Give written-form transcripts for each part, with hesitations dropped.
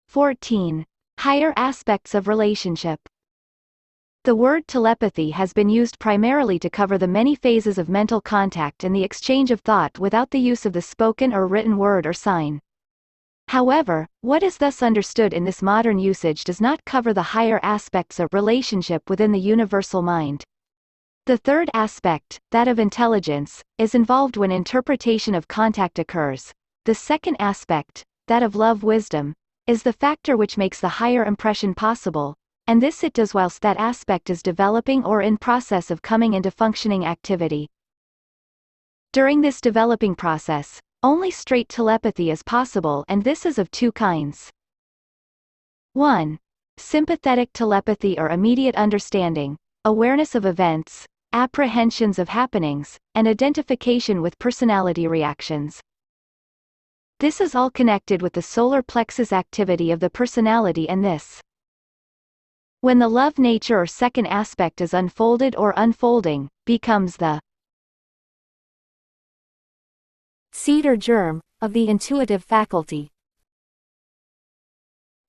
14. Higher aspects of relationship. The word telepathy has been used primarily to cover the many phases of mental contact and the exchange of thought without the use of the spoken or written word or sign. However, what is thus understood in this modern usage does not cover the higher aspects of relationship within the universal mind. The third aspect, that of intelligence, is involved when interpretation of contact occurs. The second aspect, that of love-wisdom, is the factor which makes the higher impression possible, and this it does whilst that aspect is developing or in process of coming into functioning activity. During this developing process, only straight telepathy is possible, and this is of two kinds. 1. Sympathetic telepathy or immediate understanding, awareness of events, apprehensions of happenings, and identification with personality reactions. This is all connected with the solar plexus activity of the personality, and this. When the love nature or second aspect is unfolded or unfolding, becomes the seed or germ of the intuitive faculty.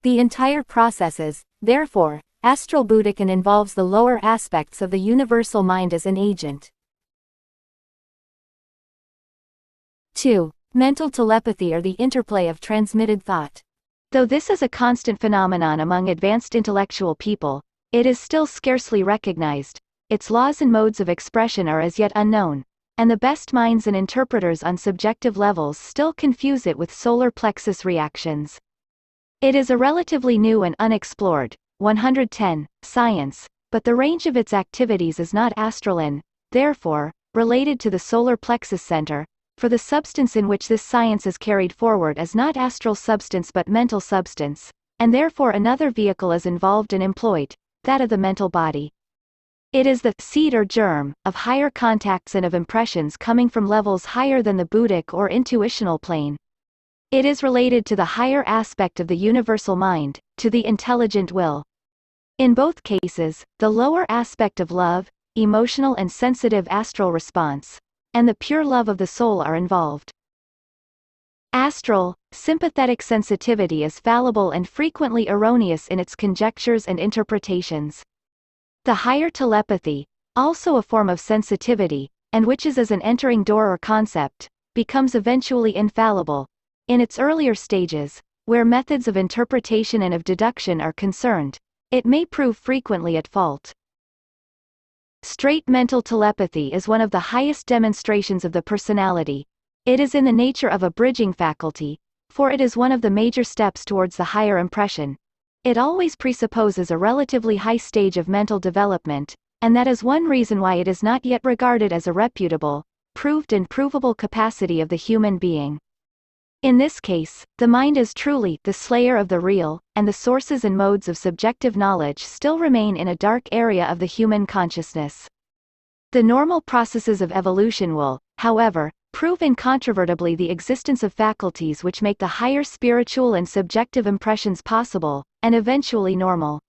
The entire process is, therefore, astral Buddhic and involves the lower aspects of the universal mind as an agent. 2. Mental telepathy or the interplay of transmitted thought. Though this is a constant phenomenon among advanced intellectual people, it is still scarcely recognized, its laws and modes of expression are as yet unknown, and the best minds and interpreters on subjective levels still confuse it with solar plexus reactions. It is a relatively new and unexplored, 110, science, but the range of its activities is not astral and, therefore, related to the solar plexus center, for the substance in which this science is carried forward is not astral substance but mental substance, and therefore another vehicle is involved and employed, that of the mental body. It is the seed or germ of higher contacts and of impressions coming from levels higher than the Buddhic or intuitional plane. It is related to the higher aspect of the universal mind, to the intelligent will. In both cases, the lower aspect of love, emotional and sensitive astral response, and the pure love of the soul are involved. Astral, sympathetic sensitivity is fallible and frequently erroneous in its conjectures and interpretations. The higher telepathy, also a form of sensitivity, and which is as an entering door or concept, becomes eventually infallible. In its earlier stages, where methods of interpretation and of deduction are concerned, it may prove frequently at fault. Straight mental telepathy is one of the highest demonstrations of the personality. It is in the nature of a bridging faculty, for it is one of the major steps towards the higher impression. It always presupposes a relatively high stage of mental development, and that is one reason why it is not yet regarded as a reputable, proved and provable capacity of the human being. In this case, the mind is truly the slayer of the real, and the sources and modes of subjective knowledge still remain in a dark area of the human consciousness. The normal processes of evolution will, however, prove incontrovertibly the existence of faculties which make the higher spiritual and subjective impressions possible, and eventually normal.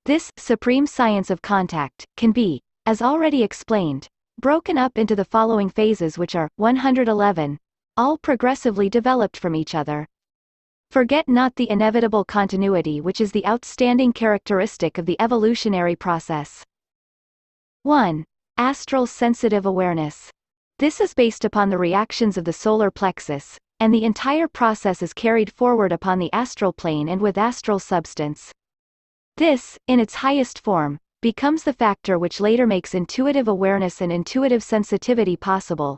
This supreme science of contact can be, as already explained, broken up into the following phases, which are 111, all progressively developed from each other. Forget not the inevitable continuity which is the outstanding characteristic of the evolutionary process. 1. Astral sensitive awareness. This is based upon the reactions of the solar plexus, and the entire process is carried forward upon the astral plane and with astral substance. This, in its highest form, becomes the factor which later makes intuitive awareness and intuitive sensitivity possible.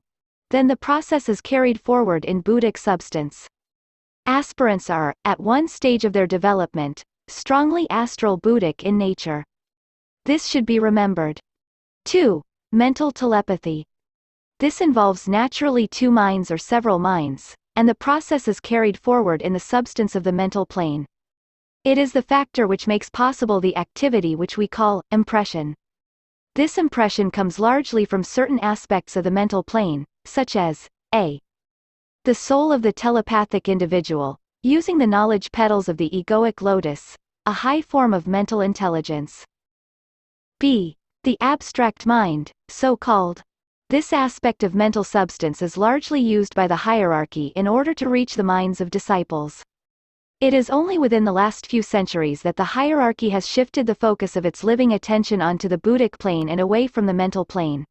Then the process is carried forward in Buddhic substance. Aspirants are, at one stage of their development, strongly astral Buddhic in nature. This should be remembered. 2. Mental telepathy. This involves naturally two minds or several minds, and the process is carried forward in the substance of the mental plane. It is the factor which makes possible the activity which we call impression. This impression comes largely from certain aspects of the mental plane, such as a. The soul of the telepathic individual, using the knowledge petals of the egoic lotus, a high form of mental intelligence. b. The abstract mind, so called. This aspect of mental substance is largely used by the hierarchy in order to reach the minds of disciples. It is only within the last few centuries that the hierarchy has shifted the focus of its living attention onto the Buddhic plane and away from the mental plane.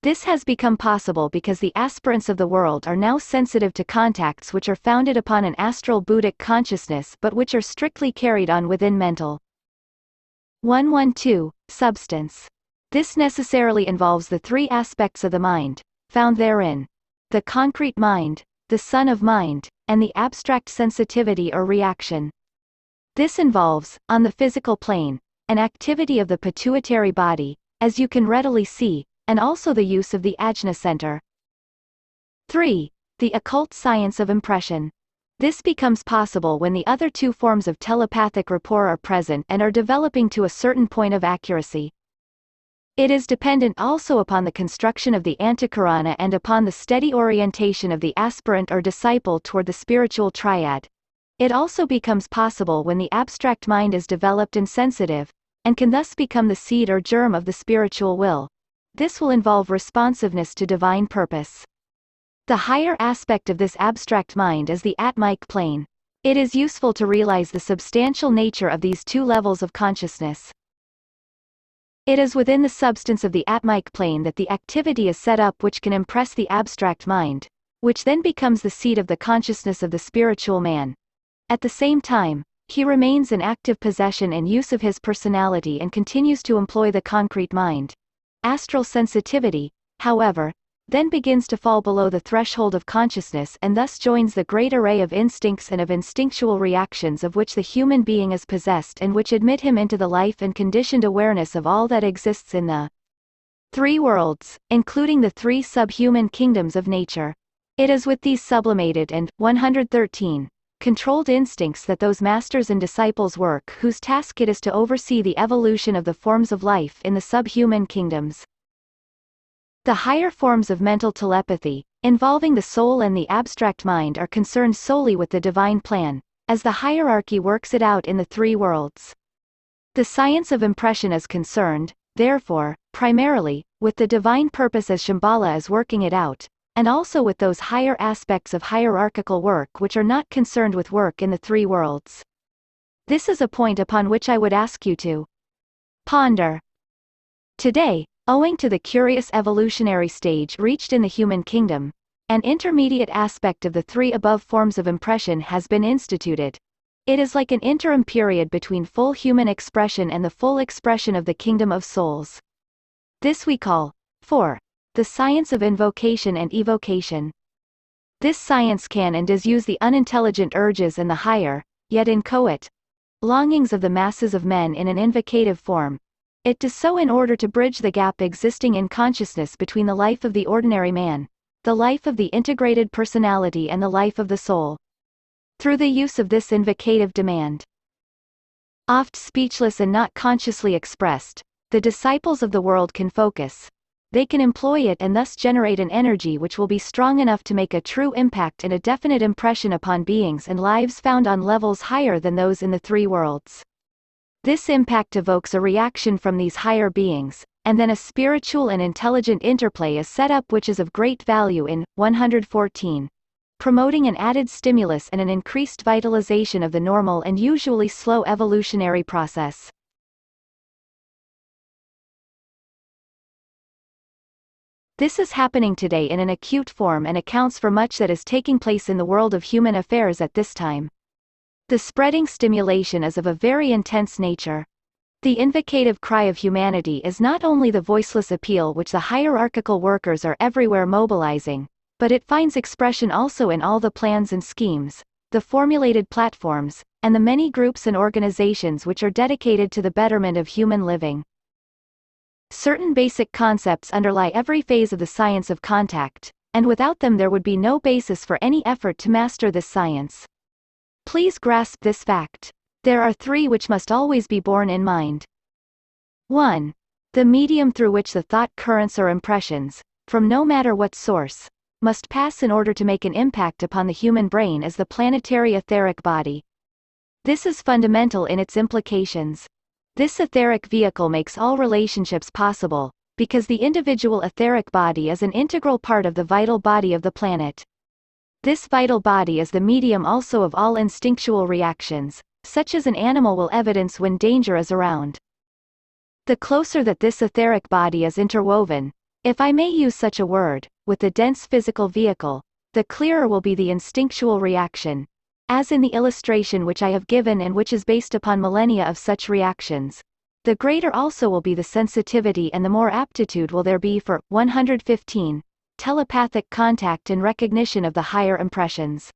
This has become possible because the aspirants of the world are now sensitive to contacts which are founded upon an astral Buddhic consciousness but which are strictly carried on within mental. 112. Substance. This necessarily involves the three aspects of the mind, found therein: the concrete mind, the son of mind, and the abstract sensitivity or reaction. This involves, on the physical plane, an activity of the pituitary body, as you can readily see, and also the use of the ajna center. 3. The occult science of impression. This becomes possible when the other two forms of telepathic rapport are present and are developing to a certain point of accuracy. It is dependent also upon the construction of the antakarana and upon the steady orientation of the aspirant or disciple toward the spiritual triad. It also becomes possible when the abstract mind is developed and sensitive, and can thus become the seed or germ of the spiritual will. This will involve responsiveness to divine purpose. The higher aspect of this abstract mind is the Atmic plane. It is useful to realize the substantial nature of these two levels of consciousness. It is within the substance of the Atmic plane that the activity is set up which can impress the abstract mind, which then becomes the seat of the consciousness of the spiritual man. At the same time, he remains in active possession and use of his personality and continues to employ the concrete mind. Astral sensitivity, however, then begins to fall below the threshold of consciousness and thus joins the great array of instincts and of instinctual reactions of which the human being is possessed and which admit him into the life and conditioned awareness of all that exists in the three worlds, including the three subhuman kingdoms of nature. It is with these sublimated and 113 controlled instincts that those masters and disciples work whose task it is to oversee the evolution of the forms of life in the subhuman kingdoms. The higher forms of mental telepathy, involving the soul and the abstract mind, are concerned solely with the divine plan, as the hierarchy works it out in the three worlds. The science of impression is concerned, therefore, primarily, with the divine purpose as Shambhala is working it out, and also with those higher aspects of hierarchical work which are not concerned with work in the three worlds. This is a point upon which I would ask you to ponder. Today, owing to the curious evolutionary stage reached in the human kingdom, an intermediate aspect of the three above forms of impression has been instituted. It is like an interim period between full human expression and the full expression of the kingdom of souls. This we call 4. The science of invocation and evocation. This science can and does use the unintelligent urges and the higher, yet inchoate, longings of the masses of men in an invocative form. It does so in order to bridge the gap existing in consciousness between the life of the ordinary man, the life of the integrated personality, and the life of the soul. Through the use of this invocative demand, oft speechless and not consciously expressed, the disciples of the world can focus. They can employ it and thus generate an energy which will be strong enough to make a true impact and a definite impression upon beings and lives found on levels higher than those in the three worlds. This impact evokes a reaction from these higher beings, and then a spiritual and intelligent interplay is set up which is of great value in 114, promoting an added stimulus and an increased vitalization of the normal and usually slow evolutionary process. This is happening today in an acute form and accounts for much that is taking place in the world of human affairs at this time. The spreading stimulation is of a very intense nature. The invocative cry of humanity is not only the voiceless appeal which the hierarchical workers are everywhere mobilizing, but it finds expression also in all the plans and schemes, the formulated platforms, and the many groups and organizations which are dedicated to the betterment of human living. Certain basic concepts underlie every phase of the science of contact, and without them there would be no basis for any effort to master this science. Please grasp this fact. There are three which must always be borne in mind. 1. The medium through which the thought currents or impressions, from no matter what source, must pass in order to make an impact upon the human brain is the planetary etheric body. This is fundamental in its implications. This etheric vehicle makes all relationships possible, because the individual etheric body is an integral part of the vital body of the planet. This vital body is the medium also of all instinctual reactions, such as an animal will evidence when danger is around. The closer that this etheric body is interwoven, if I may use such a word, with the dense physical vehicle, the clearer will be the instinctual reaction, as in the illustration which I have given and which is based upon millennia of such reactions. The greater also will be the sensitivity and the more aptitude will there be for 115 telepathic contact and recognition of the higher impressions.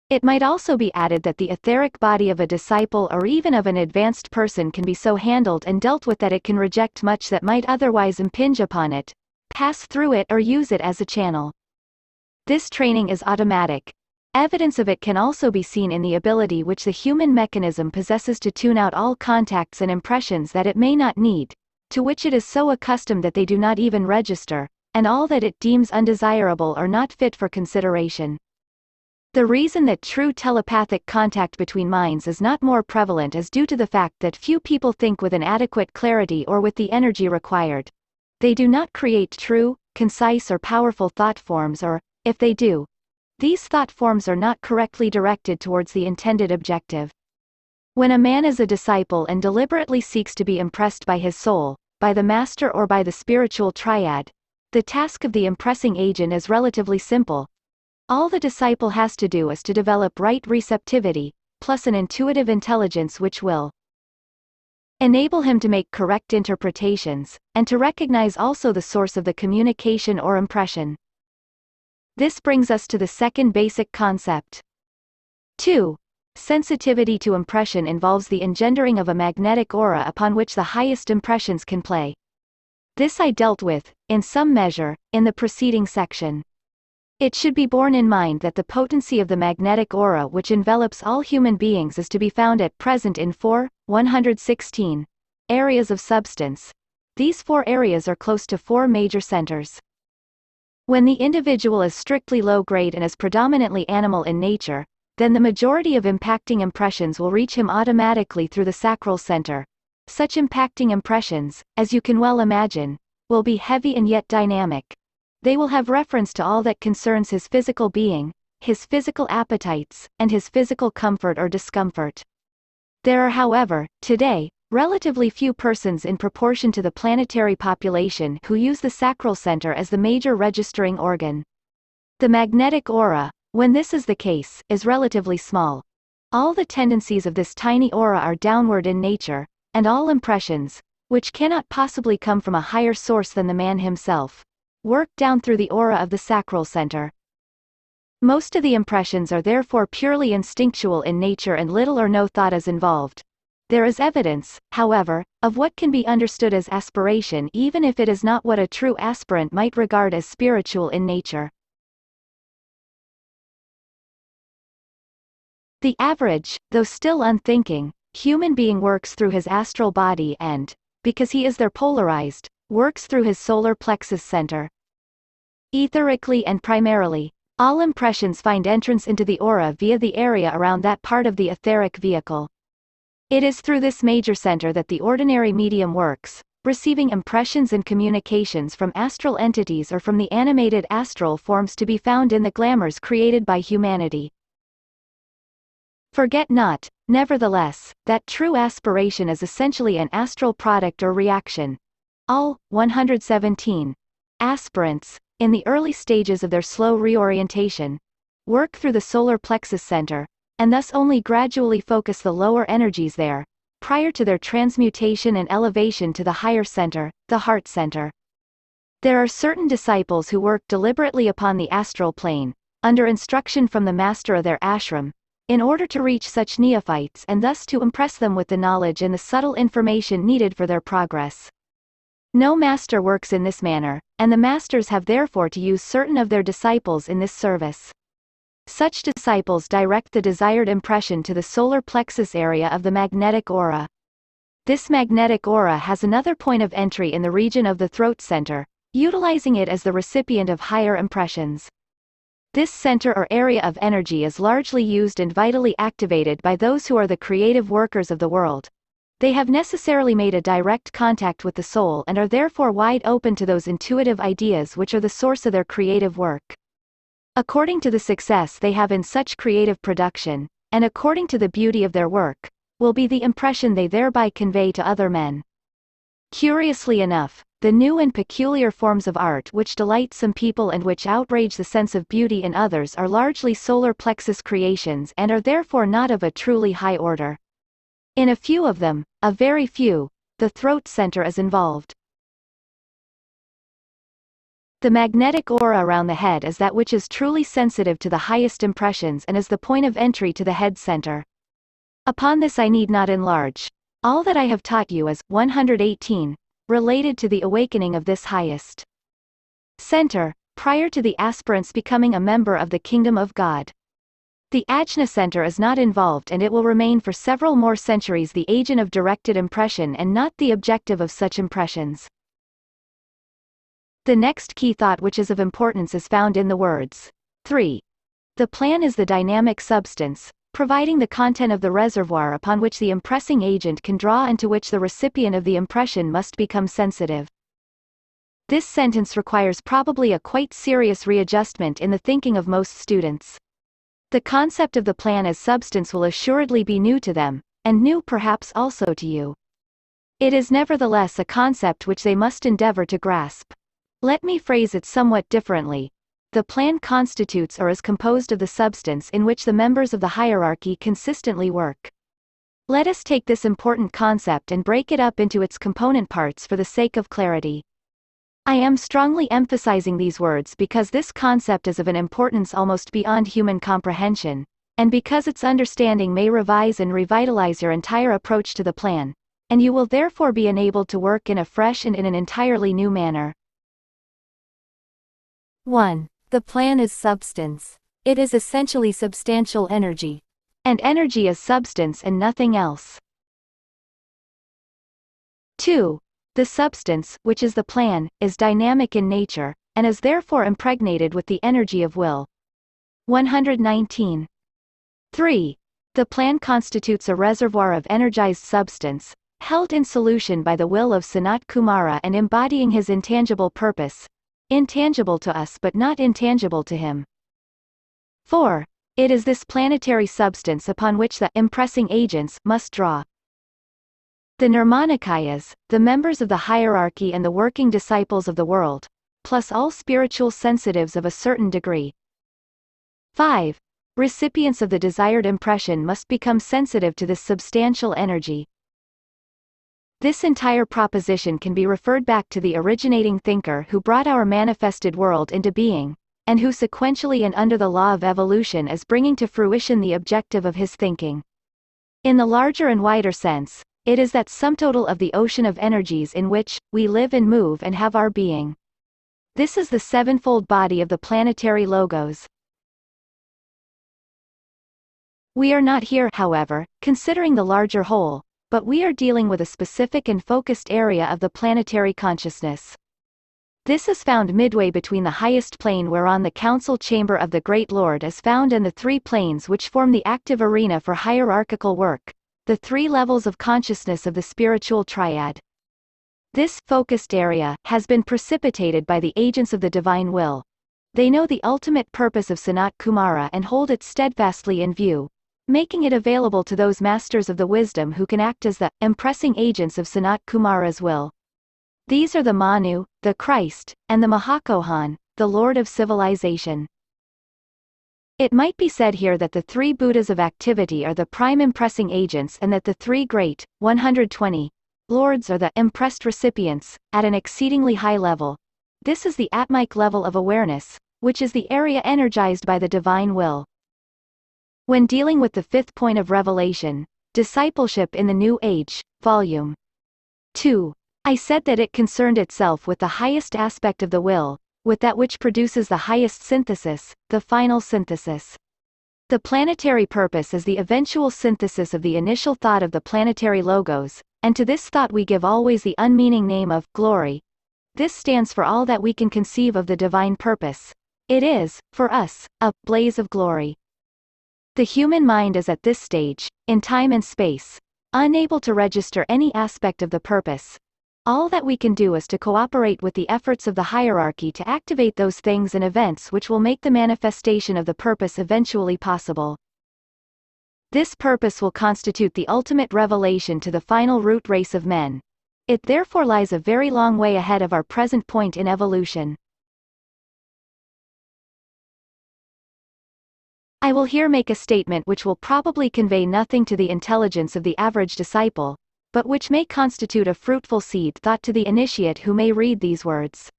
It might also be added that the etheric body of a disciple or even of an advanced person can be so handled and dealt with that it can reject much that might otherwise impinge upon it, pass through it or use it as a channel. This training is automatic. Evidence of it can also be seen in the ability which the human mechanism possesses to tune out all contacts and impressions that it may not need, to which it is so accustomed that they do not even register, and all that it deems undesirable or not fit for consideration. The reason that true telepathic contact between minds is not more prevalent is due to the fact that few people think with an adequate clarity or with the energy required. They do not create true, concise or powerful thought forms or, if they do, these thought forms are not correctly directed towards the intended objective. When a man is a disciple and deliberately seeks to be impressed by his soul, by the master or by the spiritual triad, the task of the impressing agent is relatively simple. All the disciple has to do is to develop right receptivity, plus an intuitive intelligence which will enable him to make correct interpretations, and to recognize also the source of the communication or impression. This brings us to the second basic concept. 2. Sensitivity to impression involves the engendering of a magnetic aura upon which the highest impressions can play. This I dealt with, in some measure, in the preceding section. It should be borne in mind that the potency of the magnetic aura which envelops all human beings is to be found at present in 116 areas of substance. These 4 areas are close to 4 major centers. When the individual is strictly low-grade and is predominantly animal in nature, then the majority of impacting impressions will reach him automatically through the sacral center. Such impacting impressions, as you can well imagine, will be heavy and yet dynamic. They will have reference to all that concerns his physical being, his physical appetites, and his physical comfort or discomfort. There are, however, today, relatively few persons in proportion to the planetary population who use the sacral center as the major registering organ. The magnetic aura, when this is the case, is relatively small. All the tendencies of this tiny aura are downward in nature, and all impressions, which cannot possibly come from a higher source than the man himself, work down through the aura of the sacral center. Most of the impressions are therefore purely instinctual in nature and little or no thought is involved. There is evidence, however, of what can be understood as aspiration even if it is not what a true aspirant might regard as spiritual in nature. The average, though still unthinking, human being works through his astral body and, because he is there polarized, works through his solar plexus center. Etherically and primarily, all impressions find entrance into the aura via the area around that part of the etheric vehicle. It is through this major center that the ordinary medium works, receiving impressions and communications from astral entities or from the animated astral forms to be found in the glamours created by humanity. Forget not, nevertheless, that true aspiration is essentially an astral product or reaction. All 117 aspirants, in the early stages of their slow reorientation, work through the solar plexus center, and thus only gradually focus the lower energies there, prior to their transmutation and elevation to the higher center, the heart center. There are certain disciples who work deliberately upon the astral plane, under instruction from the master of their ashram, in order to reach such neophytes and thus to impress them with the knowledge and the subtle information needed for their progress. No master works in this manner, and the masters have therefore to use certain of their disciples in this service. Such disciples direct the desired impression to the solar plexus area of the magnetic aura. This magnetic aura has another point of entry in the region of the throat center, utilizing it as the recipient of higher impressions. This center or area of energy is largely used and vitally activated by those who are the creative workers of the world. They have necessarily made a direct contact with the soul and are therefore wide open to those intuitive ideas which are the source of their creative work. According to the success they have in such creative production, and according to the beauty of their work, will be the impression they thereby convey to other men. Curiously enough, the new and peculiar forms of art which delight some people and which outrage the sense of beauty in others are largely solar plexus creations and are therefore not of a truly high order. In a few of them, a very few, the throat center is involved. The magnetic aura around the head is that which is truly sensitive to the highest impressions and is the point of entry to the head center. Upon this I need not enlarge. All that I have taught you is 118, related to the awakening of this highest center, prior to the aspirant's becoming a member of the kingdom of God. The Ajna center is not involved and it will remain for several more centuries the agent of directed impression and not the objective of such impressions. The next key thought which is of importance is found in the words 3. The plan is the dynamic substance, providing the content of the reservoir upon which the impressing agent can draw and to which the recipient of the impression must become sensitive. This sentence requires probably a quite serious readjustment in the thinking of most students. The concept of the plan as substance will assuredly be new to them, and new perhaps also to you. It is nevertheless a concept which they must endeavor to grasp. Let me phrase it somewhat differently. The plan constitutes or is composed of the substance in which the members of the hierarchy consistently work. Let us take this important concept and break it up into its component parts for the sake of clarity. I am strongly emphasizing these words because this concept is of an importance almost beyond human comprehension, and because its understanding may revise and revitalize your entire approach to the plan, and you will therefore be enabled to work in a fresh and in an entirely new manner. 1. The plan is substance. It is essentially substantial energy. And energy is substance and nothing else. 2. The substance, which is the plan, is dynamic in nature, and is therefore impregnated with the energy of will. 119. 3. The plan constitutes a reservoir of energized substance, held in solution by the will of Sanat Kumara and embodying his intangible purpose, intangible to us but not intangible to him. 4. It is this planetary substance upon which the impressing agents must draw. The Nirmanakayas, the members of the hierarchy and the working disciples of the world, plus all spiritual sensitives of a certain degree. 5. Recipients of the desired impression must become sensitive to this substantial energy. This entire proposition can be referred back to the originating thinker who brought our manifested world into being, and who sequentially and under the law of evolution is bringing to fruition the objective of his thinking. In the larger and wider sense, it is that sum total of the ocean of energies in which we live and move and have our being. This is the sevenfold body of the planetary logos. We are not here, however, considering the larger whole, but we are dealing with a specific and focused area of the planetary consciousness. This is found midway between the highest plane whereon the council chamber of the Great Lord is found and the three planes which form the active arena for hierarchical work, the three levels of consciousness of the spiritual triad. This focused area has been precipitated by the agents of the divine will. They know the ultimate purpose of Sanat Kumara and hold it steadfastly in view, making it available to those masters of the wisdom who can act as the impressing agents of Sanat Kumara's will. These are the Manu, the Christ, and the Mahakohan, the Lord of Civilization. It might be said here that the three Buddhas of activity are the prime impressing agents and that the three great, 120, lords are the impressed recipients, at an exceedingly high level. This is the Atmic level of awareness, which is the area energized by the divine will. When dealing with the fifth point of revelation, Discipleship in the New Age, Volume 2, I said that it concerned itself with the highest aspect of the will, with that which produces the highest synthesis, the final synthesis. The planetary purpose is the eventual synthesis of the initial thought of the planetary logos, and to this thought we give always the unmeaning name of glory. This stands for all that we can conceive of the divine purpose. It is, for us, a blaze of glory. The human mind is at this stage, in time and space, unable to register any aspect of the purpose. All that we can do is to cooperate with the efforts of the hierarchy to activate those things and events which will make the manifestation of the purpose eventually possible. This purpose will constitute the ultimate revelation to the final root race of men. It therefore lies a very long way ahead of our present point in evolution. I will here make a statement which will probably convey nothing to the intelligence of the average disciple, but which may constitute a fruitful seed thought to the initiate who may read these words.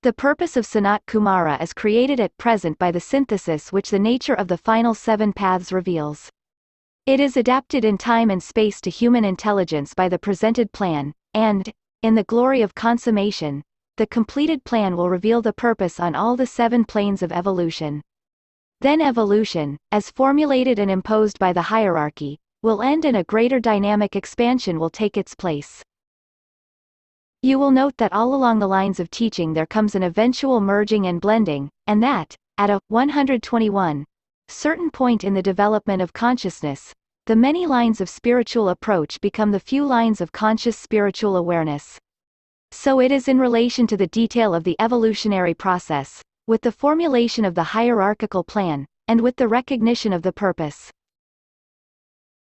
The purpose of Sanat Kumara is created at present by the synthesis which the nature of the final 7 paths reveals. It is adapted in time and space to human intelligence by the presented plan, and, in the glory of consummation, the completed plan will reveal the purpose on all the 7 planes of evolution. Then evolution, as formulated and imposed by the hierarchy, will end and a greater dynamic expansion will take its place. You will note that all along the lines of teaching there comes an eventual merging and blending, and that, at a 121 certain point in the development of consciousness, the many lines of spiritual approach become the few lines of conscious spiritual awareness. So it is in relation to the detail of the evolutionary process, with the formulation of the hierarchical plan, and with the recognition of the purpose.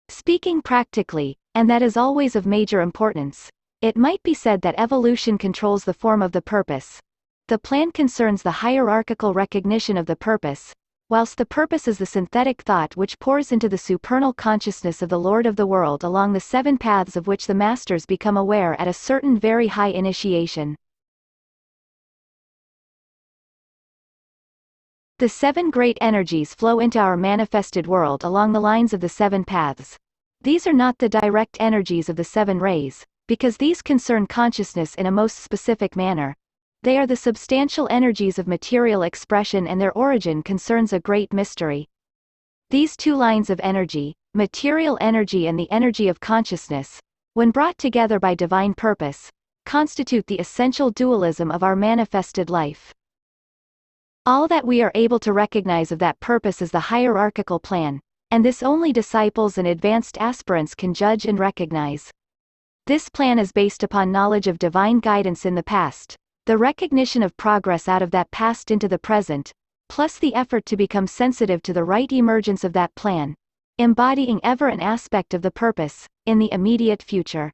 Speaking practically, and that is always of major importance, it might be said that evolution controls the form of the purpose. The plan concerns the hierarchical recognition of the purpose, whilst the purpose is the synthetic thought which pours into the supernal consciousness of the Lord of the world along the 7 paths of which the masters become aware at a certain very high initiation. The 7 great energies flow into our manifested world along the lines of the 7 paths. These are not the direct energies of the 7 rays, because these concern consciousness in a most specific manner. They are the substantial energies of material expression and their origin concerns a great mystery. These 2 lines of energy, material energy and the energy of consciousness, when brought together by divine purpose, constitute the essential dualism of our manifested life. All that we are able to recognize of that purpose is the hierarchical plan, and this only disciples and advanced aspirants can judge and recognize. This plan is based upon knowledge of divine guidance in the past, the recognition of progress out of that past into the present, plus the effort to become sensitive to the right emergence of that plan, embodying ever an aspect of the purpose, in the immediate future.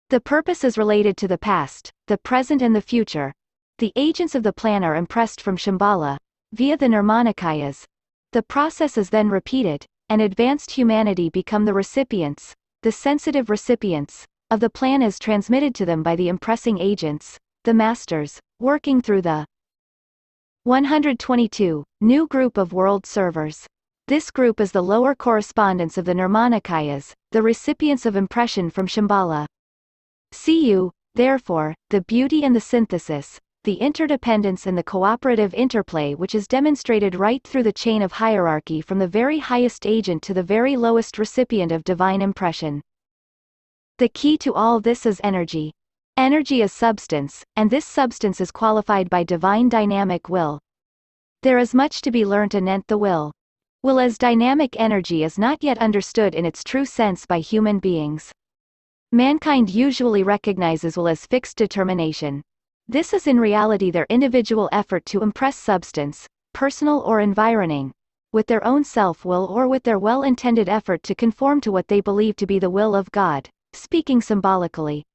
The purpose is related to the past, the present and the future. The agents of the plan are impressed from Shambhala, via the Nirmanakayas. The process is then repeated, and advanced humanity become the recipients, the sensitive recipients, of the plan as transmitted to them by the impressing agents, the masters, working through the 122 new group of world servers. This group is the lower correspondence of the Nirmanakayas, the recipients of impression from Shambhala. See you, therefore, the beauty and the synthesis, the interdependence and the cooperative interplay which is demonstrated right through the chain of hierarchy from the very highest agent to the very lowest recipient of divine impression. The key to all this is energy. Energy is substance, and this substance is qualified by divine dynamic will. There is much to be learnt anent the will. Will as dynamic energy is not yet understood in its true sense by human beings. Mankind usually recognizes will as fixed determination. This is in reality their individual effort to impress substance, personal or environing, with their own self-will or with their well-intended effort to conform to what they believe to be the will of God, speaking symbolically.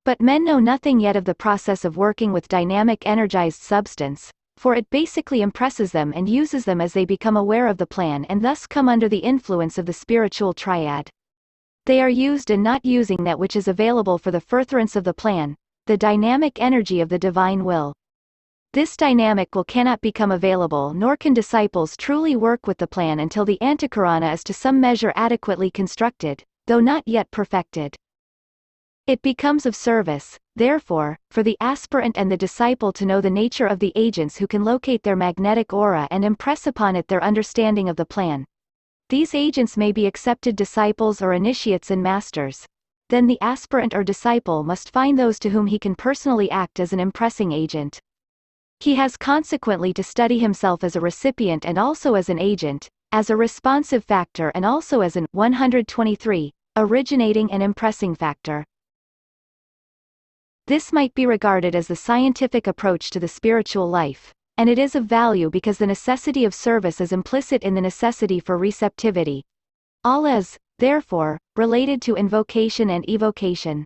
But men know nothing yet of the process of working with dynamic energized substance, for it basically impresses them and uses them as they become aware of the plan and thus come under the influence of the spiritual triad. They are used and not using that which is available for the furtherance of the plan, the dynamic energy of the divine will. This dynamic will cannot become available nor can disciples truly work with the plan until the Antakarana is to some measure adequately constructed, though not yet perfected. It becomes of service, therefore, for the aspirant and the disciple to know the nature of the agents who can locate their magnetic aura and impress upon it their understanding of the plan. These agents may be accepted disciples or initiates and masters. Then the aspirant or disciple must find those to whom he can personally act as an impressing agent. He has consequently to study himself as a recipient and also as an agent, as a responsive factor and also as an 123 originating and impressing factor. This might be regarded as the scientific approach to the spiritual life, and it is of value because the necessity of service is implicit in the necessity for receptivity. All is, therefore, related to invocation and evocation.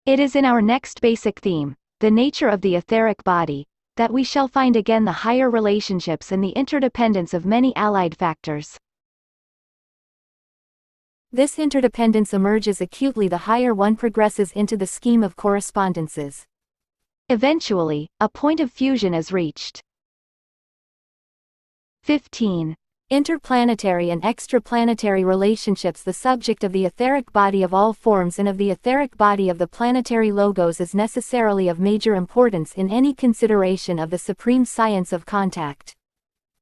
It is in our next basic theme, the nature of the etheric body, that we shall find again the higher relationships and the interdependence of many allied factors. This interdependence emerges acutely the higher one progresses into the scheme of correspondences. Eventually, a point of fusion is reached. 15. Interplanetary and extraplanetary relationships. The subject of the etheric body of all forms and of the etheric body of the planetary logos is necessarily of major importance in any consideration of the supreme science of contact.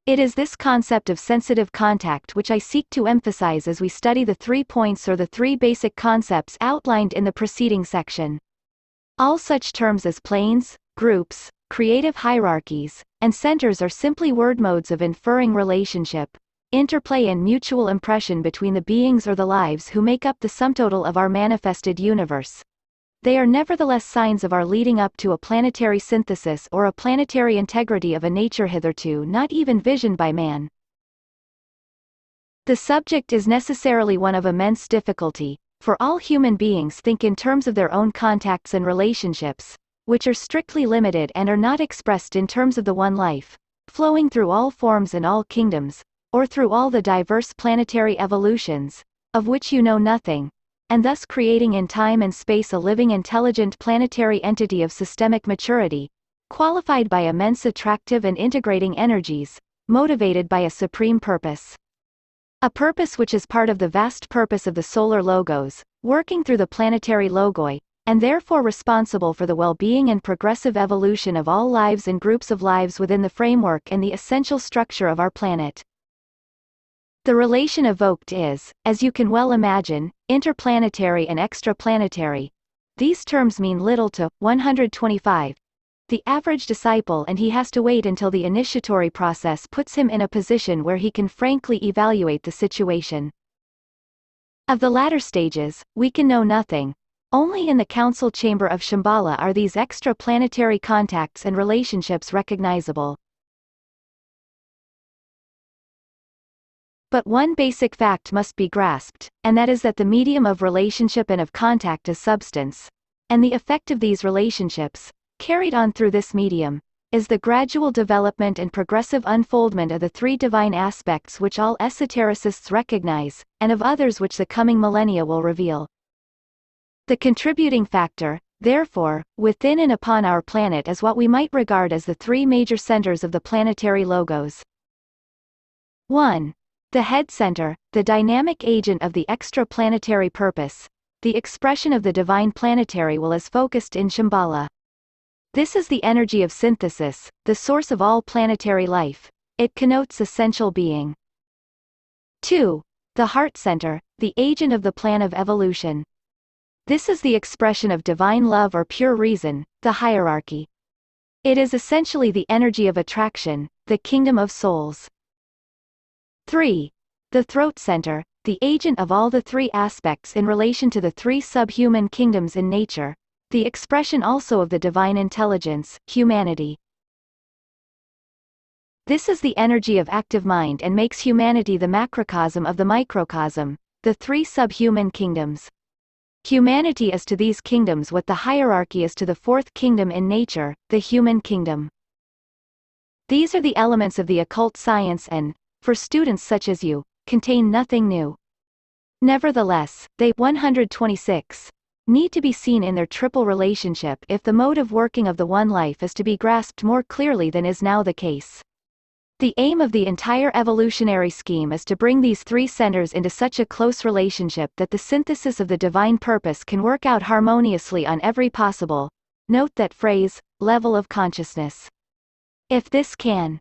It is this concept of sensitive contact which I seek to emphasize as we study the 3 points or the 3 basic concepts outlined in the preceding section. All such terms as planes, groups, creative hierarchies, and centers are simply word modes of inferring relationship, interplay and mutual impression between the beings or the lives who make up the sum total of our manifested universe. They are nevertheless signs of our leading up to a planetary synthesis or a planetary integrity of a nature hitherto not even visioned by man. The subject is necessarily one of immense difficulty, for all human beings think in terms of their own contacts and relationships, which are strictly limited and are not expressed in terms of the one life, flowing through all forms and all kingdoms, or through all the diverse planetary evolutions, of which you know nothing, and thus creating in time and space a living intelligent planetary entity of systemic maturity, qualified by immense attractive and integrating energies, motivated by a supreme purpose. A purpose which is part of the vast purpose of the solar logos, working through the planetary logoi, and therefore responsible for the well-being and progressive evolution of all lives and groups of lives within the framework and the essential structure of our planet. The relation evoked is, as you can well imagine, interplanetary and extraplanetary. These terms mean little to 125, the average disciple, and he has to wait until the initiatory process puts him in a position where he can frankly evaluate the situation. Of the latter stages, we can know nothing. Only in the council chamber of Shambhala are these extra-planetary contacts and relationships recognizable. But one basic fact must be grasped, and that is that the medium of relationship and of contact is substance, and the effect of these relationships, carried on through this medium, is the gradual development and progressive unfoldment of the 3 divine aspects which all esotericists recognize, and of others which the coming millennia will reveal. The contributing factor, therefore, within and upon our planet is what we might regard as the 3 major centers of the planetary logos. 1. The head center, the dynamic agent of the extra-planetary purpose, the expression of the divine planetary will is focused in Shambhala. This is the energy of synthesis, the source of all planetary life. It connotes essential being. 2. The heart center, the agent of the plan of evolution. This is the expression of divine love or pure reason, the hierarchy. It is essentially the energy of attraction, the kingdom of souls. 3. The throat center, the agent of all the 3 aspects in relation to the 3 subhuman kingdoms in nature, the expression also of the divine intelligence, humanity. This is the energy of active mind and makes humanity the macrocosm of the microcosm, the 3 subhuman kingdoms. Humanity is to these kingdoms what the hierarchy is to the 4th kingdom in nature, the human kingdom. These are the elements of the occult science and, for students such as you, contain nothing new. Nevertheless, they 126 need to be seen in their triple relationship if the mode of working of the one life is to be grasped more clearly than is now the case. The aim of the entire evolutionary scheme is to bring these 3 centers into such a close relationship that the synthesis of the divine purpose can work out harmoniously on every possible, note that phrase, level of consciousness. If this can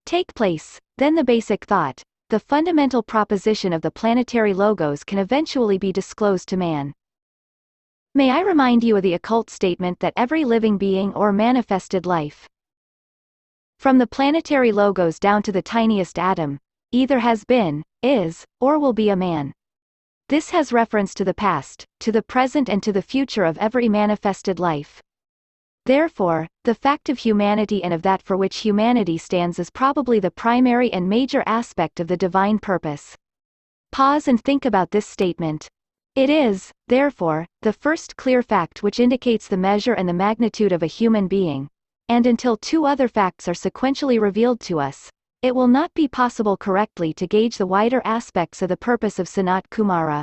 take place, then the basic thought, the fundamental proposition of the planetary logos can eventually be disclosed to man. May I remind you of the occult statement that every living being or manifested life From the planetary logos down to the tiniest atom, either has been, is, or will be a man. This has reference to the past, to the present and to the future of every manifested life. Therefore, the fact of humanity and of that for which humanity stands is probably the primary and major aspect of the divine purpose. Pause and think about this statement. It is, therefore, the first clear fact which indicates the measure and the magnitude of a human being, and until two other facts are sequentially revealed to us, it will not be possible correctly to gauge the wider aspects of the purpose of Sanat Kumara.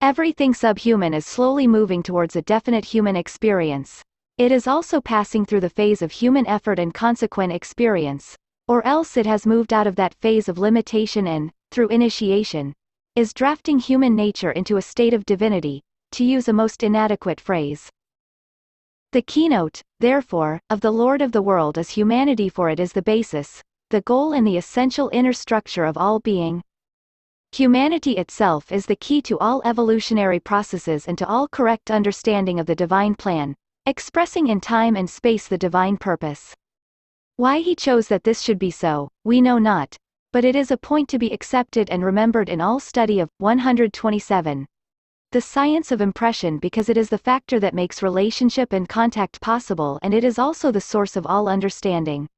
Everything subhuman is slowly moving towards a definite human experience. It is also passing through the phase of human effort and consequent experience, or else it has moved out of that phase of limitation and, through initiation, is drafting human nature into a state of divinity, to use a most inadequate phrase. The keynote, therefore, of the Lord of the world is humanity, for it is the basis, the goal and the essential inner structure of all being. Humanity itself is the key to all evolutionary processes and to all correct understanding of the divine plan, expressing in time and space the divine purpose. Why he chose that this should be so, we know not, but it is a point to be accepted and remembered in all study of 127. The science of impression, because it is the factor that makes relationship and contact possible, and it is also the source of all understanding.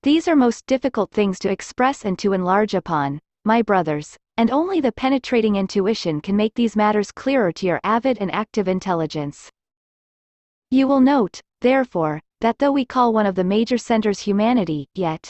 These are most difficult things to express and to enlarge upon, my brothers, and only the penetrating intuition can make these matters clearer to your avid and active intelligence. You will note, therefore, that though we call one of the major centers humanity, yet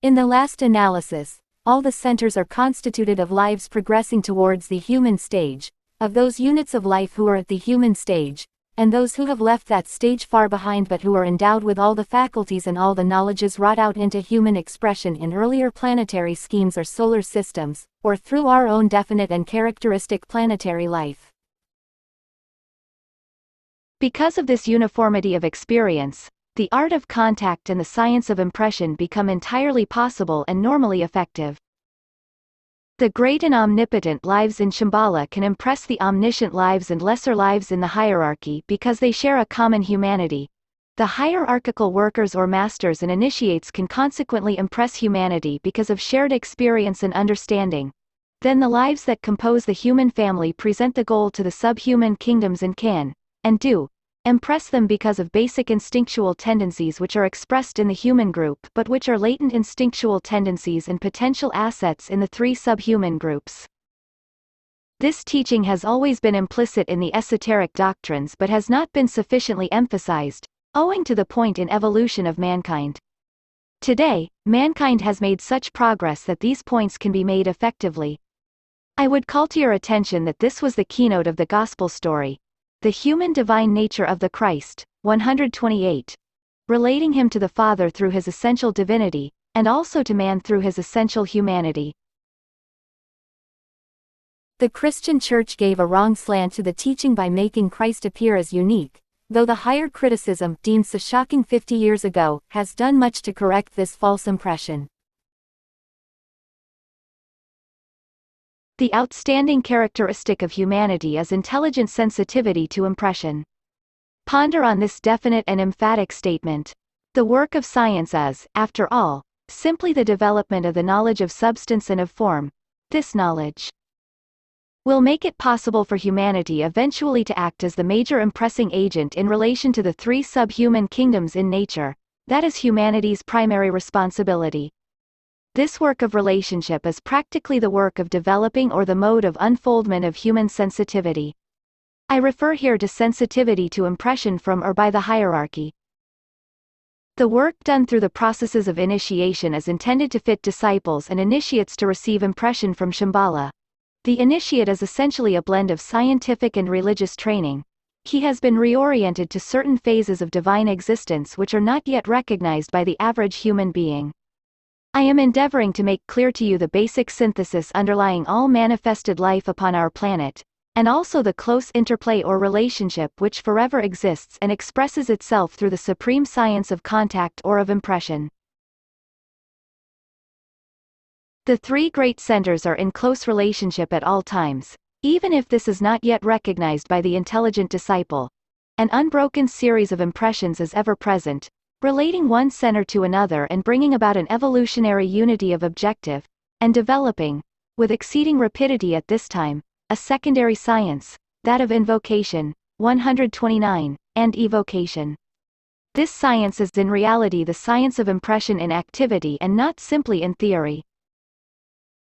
in the last analysis, all the centers are constituted of lives progressing towards the human stage, of those units of life who are at the human stage, and those who have left that stage far behind but who are endowed with all the faculties and all the knowledges wrought out into human expression in earlier planetary schemes or solar systems, or through our own definite and characteristic planetary life. Because of this uniformity of experience, the art of contact and the science of impression become entirely possible and normally effective. The great and omnipotent lives in Shambhala can impress the omniscient lives and lesser lives in the hierarchy because they share a common humanity. The hierarchical workers or masters and initiates can consequently impress humanity because of shared experience and understanding. Then the lives that compose the human family present the goal to the subhuman kingdoms and can, and do, impress them because of basic instinctual tendencies which are expressed in the human group but which are latent instinctual tendencies and potential assets in the three subhuman groups. This teaching has always been implicit in the esoteric doctrines but has not been sufficiently emphasized, owing to the point in evolution of mankind. Today, mankind has made such progress that these points can be made effectively. I would call to your attention that this was the keynote of the Gospel story, the human divine nature of the Christ, 128, relating him to the Father through his essential divinity, and also to man through his essential humanity. The Christian Church gave a wrong slant to the teaching by making Christ appear as unique, though the higher criticism, deemed so shocking 50 years ago, has done much to correct this false impression. The outstanding characteristic of humanity is intelligent sensitivity to impression. Ponder on this definite and emphatic statement. The work of science is, after all, simply the development of the knowledge of substance and of form. This knowledge will make it possible for humanity eventually to act as the major impressing agent in relation to the three subhuman kingdoms in nature. That is humanity's primary responsibility. This work of relationship is practically the work of developing or the mode of unfoldment of human sensitivity. I refer here to sensitivity to impression from or by the hierarchy. The work done through the processes of initiation is intended to fit disciples and initiates to receive impression from Shambhala. The initiate is essentially a blend of scientific and religious training. He has been reoriented to certain phases of divine existence which are not yet recognized by the average human being. I am endeavoring to make clear to you the basic synthesis underlying all manifested life upon our planet, and also the close interplay or relationship which forever exists and expresses itself through the supreme science of contact or of impression. The three great centers are in close relationship at all times, even if this is not yet recognized by the intelligent disciple. an unbroken series of impressions is ever present, relating one center to another and bringing about an evolutionary unity of objective, and developing, with exceeding rapidity at this time, a secondary science, that of invocation, 129, and evocation. This science is in reality the science of impression in activity and not simply in theory.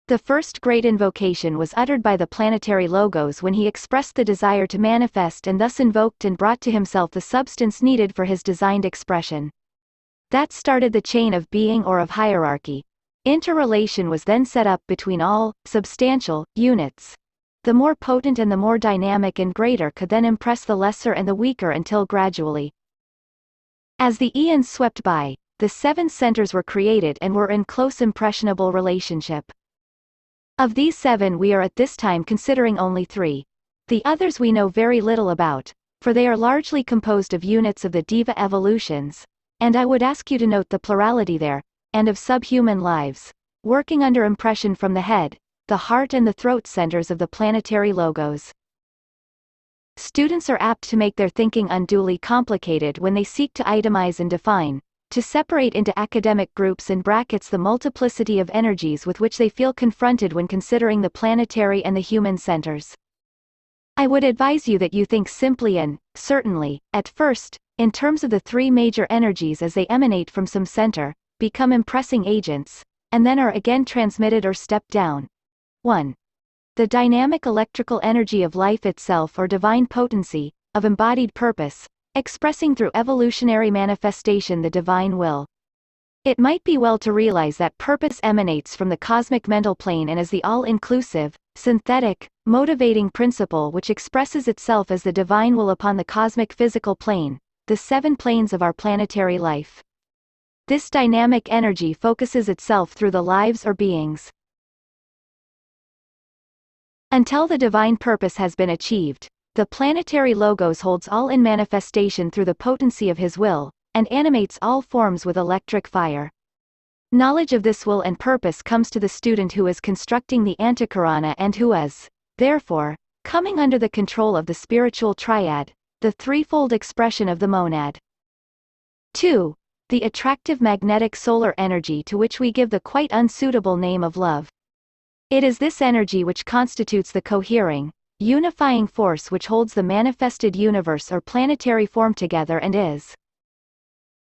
The first great invocation was uttered by the planetary logos when he expressed the desire to manifest and thus invoked and brought to himself the substance needed for his designed expression. That started the chain of being or of hierarchy. Interrelation was then set up between all, substantial, units. The more potent and the more dynamic and greater could then impress the lesser and the weaker until gradually, as the eons swept by, the 7 centers were created and were in close impressionable relationship. Of these 7 we are at this time considering only 3. The others we know very little about, for they are largely composed of units of the Diva evolutions, and I would ask you to note the plurality there, and of subhuman lives, working under impression from the head, the heart and the throat centers of the planetary logos. Students are apt to make their thinking unduly complicated when they seek to itemize and define, to separate into academic groups and brackets the multiplicity of energies with which they feel confronted when considering the planetary and the human centers. I would advise you that you think simply and, certainly, at first, in terms of the 3 major energies as they emanate from some center, become impressing agents, and then are again transmitted or stepped down. 1. The dynamic electrical energy of life itself or divine potency, of embodied purpose, expressing through evolutionary manifestation the divine will. It might be well to realize that purpose emanates from the cosmic mental plane and is the all-inclusive, synthetic, motivating principle which expresses itself as the divine will upon the cosmic physical plane, the 7 planes of our planetary life. This dynamic energy focuses itself through the lives or beings. Until the divine purpose has been achieved, the planetary logos holds all in manifestation through the potency of his will, and animates all forms with electric fire. Knowledge of this will and purpose comes to the student who is constructing the Antakarana and who is, therefore, coming under the control of the spiritual triad, the threefold expression of the monad. 2. The attractive magnetic solar energy to which we give the quite unsuitable name of love. It is this energy which constitutes the cohering, unifying force which holds the manifested universe or planetary form together and is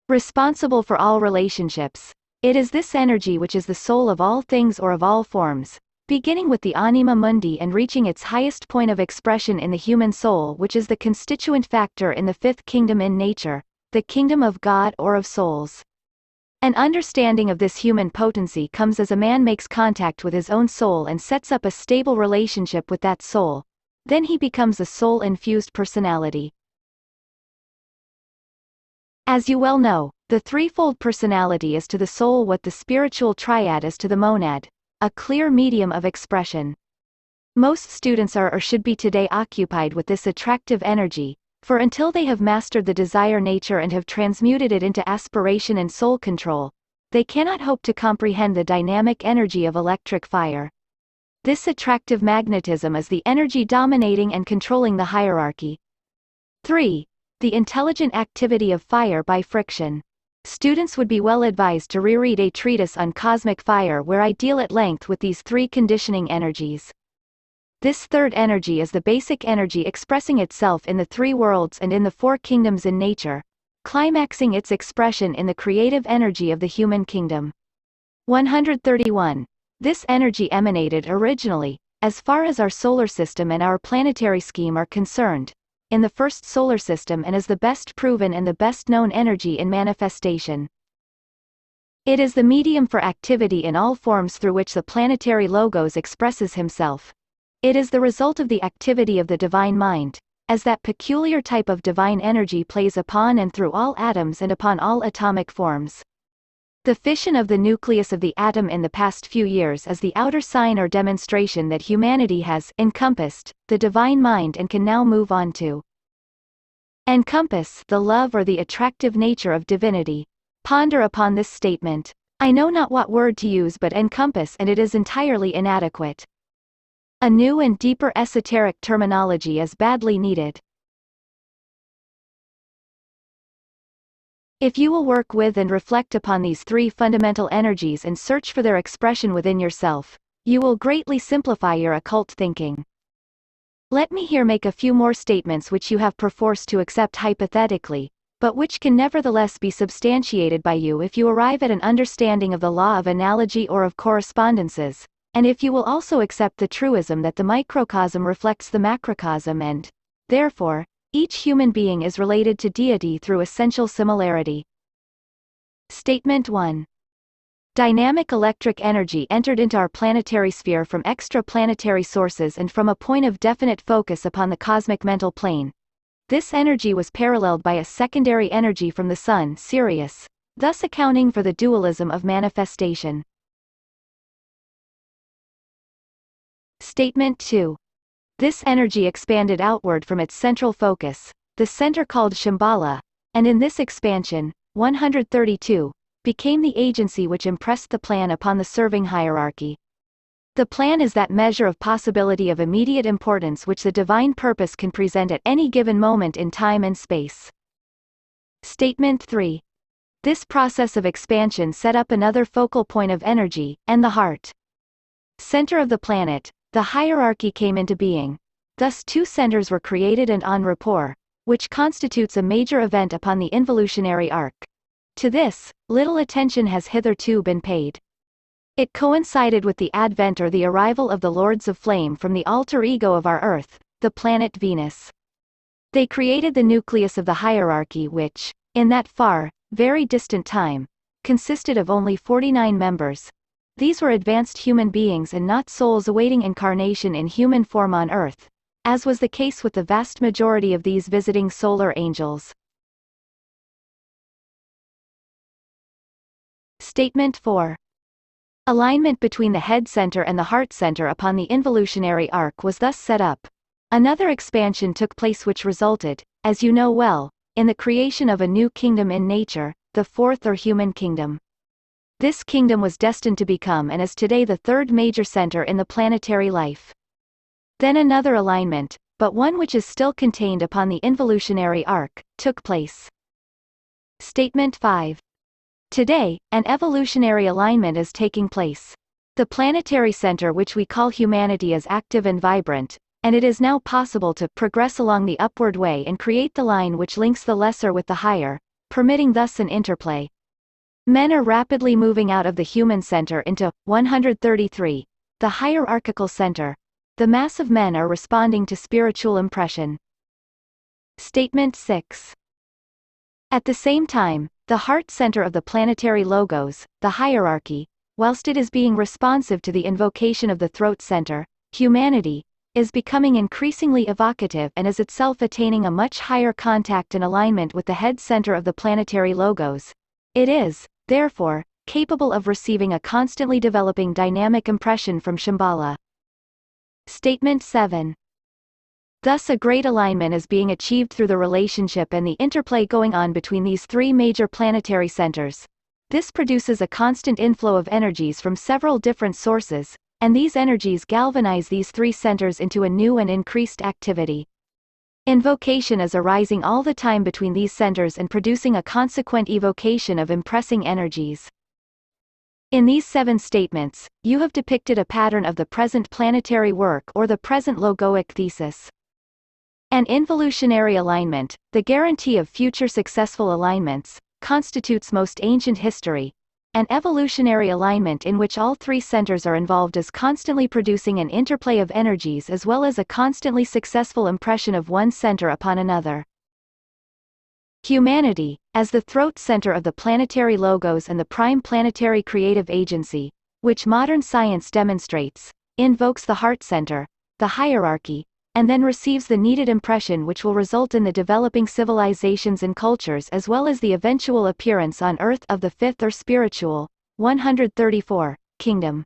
responsible for all relationships. It is this energy which is the soul of all things or of all forms, beginning with the anima mundi and reaching its highest point of expression in the human soul, which is the constituent factor in the 5th kingdom in nature, the kingdom of God or of souls. An understanding of this human potency comes as a man makes contact with his own soul and sets up a stable relationship with that soul. Then he becomes a soul-infused personality. As you well know, the threefold personality is to the soul what the spiritual triad is to the monad, a clear medium of expression. Most students are or should be today occupied with this attractive energy, for until they have mastered the desire nature and have transmuted it into aspiration and soul control, they cannot hope to comprehend the dynamic energy of electric fire. This attractive magnetism is the energy dominating and controlling the hierarchy. 3. The intelligent activity of fire by friction. Students would be well advised to reread a treatise on cosmic fire where I deal at length with these 3 conditioning energies. This third energy is the basic energy expressing itself in the 3 worlds and in the 4 kingdoms in nature, climaxing its expression in the creative energy of the human kingdom. 131. This energy emanated originally, as far as our solar system and our planetary scheme are concerned, in the first solar system and is the best proven and the best known energy in manifestation. It is the medium for activity in all forms through which the planetary logos expresses himself. It is the result of the activity of the divine mind, as that peculiar type of divine energy plays upon and through all atoms and upon all atomic forms. The fission of the nucleus of the atom in the past few years is the outer sign or demonstration that humanity has encompassed the divine mind and can now move on to encompass the love or the attractive nature of divinity. Ponder upon this statement. I know not what word to use but encompass, and it is entirely inadequate. A new and deeper esoteric terminology is badly needed. If you will work with and reflect upon these three fundamental energies and search for their expression within yourself, you will greatly simplify your occult thinking. Let me here make a few more statements which you have perforce to accept hypothetically, but which can nevertheless be substantiated by you if you arrive at an understanding of the law of analogy or of correspondences, and if you will also accept the truism that the microcosm reflects the macrocosm and, therefore, each human being is related to deity through essential similarity. Statement 1. Dynamic electric energy entered into our planetary sphere from extraplanetary sources and from a point of definite focus upon the cosmic mental plane. This energy was paralleled by a secondary energy from the Sun, Sirius, thus accounting for the dualism of manifestation. Statement 2. This energy expanded outward from its central focus, the center called Shambhala, and in this expansion, 132, became the agency which impressed the plan upon the serving hierarchy. The plan is that measure of possibility of immediate importance which the divine purpose can present at any given moment in time and space. Statement 3. This process of expansion set up another focal point of energy, and the heart center of the planet, the hierarchy came into being. Thus two centers were created and en rapport, which constitutes a major event upon the involutionary arc. To this, little attention has hitherto been paid. It coincided with the advent or the arrival of the Lords of Flame from the alter ego of our Earth, the planet Venus. They created the nucleus of the hierarchy which, in that far, very distant time, consisted of only 49 members. These were advanced human beings and not souls awaiting incarnation in human form on Earth, as was the case with the vast majority of these visiting solar angels. Statement 4. Alignment between the head center and the heart center upon the involutionary arc was thus set up. Another expansion took place which resulted, as you know well, in the creation of a new kingdom in nature, the fourth or human kingdom. This kingdom was destined to become and is today the third major center in the planetary life. Then another alignment, but one which is still contained upon the involutionary arc, took place. Statement 5. Today, an evolutionary alignment is taking place. The planetary center which we call humanity is active and vibrant, and it is now possible to progress along the upward way and create the line which links the lesser with the higher, permitting thus an interplay. Men are rapidly moving out of the human center into 133, the hierarchical center. The mass of men are responding to spiritual impression. Statement 6. At the same time, the heart center of the planetary logos, the hierarchy, whilst it is being responsive to the invocation of the throat center, humanity, is becoming increasingly evocative and is itself attaining a much higher contact and alignment with the head center of the planetary logos. It is, therefore, capable of receiving a constantly developing dynamic impression from Shambhala. Statement 7. Thus a great alignment is being achieved through the relationship and the interplay going on between these three major planetary centers. This produces a constant inflow of energies from several different sources, and these energies galvanize these three centers into a new and increased activity. Invocation is arising all the time between these centers and producing a consequent evocation of impressing energies. In these 7 statements, you have depicted a pattern of the present planetary work or the present logoic thesis. An involutionary alignment, the guarantee of future successful alignments, constitutes most ancient history. An evolutionary alignment in which all three centers are involved is constantly producing an interplay of energies as well as a constantly successful impression of one center upon another. Humanity, as the throat center of the planetary logos and the prime planetary creative agency, which modern science demonstrates, invokes the heart center, the hierarchy, and then receives the needed impression which will result in the developing civilizations and cultures as well as the eventual appearance on Earth of the fifth or spiritual, 134, kingdom.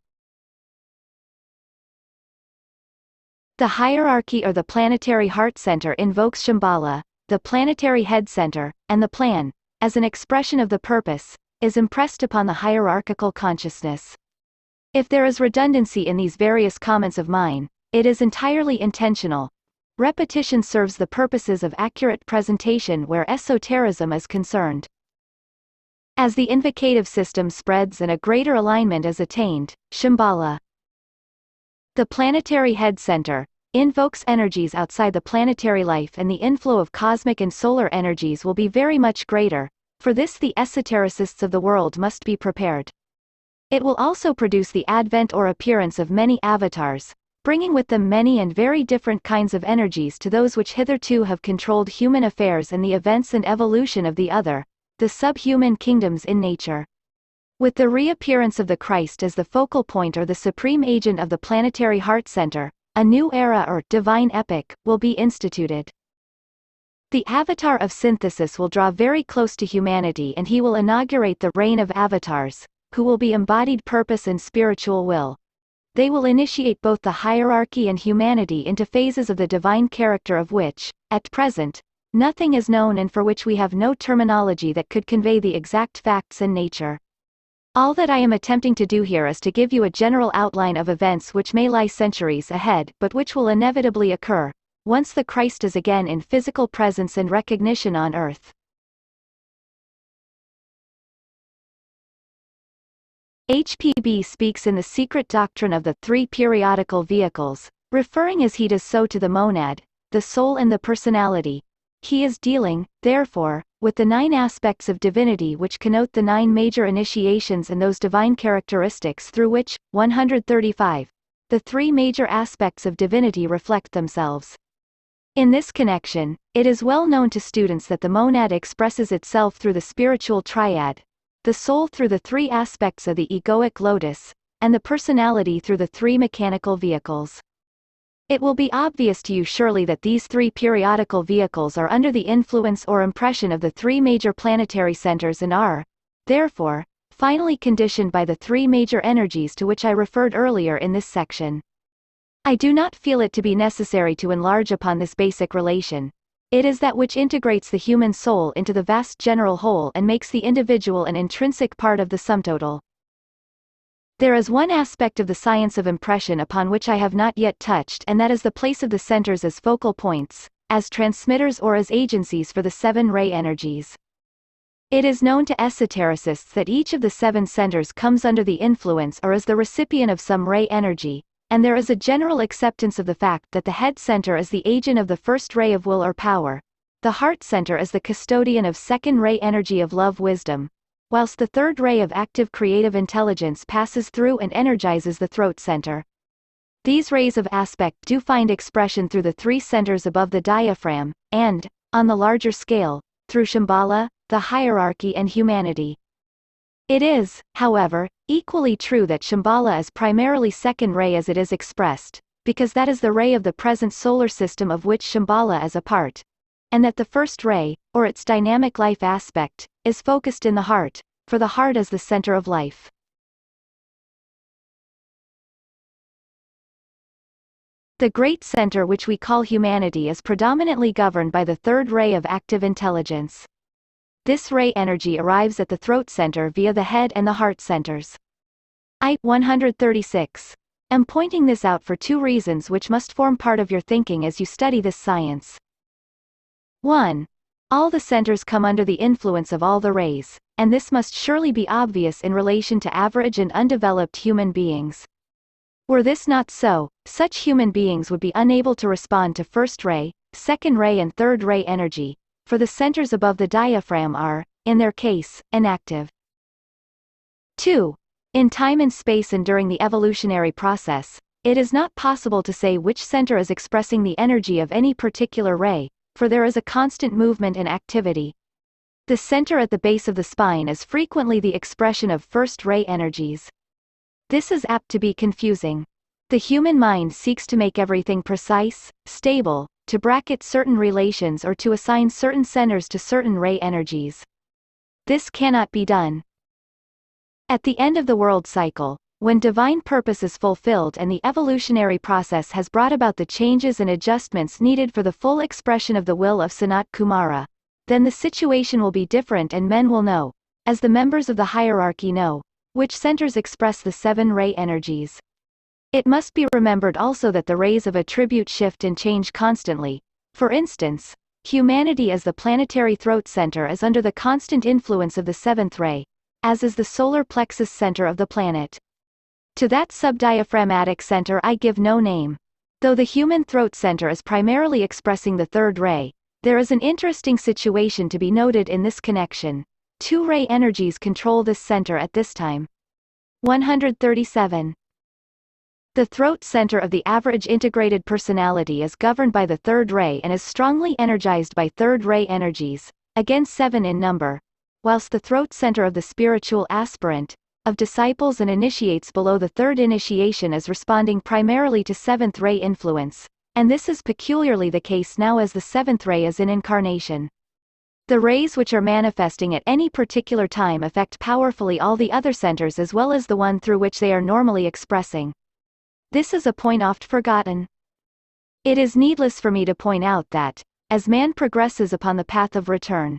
The hierarchy or the planetary heart center invokes Shambhala, the planetary head center, and the plan, as an expression of the purpose, is impressed upon the hierarchical consciousness. If there is redundancy in these various comments of mine, it is entirely intentional. Repetition serves the purposes of accurate presentation where esotericism is concerned. As the invocative system spreads and a greater alignment is attained, Shambhala, the planetary head center, invokes energies outside the planetary life, and the inflow of cosmic and solar energies will be very much greater. For this the esotericists of the world must be prepared. It will also produce the advent or appearance of many avatars, bringing with them many and very different kinds of energies to those which hitherto have controlled human affairs and the events and evolution of the other, the subhuman kingdoms in nature. With the reappearance of the Christ as the focal point or the supreme agent of the planetary heart center, a new era or divine epoch will be instituted. The avatar of synthesis will draw very close to humanity, and he will inaugurate the reign of avatars, who will be embodied purpose and spiritual will. They will initiate both the hierarchy and humanity into phases of the divine character of which, at present, nothing is known and for which we have no terminology that could convey the exact facts and nature. All that I am attempting to do here is to give you a general outline of events which may lie centuries ahead but which will inevitably occur, once the Christ is again in physical presence and recognition on earth. HPB speaks in the secret doctrine of the three periodical vehicles, referring as he does so to the monad, the soul and the personality. He is dealing, therefore, with the 9 aspects of divinity which connote the 9 major initiations and those divine characteristics through which, 135, the 3 major aspects of divinity reflect themselves. In this connection, it is well known to students that the monad expresses itself through the spiritual triad, the soul through the 3 aspects of the egoic lotus, and the personality through the 3 mechanical vehicles. It will be obvious to you surely that these 3 periodical vehicles are under the influence or impression of the 3 major planetary centers and are, therefore, finally conditioned by the 3 major energies to which I referred earlier in this section. I do not feel it to be necessary to enlarge upon this basic relation. It is that which integrates the human soul into the vast general whole and makes the individual an intrinsic part of the sum total. There is one aspect of the science of impression upon which I have not yet touched, and that is the place of the centers as focal points, as transmitters or as agencies for the 7 ray energies. It is known to esotericists that each of the 7 centers comes under the influence or is the recipient of some ray energy, and there is a general acceptance of the fact that the head center is the agent of the first ray of will or power, the heart center is the custodian of second ray energy of love wisdom, whilst the third ray of active creative intelligence passes through and energizes the throat center. These rays of aspect do find expression through the 3 centers above the diaphragm, and, on the larger scale, through Shambhala, the hierarchy and humanity. It is, however, equally true that Shambhala is primarily second ray as it is expressed, because that is the ray of the present solar system of which Shambhala is a part, and that the first ray, or its dynamic life aspect, is focused in the heart, for the heart is the center of life. The great center which we call humanity is predominantly governed by the third ray of active intelligence. This ray energy arrives at the throat center via the head and the heart centers. I, 136, am pointing this out for 2 reasons which must form part of your thinking as you study this science. 1. All the centers come under the influence of all the rays, and this must surely be obvious in relation to average and undeveloped human beings. Were this not so, such human beings would be unable to respond to first ray, second ray and third ray energy, for the centers above the diaphragm are, in their case, inactive. 2. In time and space and during the evolutionary process, it is not possible to say which center is expressing the energy of any particular ray, for there is a constant movement and activity. The center at the base of the spine is frequently the expression of first ray energies. This is apt to be confusing. The human mind seeks to make everything precise, stable, to bracket certain relations or to assign certain centers to certain ray energies. This cannot be done. At the end of the world cycle, when divine purpose is fulfilled and the evolutionary process has brought about the changes and adjustments needed for the full expression of the will of Sanat Kumara, then the situation will be different and men will know, as the members of the hierarchy know, which centers express the 7 ray energies. It must be remembered also that the rays of attribute shift and change constantly. For instance, Humanity as the planetary throat center is under the constant influence of the seventh ray, as is the solar plexus center of the planet. To that subdiaphragmatic center I give no name. Though the human throat center is primarily expressing the third ray, there is an interesting situation to be noted in this connection. Two-ray energies control this center at this time. 137. The throat center of the average integrated personality is governed by the third ray and is strongly energized by third-ray energies, again 7 in number, whilst the throat center of the spiritual aspirant, of disciples and initiates below the third initiation is responding primarily to seventh-ray influence, and this is peculiarly the case now as the seventh ray is in incarnation. The rays which are manifesting at any particular time affect powerfully all the other centers as well as the one through which they are normally expressing. This is a point oft forgotten. It is needless for me to point out that, as man progresses upon the path of return,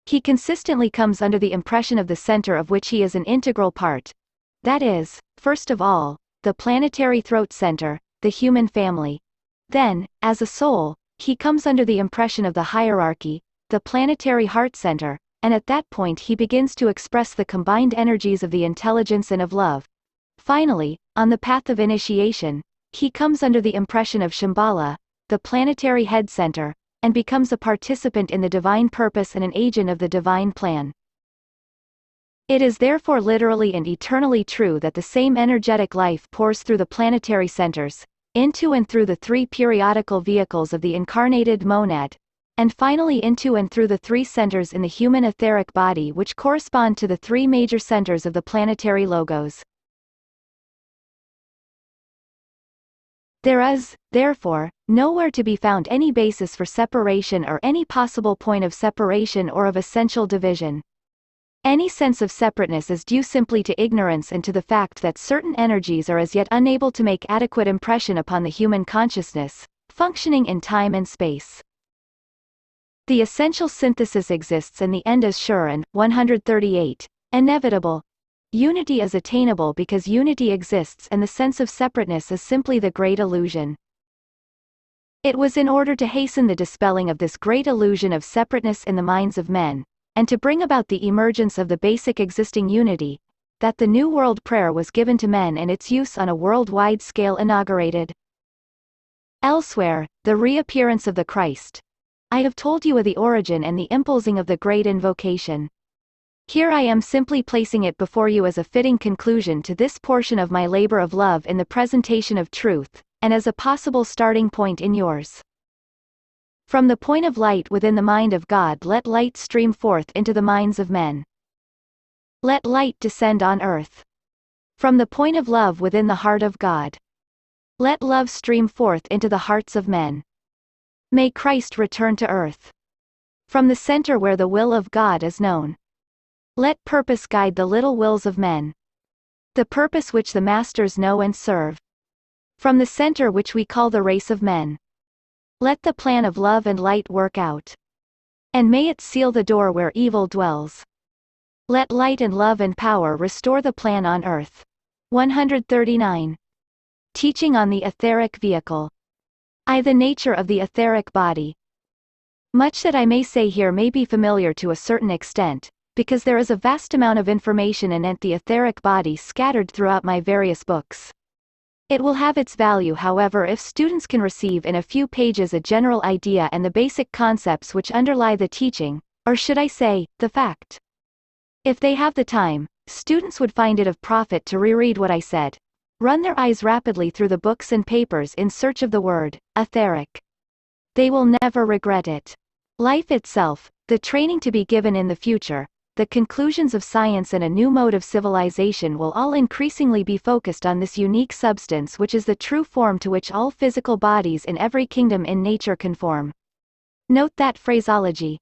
he consistently comes under the impression of the center of which he is an integral part. That is, first of all, the planetary throat center, the human family. Then, as a soul, he comes under the impression of the hierarchy, the planetary heart center, and at that point he begins to express the combined energies of the intelligence and of love. Finally, on the path of initiation, he comes under the impression of Shambhala, the planetary head center, and becomes a participant in the divine purpose and an agent of the divine plan. It is therefore literally and eternally true that the same energetic life pours through the planetary centers, into and through the three periodical vehicles of the incarnated monad, and finally into and through the three centers in the human etheric body which correspond to the three major centers of the planetary logos. There is, therefore, nowhere to be found any basis for separation or any possible point of separation or of essential division. Any sense of separateness is due simply to ignorance and to the fact that certain energies are as yet unable to make adequate impression upon the human consciousness, functioning in time and space. The essential synthesis exists and the end is sure and, 138, inevitable. Unity is attainable because unity exists and the sense of separateness is simply the great illusion. It was in order to hasten the dispelling of this great illusion of separateness in the minds of men, and to bring about the emergence of the basic existing unity, that the New World Prayer was given to men and its use on a worldwide scale inaugurated. Elsewhere, the reappearance of the Christ. I have told you of the origin and the impulsing of the great invocation. Here I am simply placing it before you as a fitting conclusion to this portion of my labor of love in the presentation of truth, and as a possible starting point in yours. From the point of light within the mind of God, let light stream forth into the minds of men. Let light descend on earth. From the point of love within the heart of God, let love stream forth into the hearts of men. May Christ return to earth. From the center where the will of God is known, let purpose guide the little wills of men. The purpose which the masters know and serve. From the center which we call the race of men, let the plan of love and light work out. And may it seal the door where evil dwells. Let light and love and power restore the plan on earth. 139. Teaching on the etheric vehicle. The nature of the etheric body. Much that I may say here may be familiar to a certain extent, because there is a vast amount of information anent the etheric body scattered throughout my various books. It will have its value, however, if students can receive in a few pages a general idea and the basic concepts which underlie the teaching, or should I say, the fact. If they have the time, students would find it of profit to reread what I said, run their eyes rapidly through the books and papers in search of the word, etheric. They will never regret it. Life itself, the training to be given in the future, the conclusions of science and a new mode of civilization will all increasingly be focused on this unique substance which is the true form to which all physical bodies in every kingdom in nature conform. Note that phraseology.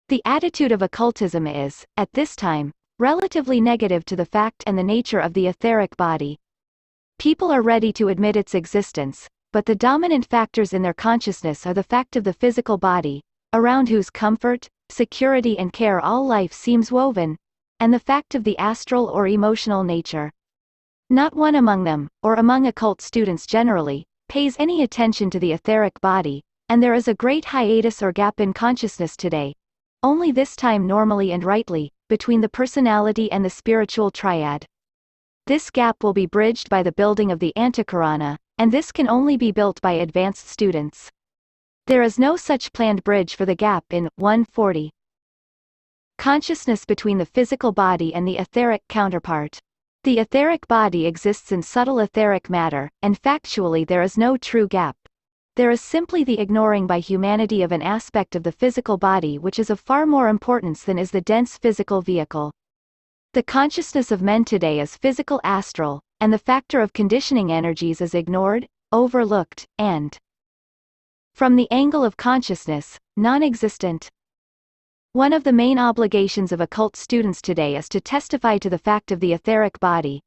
The attitude of occultism is, at this time, relatively negative to the fact and the nature of the etheric body. People are ready to admit its existence, but the dominant factors in their consciousness are the fact of the physical body, around whose comfort, security and care all life seems woven, and the fact of the astral or emotional nature. Not one among them, or among occult students generally, pays any attention to the etheric body, and there is a great hiatus or gap in consciousness today, only this time normally and rightly, between the personality and the spiritual triad. This gap will be bridged by the building of the Antakarana, and this can only be built by advanced students. There is no such planned bridge for the gap in 140. Consciousness between the physical body and the etheric counterpart. The etheric body exists in subtle etheric matter, and factually there is no true gap. There is simply the ignoring by humanity of an aspect of the physical body which is of far more importance than is the dense physical vehicle. The consciousness of men today is physical astral, and the factor of conditioning energies is ignored, overlooked, and, from the angle of consciousness, non-existent. One of the main obligations of occult students today is to testify to the fact of the etheric body.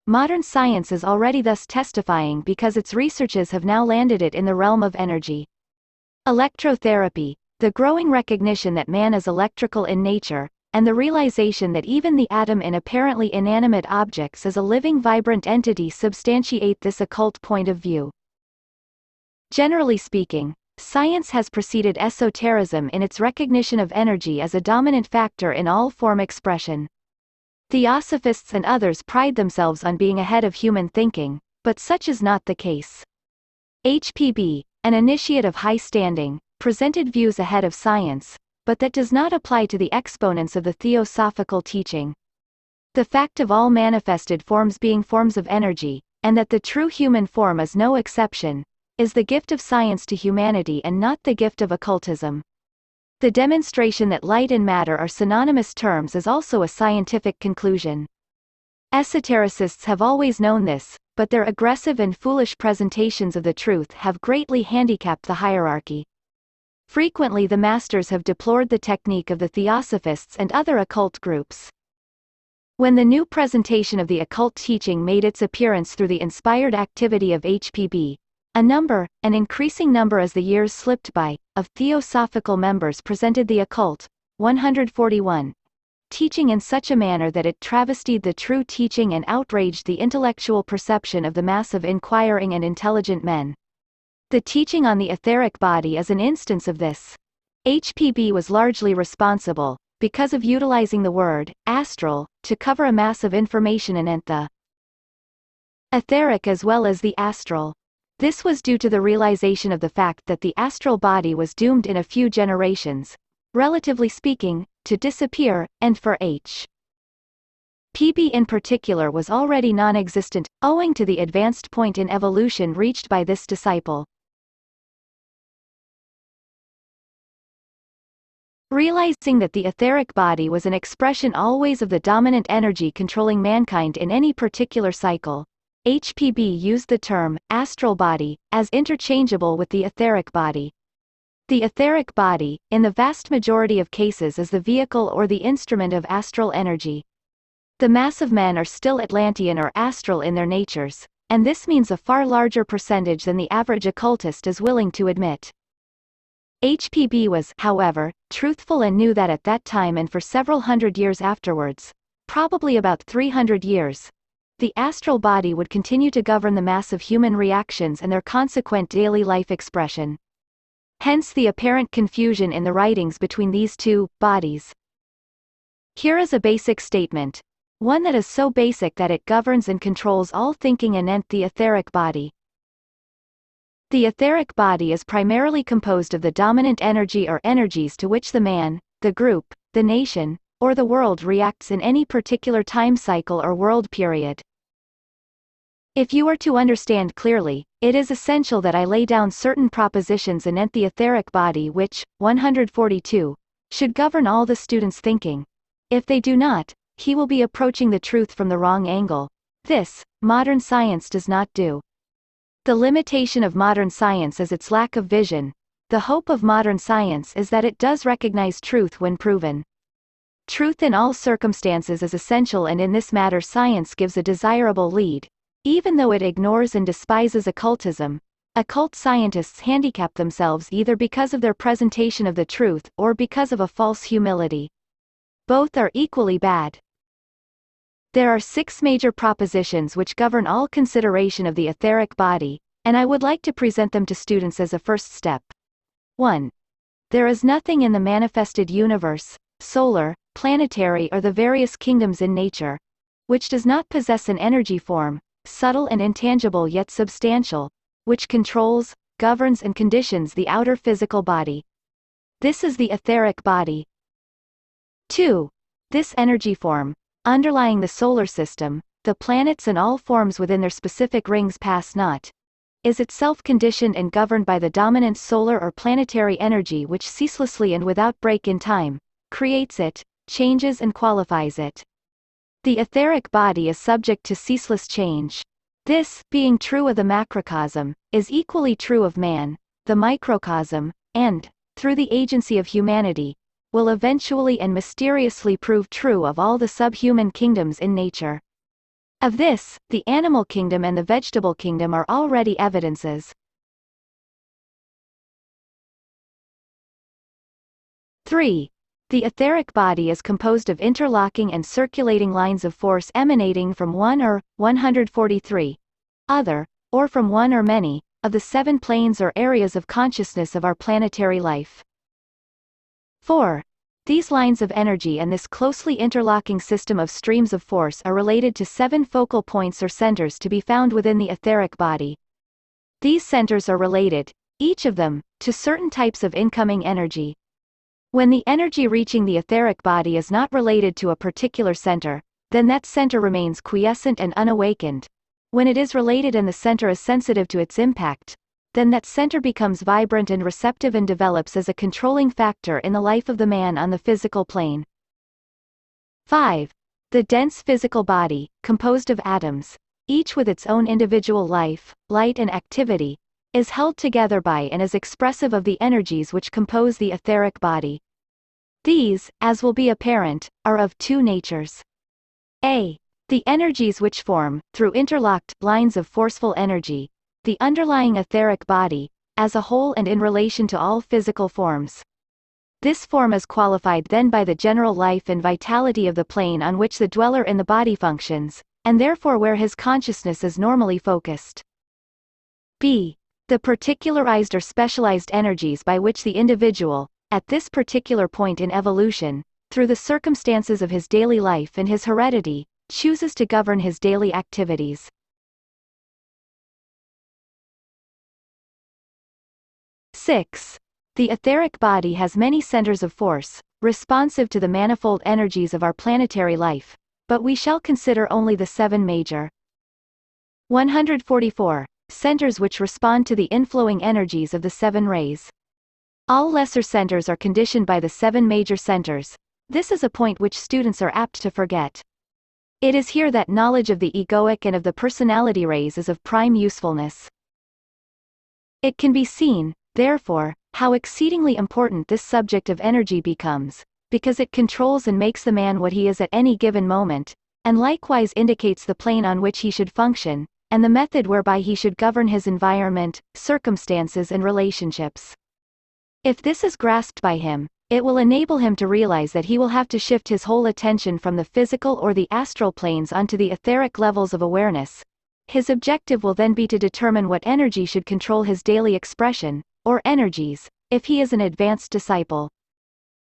Modern science is already thus testifying because its researches have now landed it in the realm of energy. Electrotherapy, the growing recognition that man is electrical in nature, and the realization that even the atom in apparently inanimate objects is a living vibrant entity substantiate this occult point of view. Generally speaking, science has preceded esotericism in its recognition of energy as a dominant factor in all form expression. Theosophists and others pride themselves on being ahead of human thinking, but such is not the case. HPB, an initiate of high standing, presented views ahead of science, but that does not apply to the exponents of the theosophical teaching. The fact of all manifested forms being forms of energy, and that the true human form is no exception, is the gift of science to humanity and not the gift of occultism. The demonstration that light and matter are synonymous terms is also a scientific conclusion. Esotericists have always known this, but their aggressive and foolish presentations of the truth have greatly handicapped the hierarchy. Frequently the masters have deplored the technique of the theosophists and other occult groups. When the new presentation of the occult teaching made its appearance through the inspired activity of HPB, an increasing number as the years slipped by, of theosophical members presented the occult, 141, teaching in such a manner that it travestied the true teaching and outraged the intellectual perception of the mass of inquiring and intelligent men. The teaching on the etheric body is an instance of this. HPB was largely responsible, because of utilizing the word, astral, to cover a mass of information anent the etheric as well as the astral. This was due to the realization of the fact that the astral body was doomed in a few generations, relatively speaking, to disappear, and for HPB in particular was already non-existent, owing to the advanced point in evolution reached by this disciple. Realizing that the etheric body was an expression always of the dominant energy controlling mankind in any particular cycle, HPB used the term, astral body, as interchangeable with the etheric body. The etheric body, in the vast majority of cases is the vehicle or the instrument of astral energy. The mass of men are still Atlantean or astral in their natures, and this means a far larger percentage than the average occultist is willing to admit. HPB was, however, truthful and knew that at that time and for several hundred years afterwards, probably about 300 years, the astral body would continue to govern the mass of human reactions and their consequent daily life expression. Hence the apparent confusion in the writings between these two bodies. Here is a basic statement, one that is so basic that it governs and controls all thinking anent the etheric body. The etheric body is primarily composed of the dominant energy or energies to which the man, the group, the nation, or the world reacts in any particular time cycle or world period. If you are to understand clearly, it is essential that I lay down certain propositions anent the etheric body which, 142, should govern all the student's thinking. If they do not, he will be approaching the truth from the wrong angle. This, modern science does not do. The limitation of modern science is its lack of vision. The hope of modern science is that it does recognize truth when proven. Truth in all circumstances is essential, and in this matter science gives a desirable lead. Even though it ignores and despises occultism, occult scientists handicap themselves either because of their presentation of the truth or because of a false humility. Both are equally bad. There are 6 major propositions which govern all consideration of the etheric body, and I would like to present them to students as a first step. 1. There is nothing in the manifested universe, solar, planetary or the various kingdoms in nature, which does not possess an energy form, subtle and intangible yet substantial, which controls, governs and conditions the outer physical body. This is the etheric body. 2. This energy form, underlying the solar system, the planets and all forms within their specific rings pass not, is itself conditioned and governed by the dominant solar or planetary energy which ceaselessly and without break in time, creates it, changes and qualifies it. The etheric body is subject to ceaseless change. This, being true of the macrocosm, is equally true of man, the microcosm, and, through the agency of humanity, will eventually and mysteriously prove true of all the subhuman kingdoms in nature. Of this, the animal kingdom and the vegetable kingdom are already evidences. 3. The etheric body is composed of interlocking and circulating lines of force emanating from one or 143 other, or from one or many, of the 7 planes or areas of consciousness of our planetary life. 4. These lines of energy and this closely interlocking system of streams of force are related to 7 focal points or centers to be found within the etheric body. These centers are related, each of them, to certain types of incoming energy. When the energy reaching the etheric body is not related to a particular center, then that center remains quiescent and unawakened. When it is related and the center is sensitive to its impact, then that center becomes vibrant and receptive and develops as a controlling factor in the life of the man on the physical plane. 5. The dense physical body, composed of atoms, each with its own individual life, light and activity, is held together by and is expressive of the energies which compose the etheric body. These, as will be apparent, are of 2 natures. A. The energies which form, through interlocked lines of forceful energy, the underlying etheric body, as a whole and in relation to all physical forms. This form is qualified then by the general life and vitality of the plane on which the dweller in the body functions, and therefore where his consciousness is normally focused. B. The particularized or specialized energies by which the individual, at this particular point in evolution, through the circumstances of his daily life and his heredity, chooses to govern his daily activities. 6. The etheric body has many centers of force, responsive to the manifold energies of our planetary life, but we shall consider only the 7 major. 144. Centers which respond to the inflowing energies of the 7 rays. All lesser centers are conditioned by the 7 major centers. This is a point which students are apt to forget. It is here that knowledge of the egoic and of the personality rays is of prime usefulness. It can be seen, therefore, how exceedingly important this subject of energy becomes, because it controls and makes the man what he is at any given moment, and likewise indicates the plane on which he should function, and the method whereby he should govern his environment, circumstances and relationships. If this is grasped by him, it will enable him to realize that he will have to shift his whole attention from the physical or the astral planes onto the etheric levels of awareness. His objective will then be to determine what energy should control his daily expression, or energies, if he is an advanced disciple.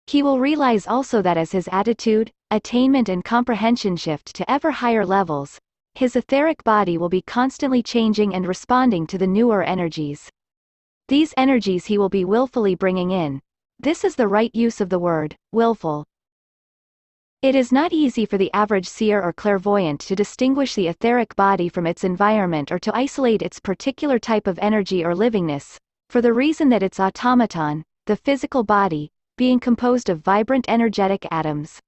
He will realize also that as his attitude, attainment and comprehension shift to ever higher levels, his etheric body will be constantly changing and responding to the newer energies. These energies he will be willfully bringing in. This is the right use of the word, willful. It is not easy for the average seer or clairvoyant to distinguish the etheric body from its environment or to isolate its particular type of energy or livingness, for the reason that its automaton, the physical body, being composed of vibrant energetic atoms,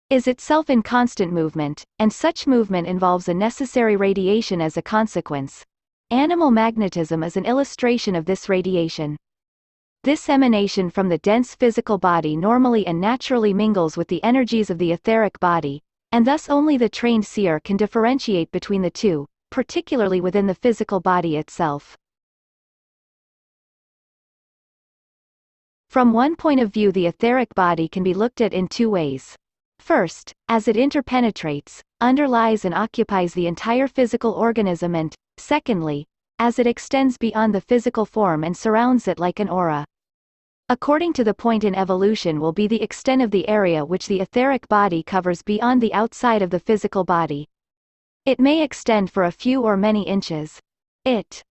is itself in constant movement, and such movement involves a necessary radiation as a consequence. Animal magnetism is an illustration of this radiation. This emanation from the dense physical body normally and naturally mingles with the energies of the etheric body, and thus only the trained seer can differentiate between the 2, particularly within the physical body itself. From one point of view, the etheric body can be looked at in 2 ways. First, as it interpenetrates, underlies and occupies the entire physical organism, and, secondly, as it extends beyond the physical form and surrounds it like an aura. According to the point in evolution will be the extent of the area which the etheric body covers beyond the outside of the physical body. It may extend for a few or many inches. It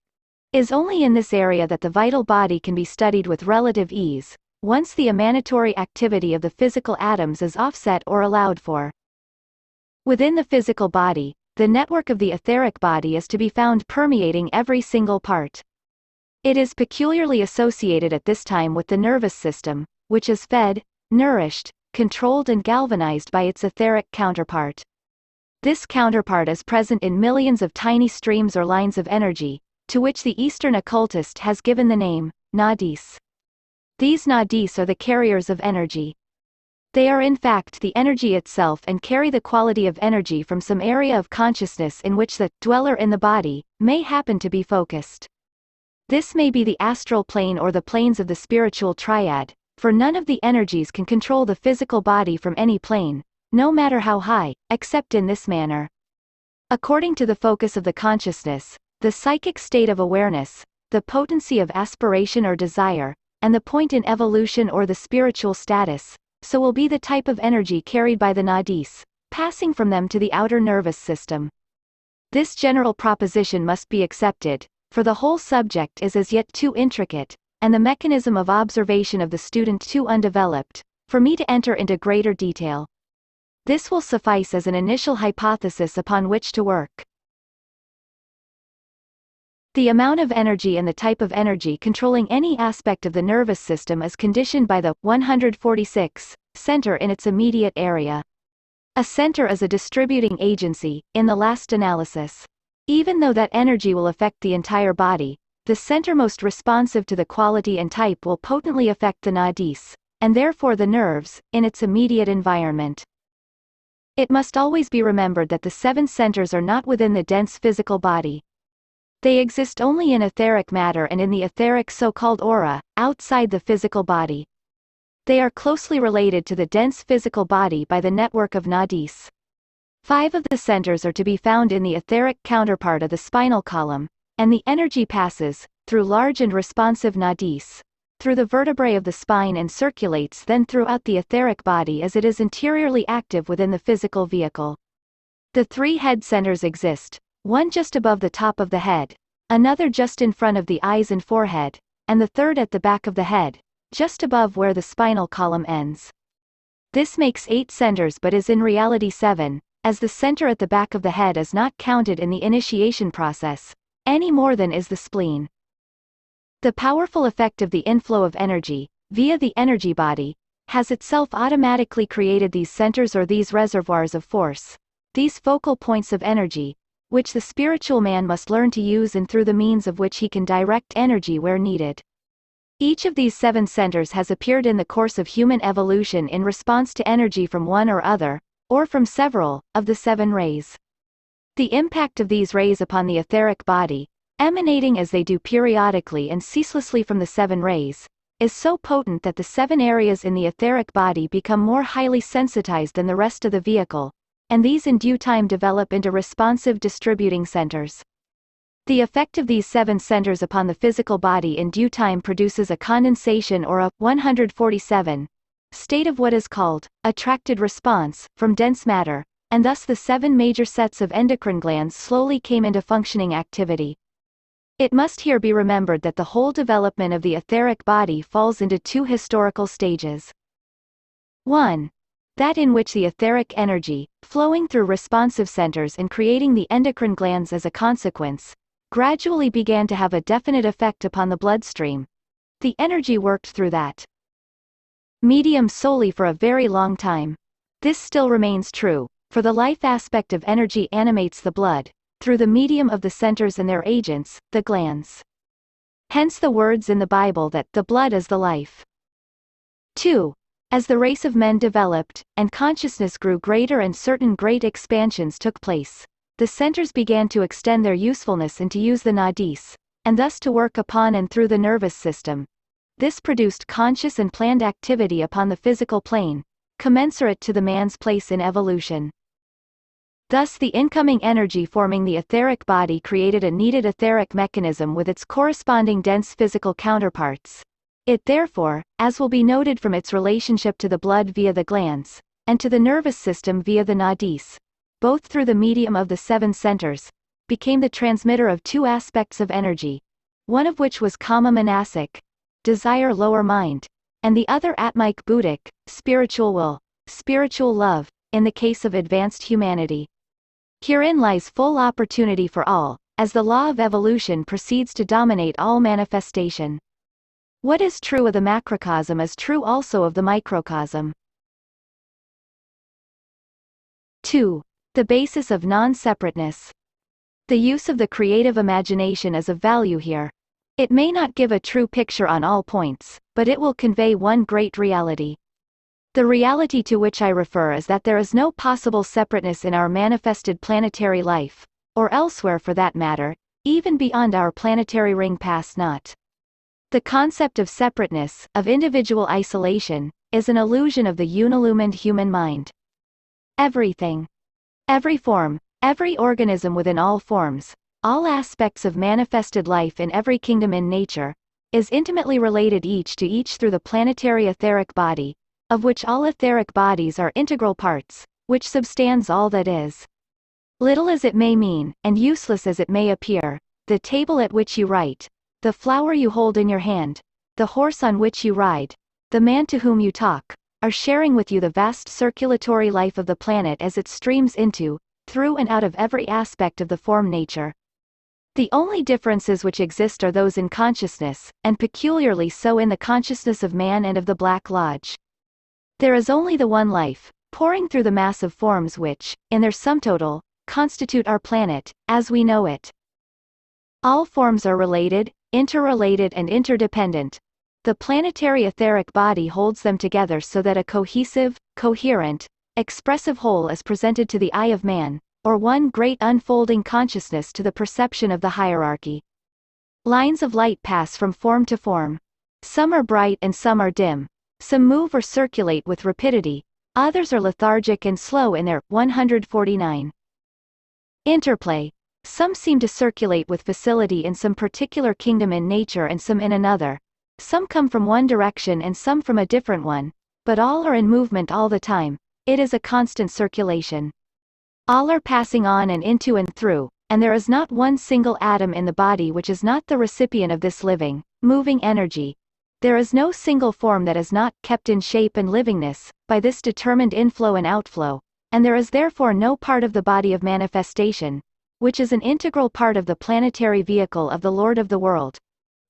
is only in this area that the vital body can be studied with relative ease, once the emanatory activity of the physical atoms is offset or allowed for. Within the physical body, the network of the etheric body is to be found permeating every single part. It is peculiarly associated at this time with the nervous system, which is fed, nourished, controlled and galvanized by its etheric counterpart. This counterpart is present in millions of tiny streams or lines of energy, to which the Eastern occultist has given the name, nadis. These nadis are the carriers of energy. They are in fact the energy itself and carry the quality of energy from some area of consciousness in which the dweller in the body may happen to be focused. This may be the astral plane or the planes of the spiritual triad, for none of the energies can control the physical body from any plane, no matter how high, except in this manner. According to the focus of the consciousness, the psychic state of awareness, the potency of aspiration or desire, and the point in evolution or the spiritual status, so will be the type of energy carried by the nadis, passing from them to the outer nervous system. This general proposition must be accepted, for the whole subject is as yet too intricate, and the mechanism of observation of the student too undeveloped, for me to enter into greater detail. This will suffice as an initial hypothesis upon which to work. The amount of energy and the type of energy controlling any aspect of the nervous system is conditioned by the 146 center in its immediate area. A center is a distributing agency, in the last analysis. Even though that energy will affect the entire body, the center most responsive to the quality and type will potently affect the nadis, and therefore the nerves, in its immediate environment. It must always be remembered that the 7 centers are not within the dense physical body. They exist only in etheric matter and in the etheric so-called aura, outside the physical body. They are closely related to the dense physical body by the network of nadis. 5 of the centers are to be found in the etheric counterpart of the spinal column, and the energy passes, through large and responsive nadis, through the vertebrae of the spine and circulates then throughout the etheric body as it is interiorly active within the physical vehicle. The 3 head centers exist, one just above the top of the head, another just in front of the eyes and forehead, and the third at the back of the head, just above where the spinal column ends. This makes 8 centers but is in reality 7, as the center at the back of the head is not counted in the initiation process, any more than is the spleen. The powerful effect of the inflow of energy, via the energy body, has itself automatically created these centers or these reservoirs of force, these focal points of energy, which the spiritual man must learn to use and through the means of which he can direct energy where needed. Each of these 7 centers has appeared in the course of human evolution in response to energy from one or other, or from several, of the 7 rays. The impact of these rays upon the etheric body, emanating as they do periodically and ceaselessly from the 7 rays, is so potent that the 7 areas in the etheric body become more highly sensitized than the rest of the vehicle, and these in due time develop into responsive distributing centers. The effect of these 7 centers upon the physical body in due time produces a condensation or a 147 state of what is called attracted response from dense matter, and thus the 7 major sets of endocrine glands slowly came into functioning activity. It must here be remembered that the whole development of the etheric body falls into 2 historical stages. 1. That in which the etheric energy, flowing through responsive centers and creating the endocrine glands as a consequence, gradually began to have a definite effect upon the bloodstream. The energy worked through that medium solely for a very long time. This still remains true, for the life aspect of energy animates the blood, through the medium of the centers and their agents, the glands. Hence the words in the Bible that the blood is the life. 2. As the race of men developed, and consciousness grew greater and certain great expansions took place, the centers began to extend their usefulness and to use the nadis, and thus to work upon and through the nervous system. This produced conscious and planned activity upon the physical plane, commensurate to the man's place in evolution. Thus the incoming energy forming the etheric body created a needed etheric mechanism with its corresponding dense physical counterparts. It therefore, as will be noted from its relationship to the blood via the glands, and to the nervous system via the nadis, both through the medium of the 7 centers, became the transmitter of 2 aspects of energy, one of which was kama manasic, desire lower mind, and the other atmic buddhic, spiritual will, spiritual love, in the case of advanced humanity. Herein lies full opportunity for all, as the law of evolution proceeds to dominate all manifestation. What is true of the macrocosm is true also of the microcosm. 2. The basis of non-separateness. The use of the creative imagination is of value here. It may not give a true picture on all points, but it will convey one great reality. The reality to which I refer is that there is no possible separateness in our manifested planetary life, or elsewhere for that matter, even beyond our planetary ring pass not. The concept of separateness, of individual isolation, is an illusion of the unillumined human mind. Everything, every form, every organism within all forms, all aspects of manifested life in every kingdom in nature, is intimately related each to each through the planetary etheric body, of which all etheric bodies are integral parts, which substands all that is. Little as it may mean, and useless as it may appear, the table at which you write, the flower you hold in your hand, the horse on which you ride, the man to whom you talk, are sharing with you the vast circulatory life of the planet as it streams into, through and out of every aspect of the form nature. The only differences which exist are those in consciousness, and peculiarly so in the consciousness of man and of the Black Lodge. There is only the one life, pouring through the mass of forms which, in their sum total, constitute our planet, as we know it. All forms are related, interrelated and interdependent. The planetary etheric body holds them together so that a cohesive, coherent, expressive whole is presented to the eye of man, or one great unfolding consciousness to the perception of the hierarchy. Lines of light pass from form to form. Some are bright and some are dim. Some move or circulate with rapidity, others are lethargic and slow in their 149. Interplay. Some seem to circulate with facility in some particular kingdom in nature and some in another. Some come from one direction and some from a different one, but all are in movement all the time. It is a constant circulation. All are passing on and into and through, and there is not one single atom in the body which is not the recipient of this living, moving energy. There is no single form that is not kept in shape and livingness by this determined inflow and outflow, and there is therefore no part of the body of manifestation, which is an integral part of the planetary vehicle of the Lord of the world,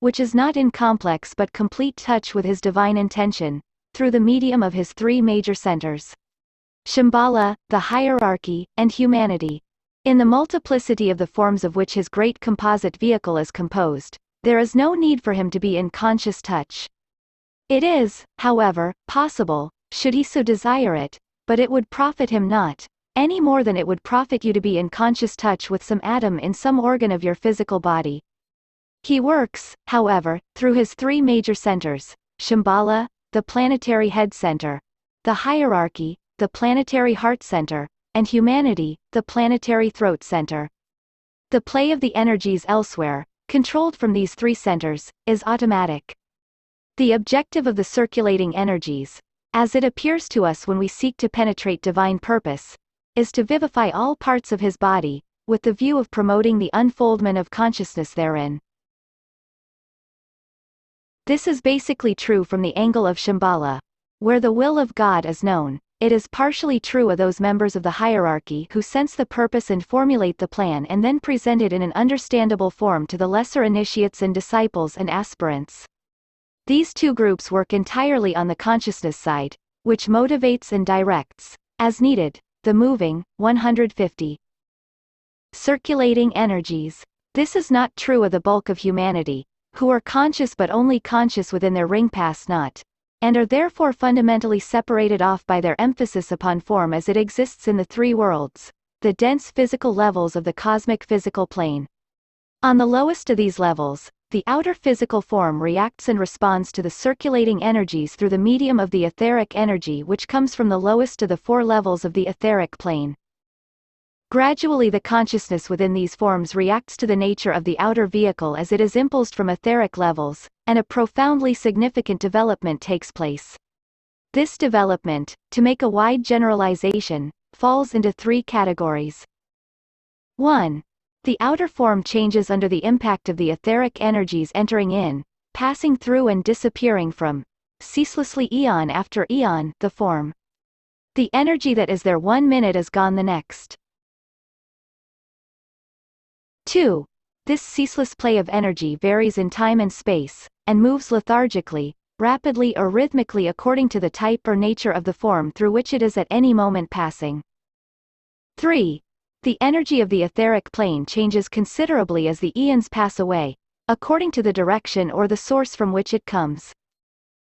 which is not in complex but complete touch with his divine intention, through the medium of his 3 major centers. Shambhala, the hierarchy, and humanity. In the multiplicity of the forms of which his great composite vehicle is composed, there is no need for him to be in conscious touch. It is, however, possible, should he so desire it, but it would profit him not, any more than it would profit you to be in conscious touch with some atom in some organ of your physical body. He works, however, through his 3 major centers, Shambhala, the planetary head center, the hierarchy, the planetary heart center, and humanity, the planetary throat center. The play of the energies elsewhere, controlled from these 3 centers, is automatic. The objective of the circulating energies, as it appears to us when we seek to penetrate divine purpose, is to vivify all parts of his body, with the view of promoting the unfoldment of consciousness therein. This is basically true from the angle of Shambhala. Where the will of God is known, it is partially true of those members of the hierarchy who sense the purpose and formulate the plan and then present it in an understandable form to the lesser initiates and disciples and aspirants. These 2 groups work entirely on the consciousness side, which motivates and directs, as needed, the moving, 150. Circulating energies. This is not true of the bulk of humanity, who are conscious but only conscious within their ring pass not, and are therefore fundamentally separated off by their emphasis upon form as it exists in the 3 worlds, the dense physical levels of the cosmic physical plane. On the lowest of these levels, the outer physical form reacts and responds to the circulating energies through the medium of the etheric energy which comes from the lowest of the 4 levels of the etheric plane. Gradually the consciousness within these forms reacts to the nature of the outer vehicle as it is impulsed from etheric levels, and a profoundly significant development takes place. This development, to make a wide generalization, falls into three categories. 1. The outer form changes under the impact of the etheric energies entering in, passing through and disappearing from, ceaselessly eon after eon, the form. The energy that is there 1 minute is gone the next. 2. This ceaseless play of energy varies in time and space, and moves lethargically, rapidly or rhythmically according to the type or nature of the form through which it is at any moment passing. 3. The energy of the etheric plane changes considerably as the eons pass away, according to the direction or the source from which it comes.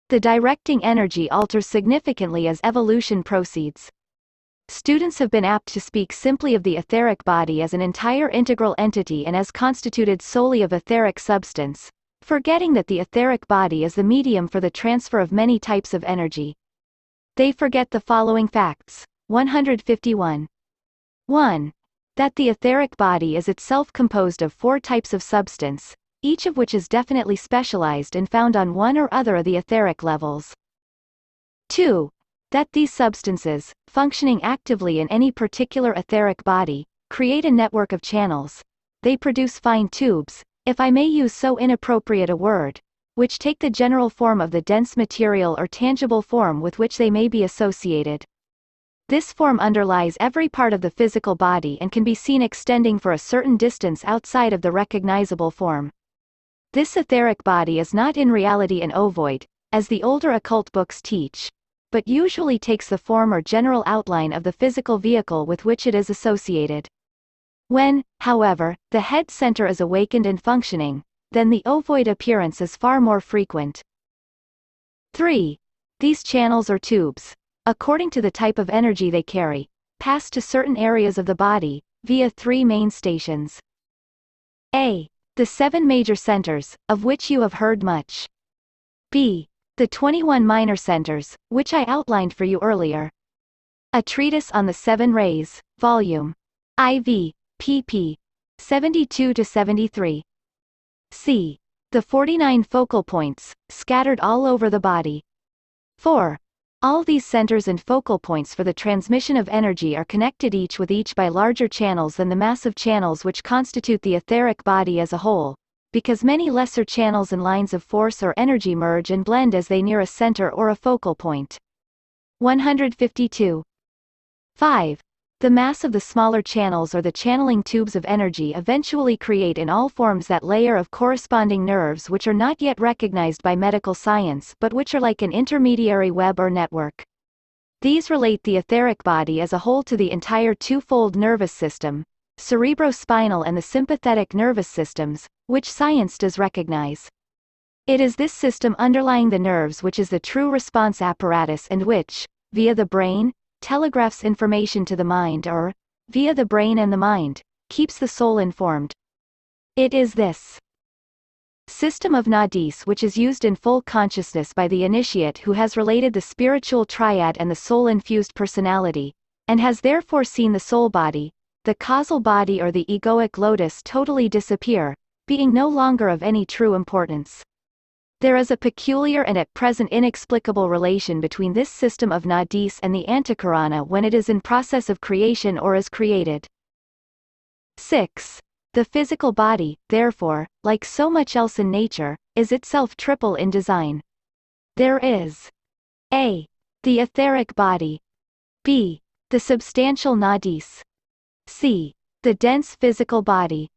The directing energy alters significantly as evolution proceeds. Students have been apt to speak simply of the etheric body as an entire integral entity and as constituted solely of etheric substance, forgetting that the etheric body is the medium for the transfer of many types of energy. They forget the following facts. 151. 1. That the etheric body is itself composed of 4 types of substance, each of which is definitely specialized and found on one or other of the etheric levels. 2. That these substances, functioning actively in any particular etheric body, create a network of channels. They produce fine tubes, if I may use so inappropriate a word, which take the general form of the dense material or tangible form with which they may be associated. This form underlies every part of the physical body and can be seen extending for a certain distance outside of the recognizable form. This etheric body is not in reality an ovoid, as the older occult books teach, but usually takes the form or general outline of the physical vehicle with which it is associated. When, however, the head center is awakened and functioning, then the ovoid appearance is far more frequent. 3. These channels or tubes, according to the type of energy they carry, pass to certain areas of the body, via 3 main stations. A. The 7 major centers, of which you have heard much. B. The 21 minor centers, which I outlined for you earlier. A treatise on the 7 rays, volume IV, pp. 72-73. C. The 49 focal points, scattered all over the body. 4. All these centers and focal points for the transmission of energy are connected each with each by larger channels than the massive channels which constitute the etheric body as a whole, because many lesser channels and lines of force or energy merge and blend as they near a center or a focal point. 152. 5. The mass of the smaller channels or the channeling tubes of energy eventually create in all forms that layer of corresponding nerves which are not yet recognized by medical science but which are like an intermediary web or network. These relate the etheric body as a whole to the entire twofold nervous system, cerebrospinal and the sympathetic nervous systems, which science does recognize. It is this system underlying the nerves which is the true response apparatus and which, via the brain, telegraphs information to the mind or, via the brain and the mind, keeps the soul informed. It is this system of nadis which is used in full consciousness by the initiate who has related the spiritual triad and the soul-infused personality, and has therefore seen the soul body, the causal body or the egoic lotus totally disappear, being no longer of any true importance. There is a peculiar and at present inexplicable relation between this system of nadis and the antakarana when it is in process of creation or is created. 6. The physical body, therefore, like so much else in nature, is itself triple in design. There is a. The etheric body. b. The substantial nadis. c. The dense physical body.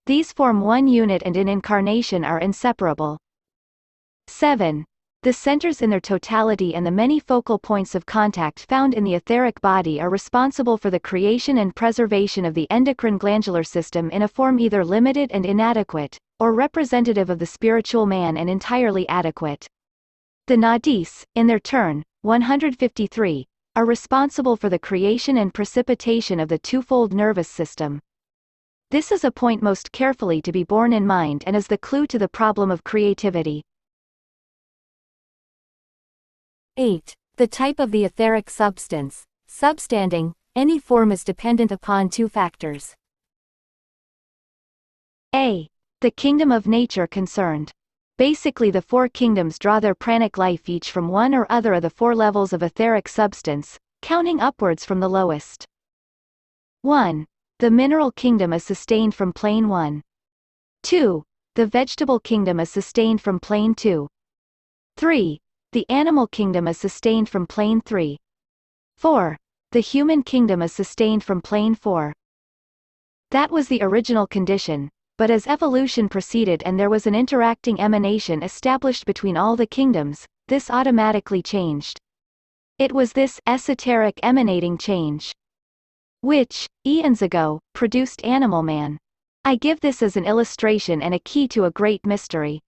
These form one unit and in incarnation are inseparable. 7. The centers in their totality and the many focal points of contact found in the etheric body are responsible for the creation and preservation of the endocrine glandular system in a form either limited and inadequate, or representative of the spiritual man and entirely adequate. The nadis, in their turn, 153, are responsible for the creation and precipitation of the twofold nervous system. This is a point most carefully to be borne in mind and is the clue to the problem of creativity. 8. The type of the etheric substance, substanding, Any form is dependent upon two factors. A. The kingdom of nature concerned. Basically the four kingdoms draw their pranic life each from one or other of the four levels of etheric substance, counting upwards from the lowest. 1. The mineral kingdom is sustained from plane 1. 2. The vegetable kingdom is sustained from plane 2. 3. The animal kingdom is sustained from plane 3. 4. The human kingdom is sustained from plane 4. That was the original condition, but as evolution proceeded and there was an interacting emanation established between all the kingdoms, this automatically changed. It was this esoteric emanating change which, eons ago, produced Animal Man. I give this as an illustration and a key to a great mystery.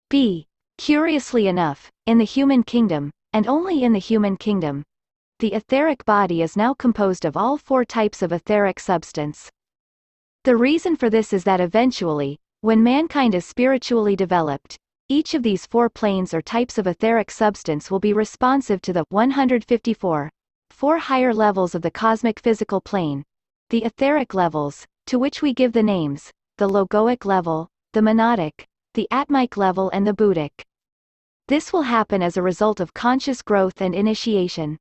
B. Curiously enough, in the human kingdom, and only in the human kingdom, the etheric body is now composed of all four types of etheric substance. The reason for this is that eventually, when mankind is spiritually developed, each of these four planes or types of etheric substance will be responsive to the 154 four higher levels of the cosmic physical plane, the etheric levels, to which we give the names, the logoic level, the monadic, the atmic level and the buddhic. This will happen as a result of conscious growth and initiation.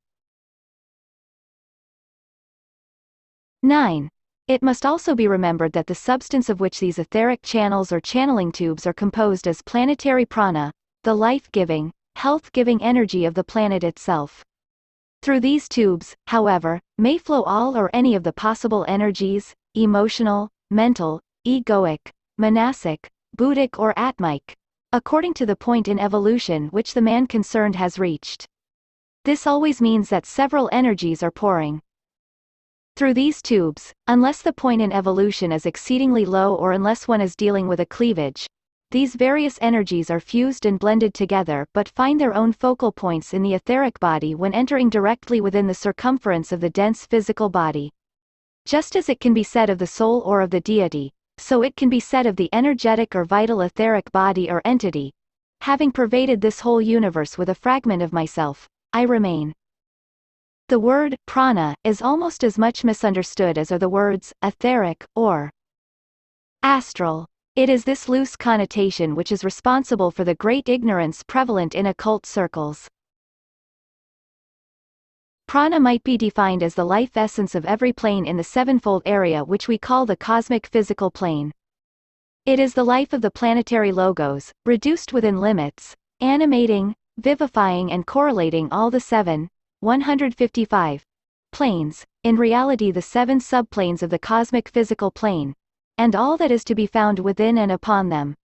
9. It must also be remembered that the substance of which these etheric channels or channeling tubes are composed is planetary prana, the life-giving, health-giving energy of the planet itself. Through these tubes, however, may flow all or any of the possible energies, emotional, mental, egoic, monasic, buddhic or atmic, according to the point in evolution which the man concerned has reached. This always means that several energies are pouring through these tubes, unless the point in evolution is exceedingly low or unless one is dealing with a cleavage. These various energies are fused and blended together but find their own focal points in the etheric body when entering directly within the circumference of the dense physical body. Just as it can be said of the soul or of the deity, so it can be said of the energetic or vital etheric body or entity. Having pervaded this whole universe with a fragment of myself, I remain. The word prana is almost as much misunderstood as are the words etheric or astral. It is this loose connotation which is responsible for the great ignorance prevalent in occult circles. Prana might be defined as the life essence of every plane in the sevenfold area which we call the cosmic physical plane. It is the life of the planetary logos, reduced within limits, animating, vivifying and correlating all the 155 planes, in reality the 7 subplanes of the cosmic physical plane, and all that is to be found within and upon them.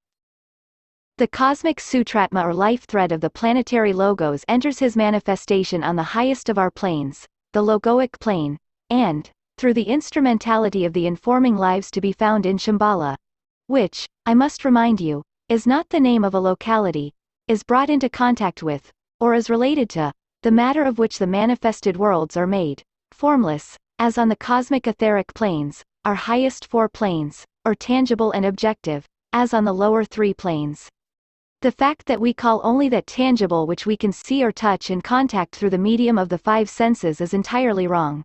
The cosmic sutratma or life thread of the planetary logos enters his manifestation on the highest of our planes, the logoic plane, and, through the instrumentality of the informing lives to be found in Shambhala, which, I must remind you, is not the name of a locality, is brought into contact with, or is related to, the matter of which the manifested worlds are made, formless, as on the cosmic etheric planes, our highest 4 planes, or tangible and objective, as on the lower 3 planes. The fact that we call only that tangible which we can see or touch and contact through the medium of the 5 senses is entirely wrong.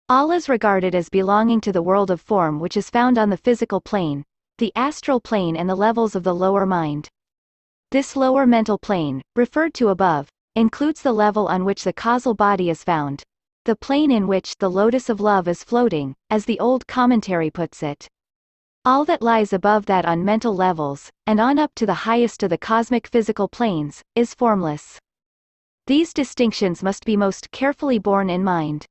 All is regarded as belonging to the world of form which is found on the physical plane, the astral plane and the levels of the lower mind. This lower mental plane, referred to above, includes the level on which the causal body is found, the plane in which the lotus of love is floating, as the old commentary puts it. All that lies above that on mental levels, and on up to the highest of the cosmic physical planes, is formless. These distinctions must be most carefully borne in mind.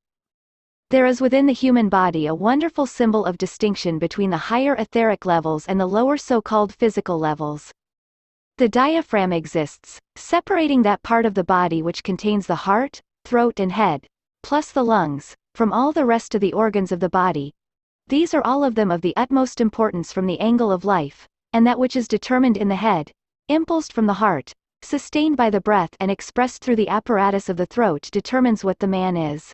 There is within the human body a wonderful symbol of distinction between the higher etheric levels and the lower so-called physical levels. The diaphragm exists, separating that part of the body which contains the heart, throat and head, plus the lungs, from all the rest of the organs of the body. These are all of them of the utmost importance from the angle of life, and that which is determined in the head, impulsed from the heart, sustained by the breath and expressed through the apparatus of the throat determines what the man is.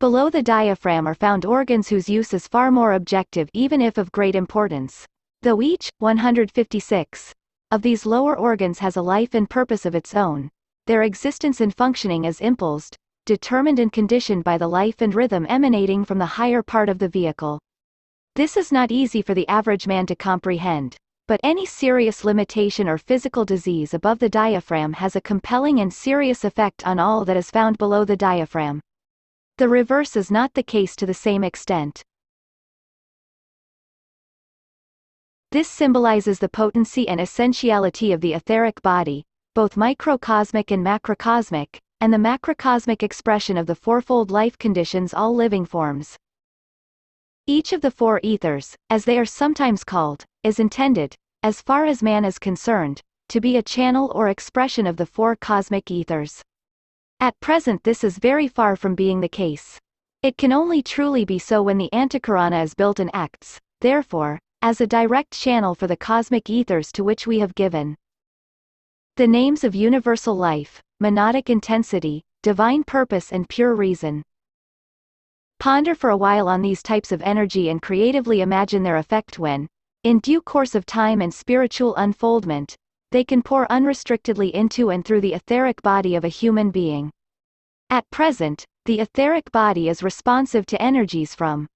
Below the diaphragm are found organs whose use is far more objective even if of great importance, though each, 156, of these lower organs has a life and purpose of its own, their existence and functioning as impulsed, determined and conditioned by the life and rhythm emanating from the higher part of the vehicle. This is not easy for the average man to comprehend, but any serious limitation or physical disease above the diaphragm has a compelling and serious effect on all that is found below the diaphragm. The reverse is not the case to the same extent. This symbolizes the potency and essentiality of the etheric body, both microcosmic and macrocosmic, and the macrocosmic expression of the fourfold life conditions all living forms. Each of the four ethers, as they are sometimes called, is intended, as far as man is concerned, to be a channel or expression of the four cosmic ethers. At present this is very far from being the case. It can only truly be so when the Antakarana is built and acts, therefore, as a direct channel for the cosmic ethers to which we have given the names of universal life, monadic intensity, divine purpose and pure reason. Ponder for a while on these types of energy and creatively imagine their effect when, in due course of time and spiritual unfoldment, they can pour unrestrictedly into and through the etheric body of a human being. At present, the etheric body is responsive to energies from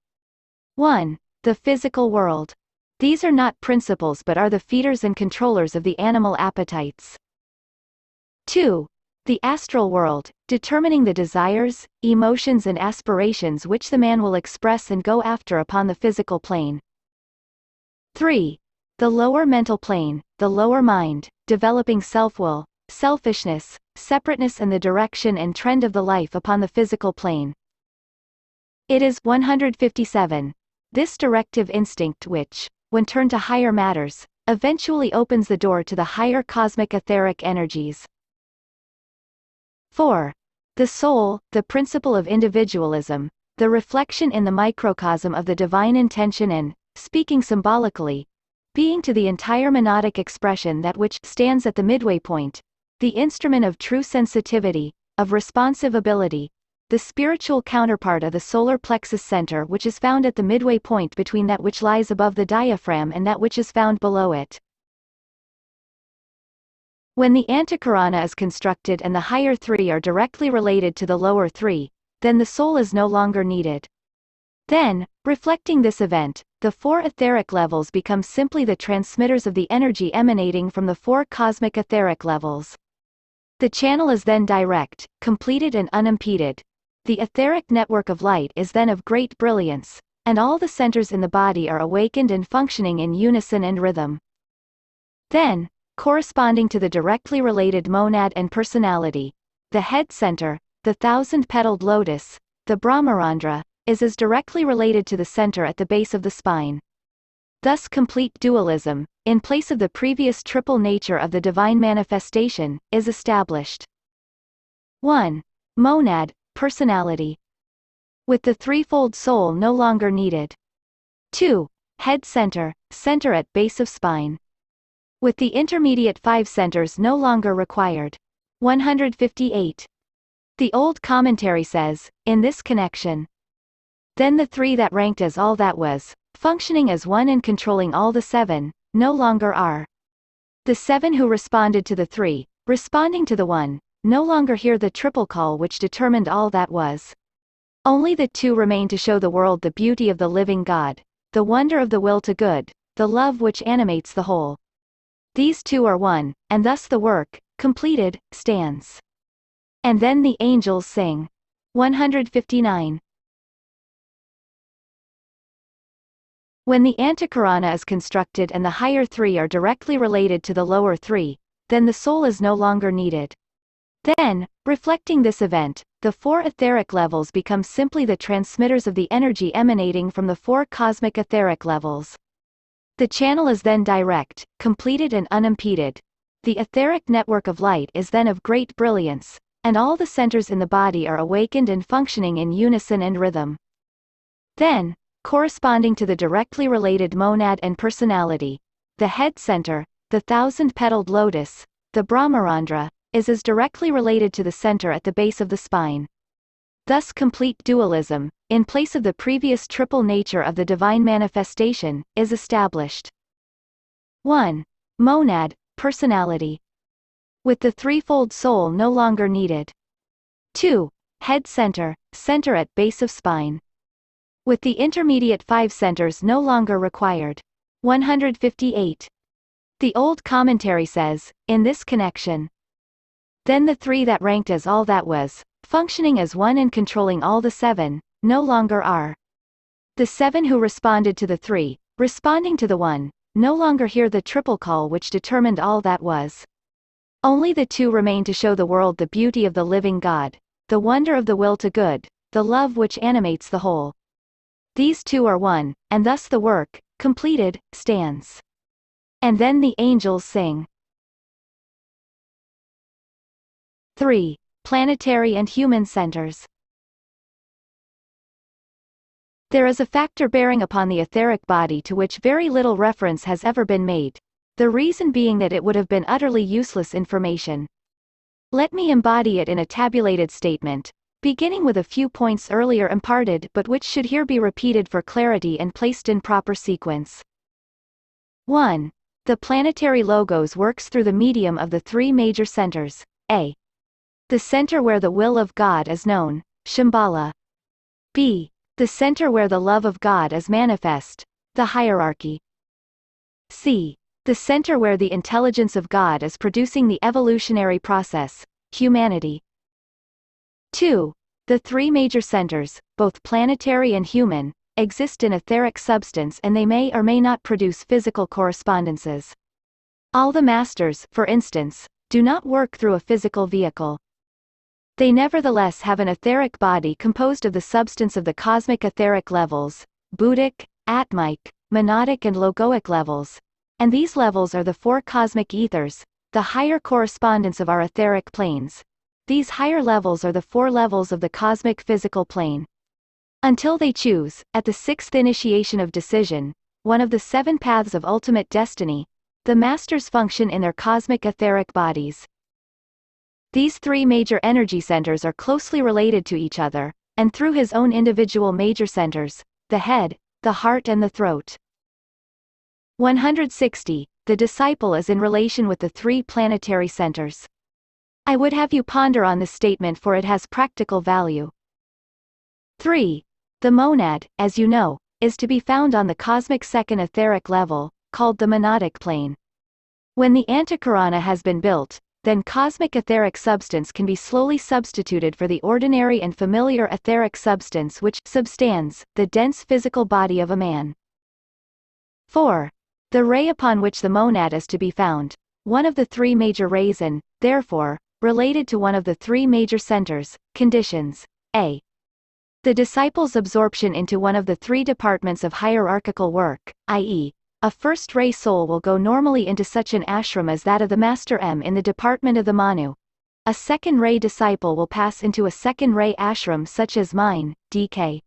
1. The physical world. These are not principles but are the feeders and controllers of the animal appetites. 2. The astral world, determining the desires, emotions and aspirations which the man will express and go after upon the physical plane. 3. The lower mental plane, the lower mind, developing self-will, selfishness, separateness and the direction and trend of the life upon the physical plane. It is 157. This directive instinct which, when turned to higher matters, eventually opens the door to the higher cosmic etheric energies. 4. The soul, the principle of individualism, the reflection in the microcosm of the divine intention and, speaking symbolically, being to the entire monadic expression that which stands at the midway point, the instrument of true sensitivity, of responsive ability, the spiritual counterpart of the solar plexus center which is found at the midway point between that which lies above the diaphragm and that which is found below it. When the Antakarana is constructed and the higher three are directly related to the lower three, then the soul is no longer needed. Then, reflecting this event, the four etheric levels become simply the transmitters of the energy emanating from the four cosmic etheric levels. The channel is then direct, completed and unimpeded. The etheric network of light is then of great brilliance, and all the centers in the body are awakened and functioning in unison and rhythm. Then, corresponding to the directly related monad and personality, the head center, the thousand-petaled lotus, the Brahmarandra, is as directly related to the center at the base of the spine. Thus complete dualism, in place of the previous triple nature of the divine manifestation, is established. 1. Monad, personality. With the threefold soul no longer needed. 2. Head center, center at base of spine. With the intermediate 5 centers no longer required. 158. The old commentary says, in this connection, then the 3 that ranked as all that was, functioning as one and controlling all the 7, no longer are. The 7 who responded to the 3, responding to the 1, no longer hear the triple call which determined all that was. Only the 2 remain to show the world the beauty of the living God, the wonder of the will to good, the love which animates the whole. These 2 are one, and thus the work, completed, stands. And then the angels sing. 159. When the Antakarana is constructed and the higher 3 are directly related to the lower 3, then the soul is no longer needed. Then, reflecting this event, the 4 etheric levels become simply the transmitters of the energy emanating from the 4 cosmic etheric levels. The channel is then direct, completed and unimpeded. The etheric network of light is then of great brilliance, and all the centers in the body are awakened and functioning in unison and rhythm. Then, corresponding to the directly related monad and personality, the head center, the thousand-petaled lotus, the Brahmarandra, is as directly related to the center at the base of the spine. Thus complete dualism, in place of the previous triple nature of the divine manifestation, is established. 1. Monad, personality. With the threefold soul no longer needed. 2. Head center, center at base of spine. With the intermediate 5 centers no longer required. 158. The old commentary says, in this connection, then the 3 that ranked as all that was, functioning as one and controlling all the 7, no longer are. The 7 who responded to the 3, responding to the 1, no longer hear the triple call which determined all that was. Only the 2 remain to show the world the beauty of the living God, the wonder of the will to good, the love which animates the whole. These 2 are one, and thus the work, completed, stands. And then the angels sing. 3. Planetary and human centers. There is a factor bearing upon the etheric body to which very little reference has ever been made, the reason being that it would have been utterly useless information. Let me embody it in a tabulated statement, beginning with a few points earlier imparted but which should here be repeated for clarity and placed in proper sequence. 1. The planetary logos works through the medium of the 3 major centers, a. The center where the will of God is known, Shambhala. b. The center where the love of God is manifest, the hierarchy. c. The center where the intelligence of God is producing the evolutionary process, humanity. 2. The 3 major centers, both planetary and human, exist in etheric substance and they may or may not produce physical correspondences. All the masters, for instance, do not work through a physical vehicle. They nevertheless have an etheric body composed of the substance of the cosmic etheric levels, Buddhic, Atmic, Monadic and Logoic levels, and these levels are the 4 cosmic ethers, the higher correspondence of our etheric planes. These higher levels are the 4 levels of the cosmic physical plane. Until they choose, at the 6th initiation of decision, one of the 7 paths of ultimate destiny, the masters function in their cosmic etheric bodies. These 3 major energy centers are closely related to each other, and through his own individual major centers, the head, the heart and the throat. 160. The disciple is in relation with the 3 planetary centers. I would have you ponder on this statement for it has practical value. 3. The monad, as you know, is to be found on the cosmic second etheric level, called the monadic plane. When the antikarana has been built, then cosmic etheric substance can be slowly substituted for the ordinary and familiar etheric substance which substands the dense physical body of a man. 4. The ray upon which the monad is to be found, one of the 3 major rays and, therefore, related to one of the 3 major centers, conditions, a. The disciple's absorption into one of the 3 departments of hierarchical work, i.e., a first-ray soul will go normally into such an ashram as that of the Master M in the department of the Manu. A second-ray disciple will pass into a second-ray ashram such as mine, DK.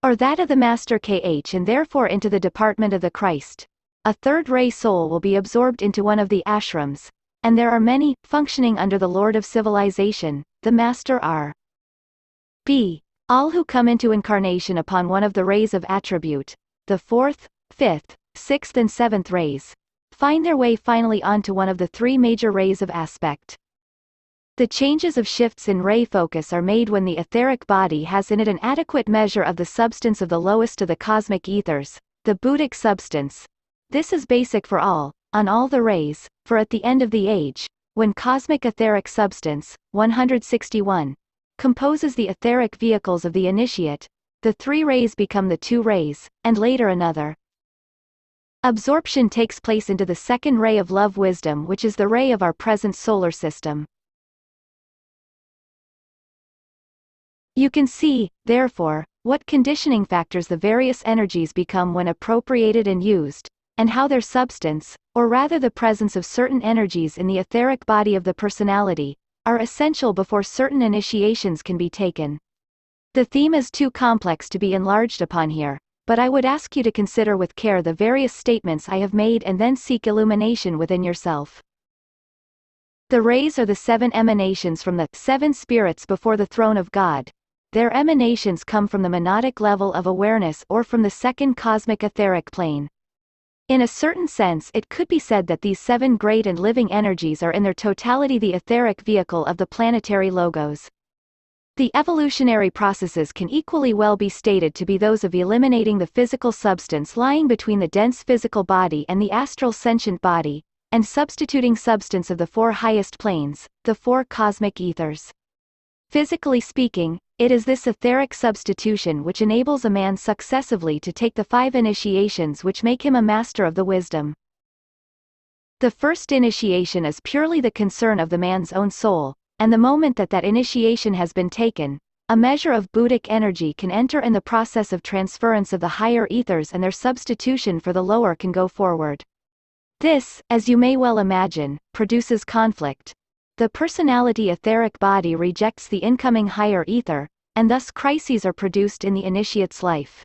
Or that of the Master KH and therefore into the department of the Christ. A third-ray soul will be absorbed into one of the ashrams, and there are many, functioning under the Lord of Civilization, the Master R. B. All who come into incarnation upon one of the rays of attribute, the 4th, 5th, 6th and 7th rays, find their way finally onto one of the 3 major rays of aspect. The changes of shifts in ray focus are made when the etheric body has in it an adequate measure of the substance of the lowest of the cosmic ethers, the Buddhic substance. This is basic for all, on all the rays, for at the end of the age, when cosmic etheric substance, 161, composes the etheric vehicles of the initiate, the 3 rays become the 2 rays, and later another. Absorption takes place into the second ray of love wisdom which is the ray of our present solar system. You can see, therefore, what conditioning factors the various energies become when appropriated and used, and how their substance, or rather the presence of certain energies in the etheric body of the personality, are essential before certain initiations can be taken. The theme is too complex to be enlarged upon here, but I would ask you to consider with care the various statements I have made and then seek illumination within yourself. The rays are the 7 emanations from the 7 spirits before the throne of God. Their emanations come from the monadic level of awareness or from the second cosmic etheric plane. In a certain sense it could be said that these 7 great and living energies are in their totality the etheric vehicle of the planetary logos. The evolutionary processes can equally well be stated to be those of eliminating the physical substance lying between the dense physical body and the astral sentient body, and substituting substance of the four highest planes, the four cosmic ethers. Physically speaking, it is this etheric substitution which enables a man successively to take the 5 initiations which make him a master of the wisdom. The first initiation is purely the concern of the man's own soul, and the moment that that initiation has been taken, a measure of Buddhic energy can enter and the process of transference of the higher ethers and their substitution for the lower can go forward. This, as you may well imagine, produces conflict. The personality etheric body rejects the incoming higher ether, and thus crises are produced in the initiate's life.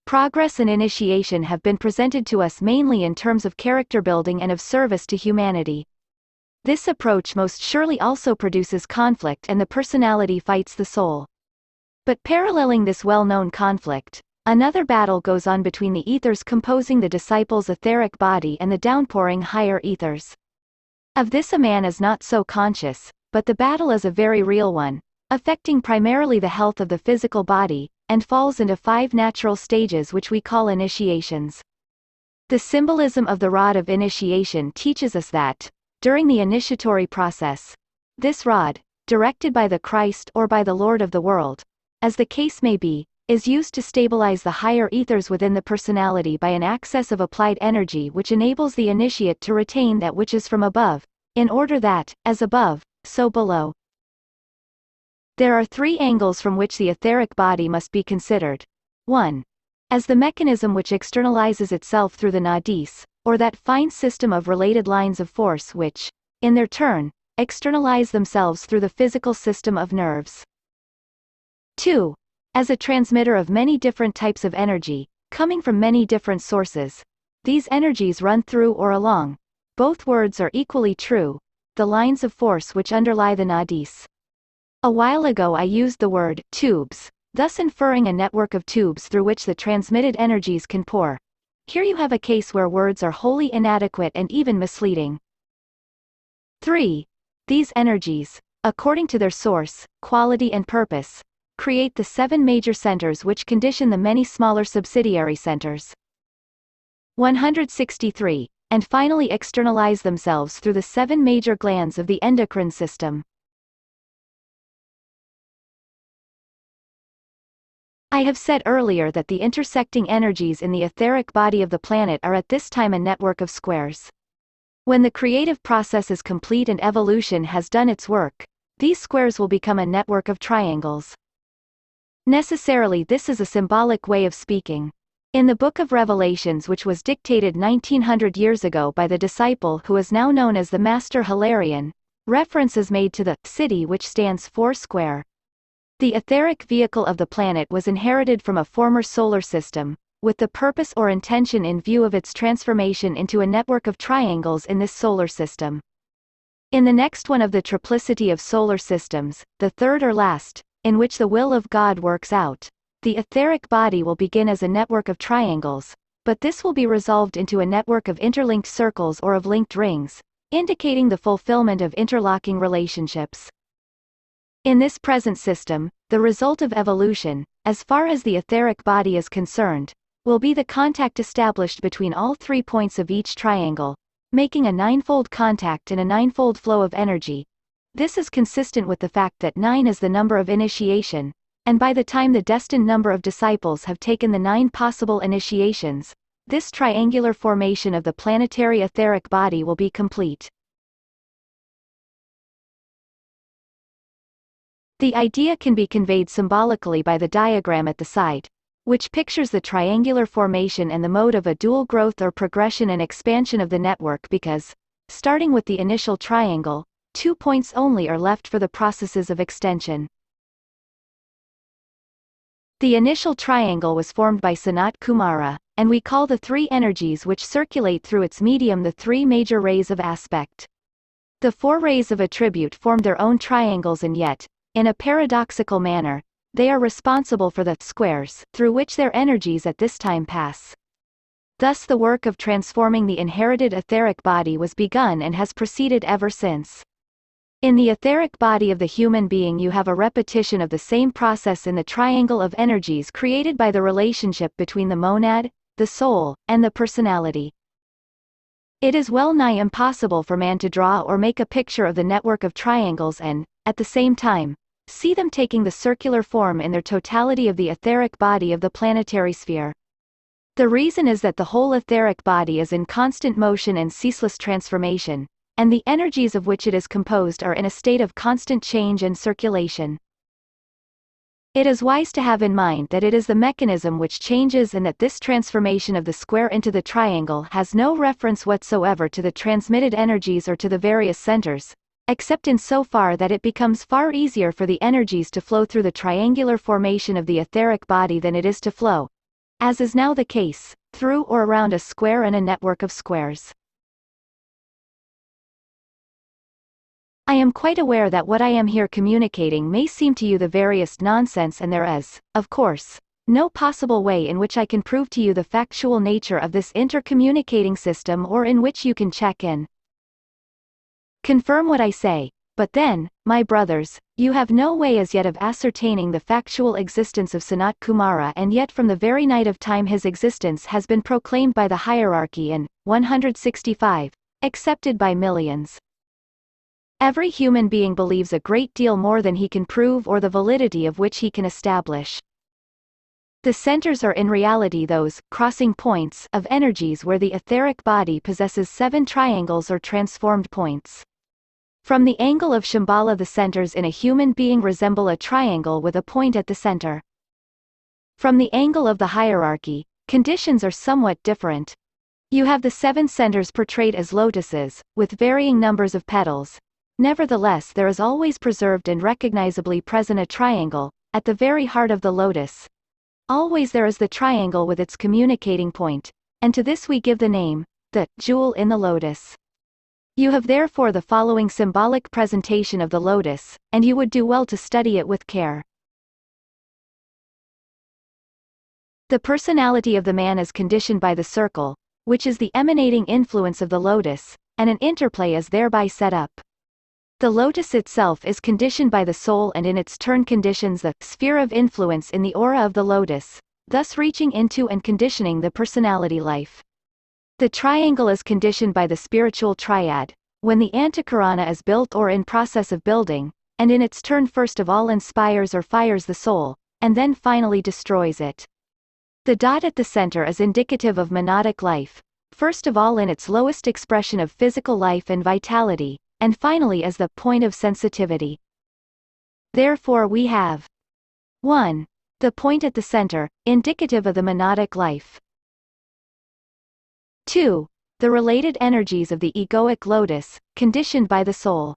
Progress and initiation have been presented to us mainly in terms of character building and of service to humanity. This approach most surely also produces conflict and the personality fights the soul. But paralleling this well-known conflict, another battle goes on between the ethers composing the disciple's etheric body and the downpouring higher ethers. Of this a man is not so conscious, but the battle is a very real one, affecting primarily the health of the physical body, and falls into 5 natural stages which we call initiations. The symbolism of the rod of initiation teaches us that, during the initiatory process, this rod, directed by the Christ or by the Lord of the world, as the case may be, is used to stabilize the higher ethers within the personality by an access of applied energy which enables the initiate to retain that which is from above, in order that, as above, so below. There are 3 angles from which the etheric body must be considered. 1. As the mechanism which externalizes itself through the nadis, or that fine system of related lines of force which, in their turn, externalize themselves through the physical system of nerves. 2. As a transmitter of many different types of energy, coming from many different sources. These energies run through or along. Both words are equally true. The lines of force which underlie the nadis. A while ago I used the word tubes, thus inferring a network of tubes through which the transmitted energies can pour. Here you have a case where words are wholly inadequate and even misleading. 3. These energies, according to their source, quality and purpose, create the 7 major centers which condition the many smaller subsidiary centers. 163. And finally externalize themselves through the 7 major glands of the endocrine system. I have said earlier that the intersecting energies in the etheric body of the planet are at this time a network of squares. When the creative process is complete and evolution has done its work, these squares will become a network of triangles. Necessarily this is a symbolic way of speaking. In the Book of Revelations, which was dictated 1900 years ago by the disciple who is now known as the Master Hilarion, reference is made to the city which stands 4 square. The etheric vehicle of the planet was inherited from a former solar system, with the purpose or intention in view of its transformation into a network of triangles in this solar system. In the next one of the triplicity of solar systems, the third or last, in which the will of God works out, the etheric body will begin as a network of triangles, but this will be resolved into a network of interlinked circles or of linked rings, indicating the fulfillment of interlocking relationships. In this present system, the result of evolution, as far as the etheric body is concerned, will be the contact established between all 3 points of each triangle, making a 9-fold contact and a 9-fold flow of energy. This is consistent with the fact that 9 is the number of initiation, and by the time the destined number of disciples have taken the 9 possible initiations, this triangular formation of the planetary etheric body will be complete. The idea can be conveyed symbolically by the diagram at the side, which pictures the triangular formation and the mode of a dual growth or progression and expansion of the network because, starting with the initial triangle, 2 points only are left for the processes of extension. The initial triangle was formed by Sanat Kumara, and we call the 3 energies which circulate through its medium the 3 major rays of aspect. The 4 rays of attribute formed their own triangles and yet, in a paradoxical manner, they are responsible for the squares through which their energies at this time pass. Thus the work of transforming the inherited etheric body was begun and has proceeded ever since. In the etheric body of the human being you have a repetition of the same process in the triangle of energies created by the relationship between the monad, the soul, and the personality. It is well nigh impossible for man to draw or make a picture of the network of triangles and, at the same time, see them taking the circular form in their totality of the etheric body of the planetary sphere. The reason is that the whole etheric body is in constant motion and ceaseless transformation, and the energies of which it is composed are in a state of constant change and circulation. It is wise to have in mind that it is the mechanism which changes and that this transformation of the square into the triangle has no reference whatsoever to the transmitted energies or to the various centers, except in so far that it becomes far easier for the energies to flow through the triangular formation of the etheric body than it is to flow, as is now the case, through or around a square and a network of squares. I am quite aware that what I am here communicating may seem to you the veriest nonsense, and there is, of course, no possible way in which I can prove to you the factual nature of this intercommunicating system or in which you can check in. Confirm what I say, but then, my brothers, you have no way as yet of ascertaining the factual existence of Sanat Kumara, and yet from the very night of time his existence has been proclaimed by the hierarchy and, 165, accepted by millions. Every human being believes a great deal more than he can prove or the validity of which he can establish. The centers are in reality those crossing points of energies where the etheric body possesses 7 triangles or transformed points. From the angle of Shambhala, the centers in a human being resemble a triangle with a point at the center. From the angle of the hierarchy, conditions are somewhat different. You have the 7 centers portrayed as lotuses, with varying numbers of petals. Nevertheless, there is always preserved and recognizably present a triangle, at the very heart of the lotus. Always there is the triangle with its communicating point, and to this we give the name, the jewel in the lotus. You have therefore the following symbolic presentation of the lotus, and you would do well to study it with care. The personality of the man is conditioned by the circle, which is the emanating influence of the lotus, and an interplay is thereby set up. The lotus itself is conditioned by the soul and in its turn conditions the sphere of influence in the aura of the lotus, thus reaching into and conditioning the personality life. The triangle is conditioned by the spiritual triad, when the antakarana is built or in process of building, and in its turn first of all inspires or fires the soul, and then finally destroys it. The dot at the center is indicative of monadic life, first of all in its lowest expression of physical life and vitality, and finally as the point of sensitivity. Therefore we have 1. The point at the center, indicative of the monadic life. 2. The related energies of the egoic lotus, conditioned by the soul.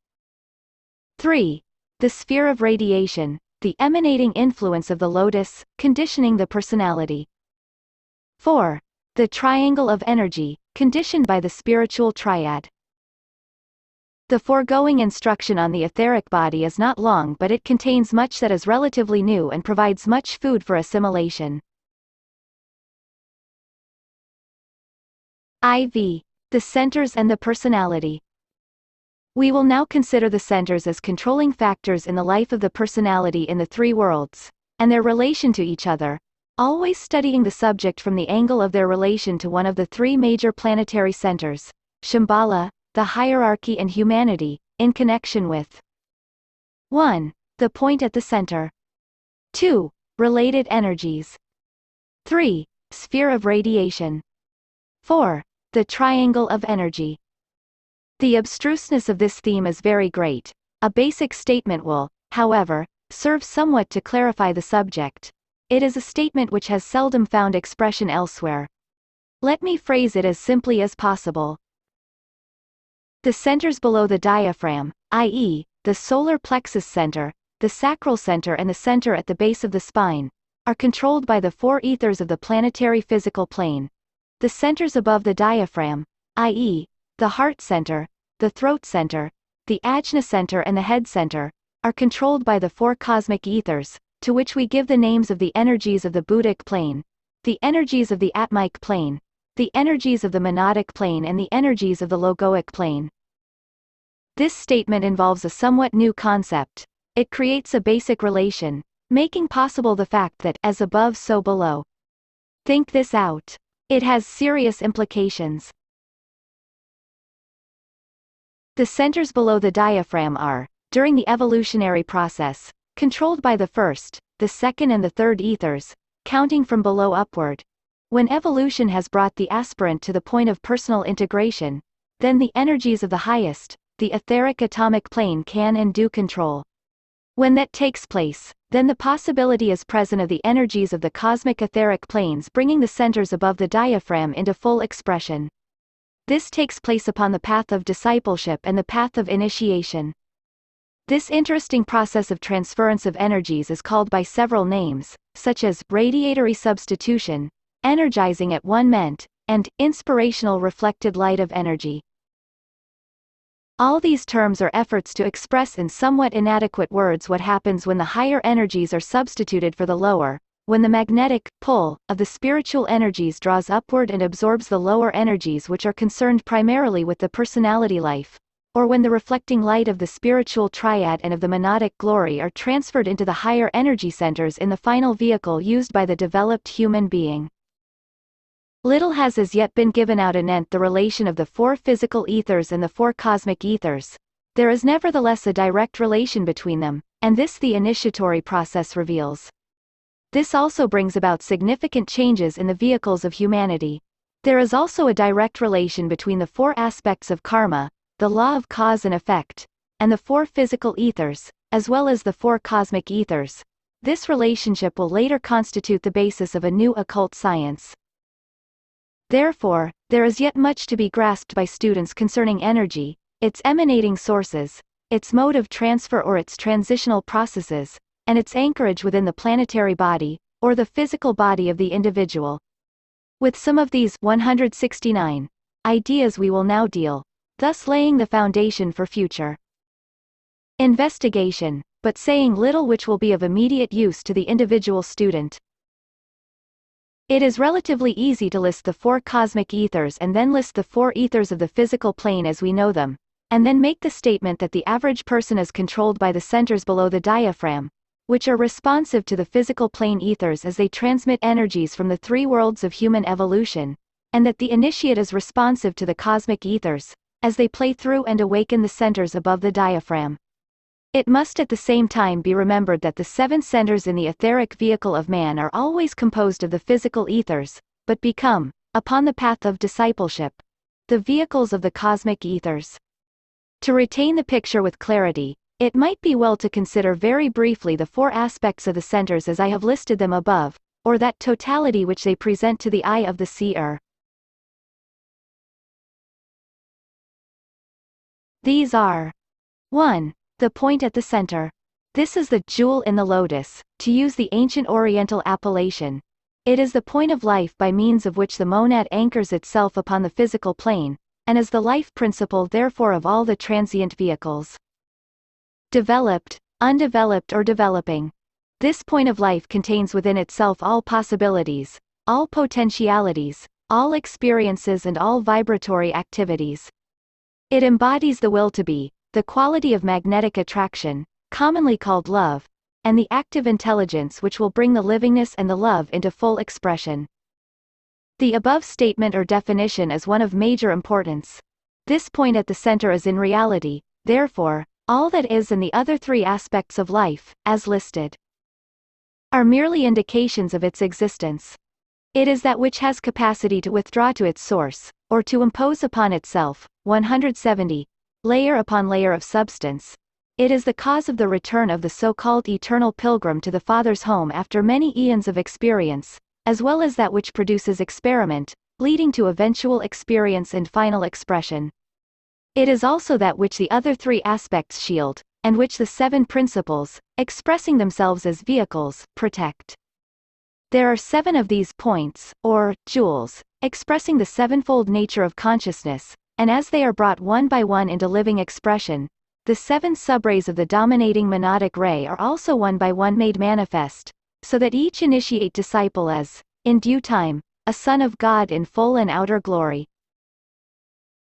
3. The sphere of radiation, the emanating influence of the lotus, conditioning the personality. 4. The triangle of energy, conditioned by the spiritual triad. The foregoing instruction on the etheric body is not long, but it contains much that is relatively new and provides much food for assimilation. IV. The centers and the personality. We will now consider the centers as controlling factors in the life of the personality in the 3 worlds, and their relation to each other, always studying the subject from the angle of their relation to one of the 3 major planetary centers, Shambhala, the hierarchy and humanity, in connection with 1. The point at the center. 2. Related energies. 3. Sphere of radiation. 4. The triangle of energy. The abstruseness of this theme is very great. A basic statement will, however, serve somewhat to clarify the subject. It is a statement which has seldom found expression elsewhere. Let me phrase it as simply as possible. The centers below the diaphragm, i.e., the solar plexus center, the sacral center and the center at the base of the spine, are controlled by the 4 ethers of the planetary physical plane. The centers above the diaphragm, i.e., the heart center, the throat center, the ajna center and the head center, are controlled by the 4 cosmic ethers, to which we give the names of the energies of the Buddhic plane, the energies of the Atmic plane, the energies of the monadic plane and the energies of the logoic plane. This statement involves a somewhat new concept. It creates a basic relation, making possible the fact that, as above so below. Think this out. It has serious implications. The centers below the diaphragm are, during the evolutionary process, controlled by the first, the second and the third ethers, counting from below upward. When evolution has brought the aspirant to the point of personal integration, then the energies of the highest, the etheric atomic plane can and do control. When that takes place, then the possibility is present of the energies of the cosmic etheric planes bringing the centers above the diaphragm into full expression. This takes place upon the path of discipleship and the path of initiation. This interesting process of transference of energies is called by several names, such as radiatory substitution, energizing at one ment, and inspirational reflected light of energy. All these terms are efforts to express in somewhat inadequate words what happens when the higher energies are substituted for the lower, when the magnetic pull of the spiritual energies draws upward and absorbs the lower energies which are concerned primarily with the personality life, or when the reflecting light of the spiritual triad and of the monadic glory are transferred into the higher energy centers in the final vehicle used by the developed human being. Little has as yet been given out anent the relation of the four physical ethers and the four cosmic ethers. There is nevertheless a direct relation between them, and this the initiatory process reveals. This also brings about significant changes in the vehicles of humanity. There is also a direct relation between the four aspects of karma, the law of cause and effect, and the four physical ethers, as well as the four cosmic ethers. This relationship will later constitute the basis of a new occult science. Therefore, there is yet much to be grasped by students concerning energy, its emanating sources, its mode of transfer or its transitional processes, and its anchorage within the planetary body, or the physical body of the individual. With some of these 169 ideas we will now deal, thus laying the foundation for future investigation, but saying little which will be of immediate use to the individual student. It is relatively easy to list the four cosmic ethers and then list the four ethers of the physical plane as we know them, and then make the statement that the average person is controlled by the centers below the diaphragm, which are responsive to the physical plane ethers as they transmit energies from the three worlds of human evolution, and that the initiate is responsive to the cosmic ethers, as they play through and awaken the centers above the diaphragm. It must at the same time be remembered that the seven centers in the etheric vehicle of man are always composed of the physical ethers, but become, upon the path of discipleship, the vehicles of the cosmic ethers. To retain the picture with clarity, it might be well to consider very briefly the four aspects of the centers as I have listed them above, or that totality which they present to the eye of the seer. These are 1. The point at the center. This is the jewel in the lotus, to use the ancient Oriental appellation. It is the point of life by means of which the monad anchors itself upon the physical plane, and is the life principle therefore of all the transient vehicles. Developed, undeveloped or developing. This point of life contains within itself all possibilities, all potentialities, all experiences and all vibratory activities. It embodies the will to be, the quality of magnetic attraction, commonly called love, and the active intelligence which will bring the livingness and the love into full expression. The above statement or definition is one of major importance. This point at the center is in reality, therefore, all that is and the other three aspects of life, as listed, are merely indications of its existence. It is that which has capacity to withdraw to its source, or to impose upon itself, 170, layer upon layer of substance. It is the cause of the return of the so-called eternal pilgrim to the Father's home after many eons of experience, as well as that which produces experiment, leading to eventual experience and final expression. It is also that which the other three aspects shield, and which the seven principles, expressing themselves as vehicles, protect. There are 7 of these points, or jewels, expressing the sevenfold nature of consciousness, and as they are brought one by one into living expression, the 7 subrays of the dominating monadic ray are also one by one made manifest, so that each initiate disciple is, in due time, a son of God in full and outer glory.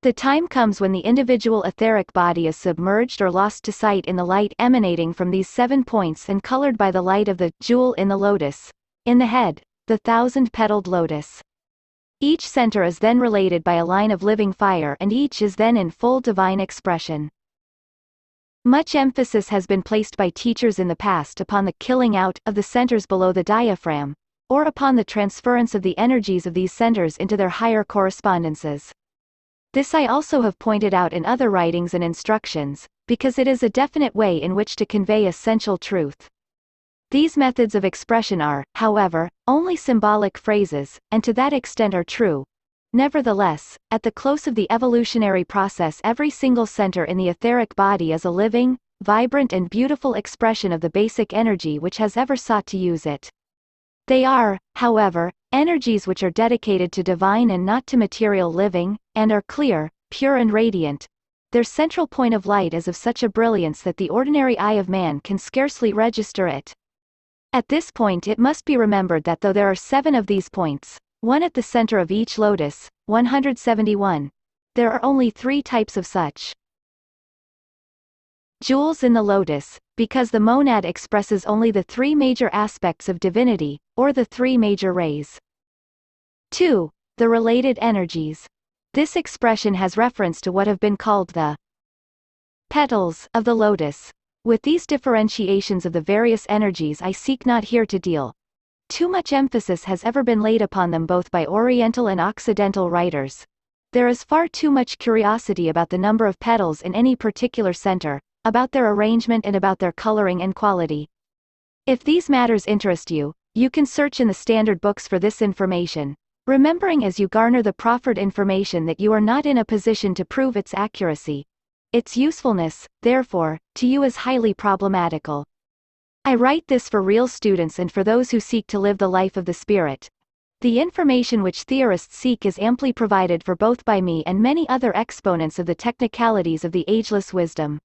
The time comes when the individual etheric body is submerged or lost to sight in the light emanating from these 7 points and colored by the light of the jewel in the lotus. In the head, the 1,000-petaled lotus. Each center is then related by a line of living fire, and each is then in full divine expression. Much emphasis has been placed by teachers in the past upon the killing out of the centers below the diaphragm, or upon the transference of the energies of these centers into their higher correspondences. This I also have pointed out in other writings and instructions, because it is a definite way in which to convey essential truth. These methods of expression are, however, only symbolic phrases, and to that extent are true. Nevertheless, at the close of the evolutionary process, every single center in the etheric body is a living, vibrant and beautiful expression of the basic energy which has ever sought to use it. They are, however, energies which are dedicated to divine and not to material living, and are clear, pure and radiant. Their central point of light is of such a brilliance that the ordinary eye of man can scarcely register it. At this point it must be remembered that though there are 7 of these points, one at the center of each lotus, 171, there are only 3 types of such jewels in the lotus, because the monad expresses only the 3 major aspects of divinity, or the 3 major rays. 2. The related energies. This expression has reference to what have been called the petals of the lotus. With these differentiations of the various energies I seek not here to deal. Too much emphasis has ever been laid upon them both by Oriental and Occidental writers. There is far too much curiosity about the number of petals in any particular center, about their arrangement and about their coloring and quality. If these matters interest you, you can search in the standard books for this information, remembering as you garner the proffered information that you are not in a position to prove its accuracy. Its usefulness, therefore, to you is highly problematical. I write this for real students and for those who seek to live the life of the Spirit. The information which theorists seek is amply provided for both by me and many other exponents of the technicalities of the ageless wisdom.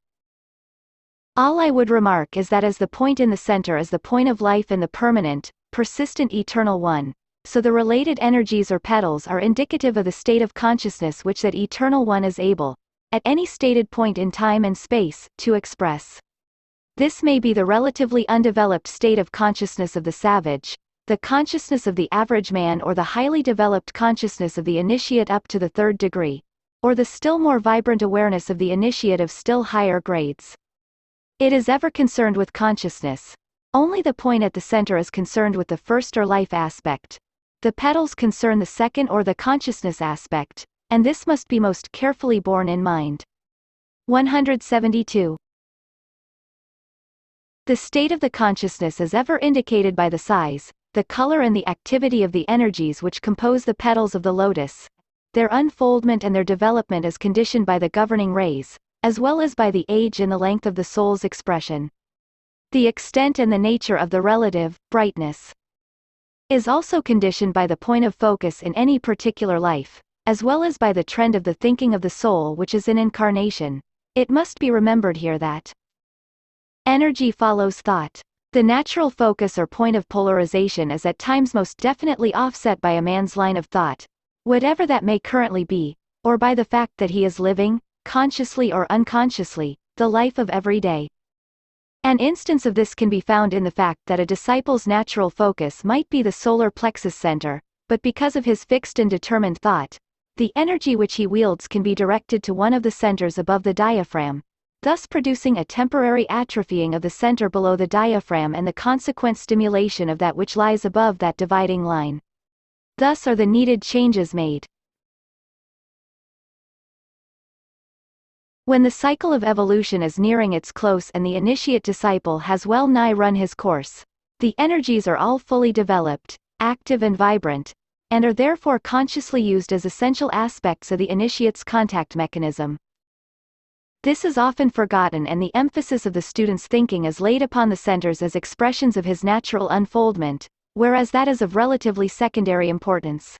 All I would remark is that as the point in the center is the point of life and the permanent, persistent eternal one, so the related energies or petals are indicative of the state of consciousness which that eternal one is able, at any stated point in time and space, to express. This may be the relatively undeveloped state of consciousness of the savage, the consciousness of the average man, or the highly developed consciousness of the initiate up to the 3rd degree, or the still more vibrant awareness of the initiate of still higher grades. It is ever concerned with consciousness. Only the point at the center is concerned with the first or life aspect. The petals concern the second or the consciousness aspect, and this must be most carefully borne in mind. 172. The state of the consciousness is ever indicated by the size, the color and the activity of the energies which compose the petals of the lotus. Their unfoldment and their development is conditioned by the governing rays, as well as by the age and the length of the soul's expression. The extent and the nature of the relative brightness is also conditioned by the point of focus in any particular life, as well as by the trend of the thinking of the soul which is in incarnation. It must be remembered here that energy follows thought. The natural focus or point of polarization is at times most definitely offset by a man's line of thought, whatever that may currently be, or by the fact that he is living, consciously or unconsciously, the life of every day. An instance of this can be found in the fact that a disciple's natural focus might be the solar plexus center, but because of his fixed and determined thought, the energy which he wields can be directed to one of the centers above the diaphragm, thus producing a temporary atrophying of the center below the diaphragm and the consequent stimulation of that which lies above that dividing line. Thus are the needed changes made. When the cycle of evolution is nearing its close and the initiate disciple has well nigh run his course, the energies are all fully developed, active and vibrant, and are therefore consciously used as essential aspects of the initiate's contact mechanism. This is often forgotten, and the emphasis of the student's thinking is laid upon the centers as expressions of his natural unfoldment, whereas that is of relatively secondary importance.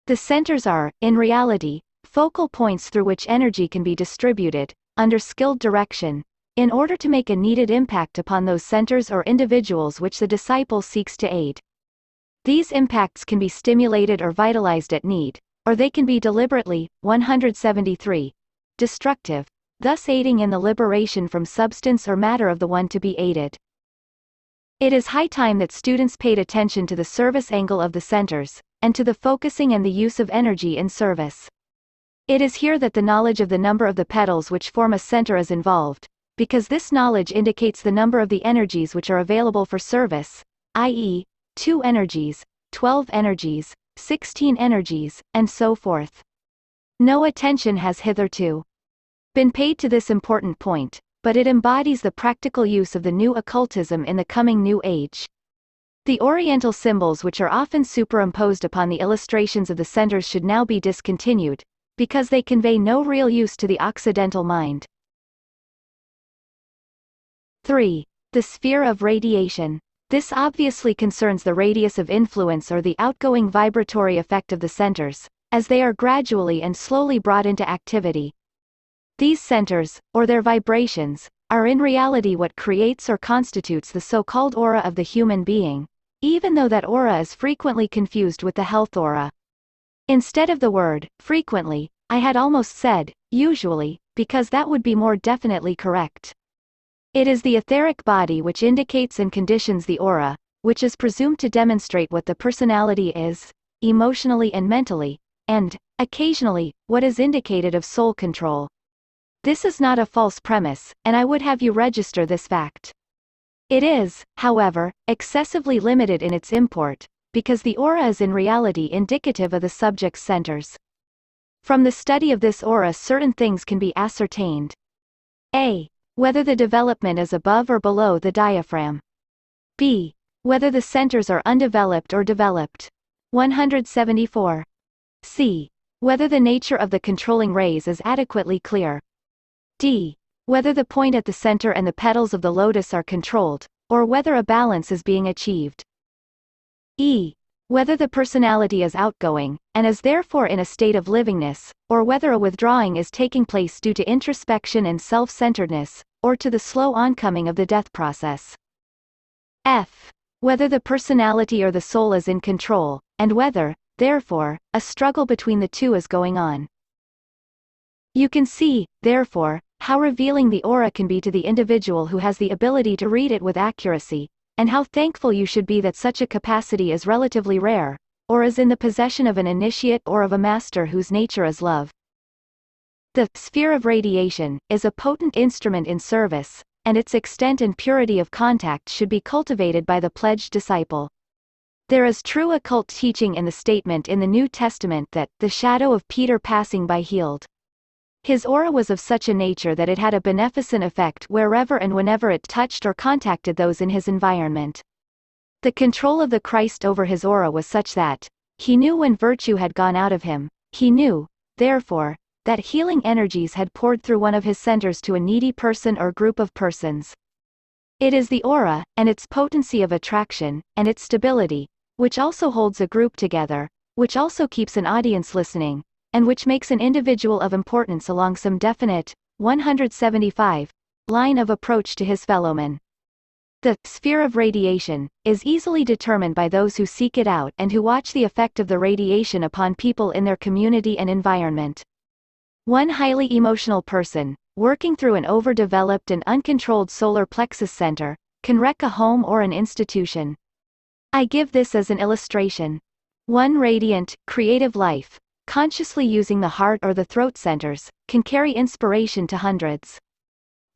The centers are, in reality, focal points through which energy can be distributed, under skilled direction, in order to make a needed impact upon those centers or individuals which the disciple seeks to aid. These impacts can be stimulated or vitalized at need, or they can be deliberately, 173, destructive, thus aiding in the liberation from substance or matter of the one to be aided. It is high time that students paid attention to the service angle of the centers, and to the focusing and the use of energy in service. It is here that the knowledge of the number of the petals which form a center is involved, because this knowledge indicates the number of the energies which are available for service, i.e., 2 energies, 12 energies, 16 energies, and so forth. No attention has hitherto been paid to this important point, but it embodies the practical use of the new occultism in the coming New Age. The Oriental symbols which are often superimposed upon the illustrations of the centers should now be discontinued, because they convey no real use to the Occidental mind. 3. The sphere of radiation. This obviously concerns the radius of influence or the outgoing vibratory effect of the centers, as they are gradually and slowly brought into activity. These centers, or their vibrations, are in reality what creates or constitutes the so-called aura of the human being, even though that aura is frequently confused with the health aura. Instead of the word, frequently, I had almost said, usually, because that would be more definitely correct. It is the etheric body which indicates and conditions the aura, which is presumed to demonstrate what the personality is, emotionally and mentally, and, occasionally, what is indicated of soul control. This is not a false premise, and I would have you register this fact. It is, however, excessively limited in its import, because the aura is in reality indicative of the subject's centers. From the study of this aura certain things can be ascertained. A. Whether the development is above or below the diaphragm. B. Whether the centers are undeveloped or developed. 174. C. Whether the nature of the controlling rays is adequately clear. D. Whether the point at the center and the petals of the lotus are controlled, or whether a balance is being achieved. E. Whether the personality is outgoing, and is therefore in a state of livingness, or whether a withdrawing is taking place due to introspection and self-centeredness, or to the slow oncoming of the death process. F. Whether the personality or the soul is in control, and whether, therefore, a struggle between the two is going on. You can see, therefore, how revealing the aura can be to the individual who has the ability to read it with accuracy, and how thankful you should be that such a capacity is relatively rare, or is in the possession of an initiate or of a master whose nature is love. The sphere of radiation is a potent instrument in service, and its extent and purity of contact should be cultivated by the pledged disciple. There is true occult teaching in the statement in the New Testament that the shadow of Peter passing by healed. His aura was of such a nature that it had a beneficent effect wherever and whenever it touched or contacted those in his environment. The control of the Christ over his aura was such that he knew when virtue had gone out of him. He knew, therefore, that healing energies had poured through one of his centers to a needy person or group of persons. It is the aura, and its potency of attraction, and its stability, which also holds a group together, which also keeps an audience listening, and which makes an individual of importance along some definite, 175, line of approach to his fellowmen. The sphere of radiation is easily determined by those who seek it out and who watch the effect of the radiation upon people in their community and environment. One highly emotional person, working through an overdeveloped and uncontrolled solar plexus center, can wreck a home or an institution. I give this as an illustration. One radiant, creative life, consciously using the heart or the throat centers, can carry inspiration to hundreds.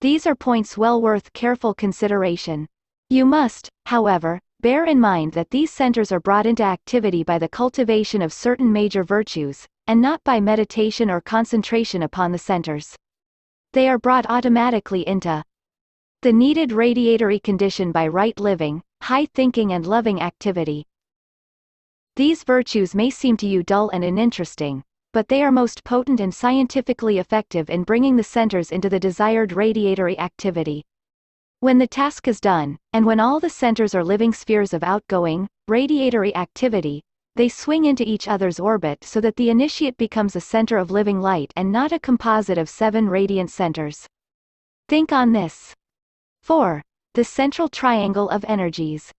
These are points well worth careful consideration. You must, however, bear in mind that these centers are brought into activity by the cultivation of certain major virtues, and not by meditation or concentration upon the centers. They are brought automatically into the needed radiatory condition by right living, high thinking and loving activity. These virtues may seem to you dull and uninteresting, but they are most potent and scientifically effective in bringing the centers into the desired radiatory activity. When the task is done, and when all the centers are living spheres of outgoing, radiatory activity, they swing into each other's orbit so that the initiate becomes a center of living light and not a composite of 7 radiant centers. Think on this. 4. The central triangle of energies.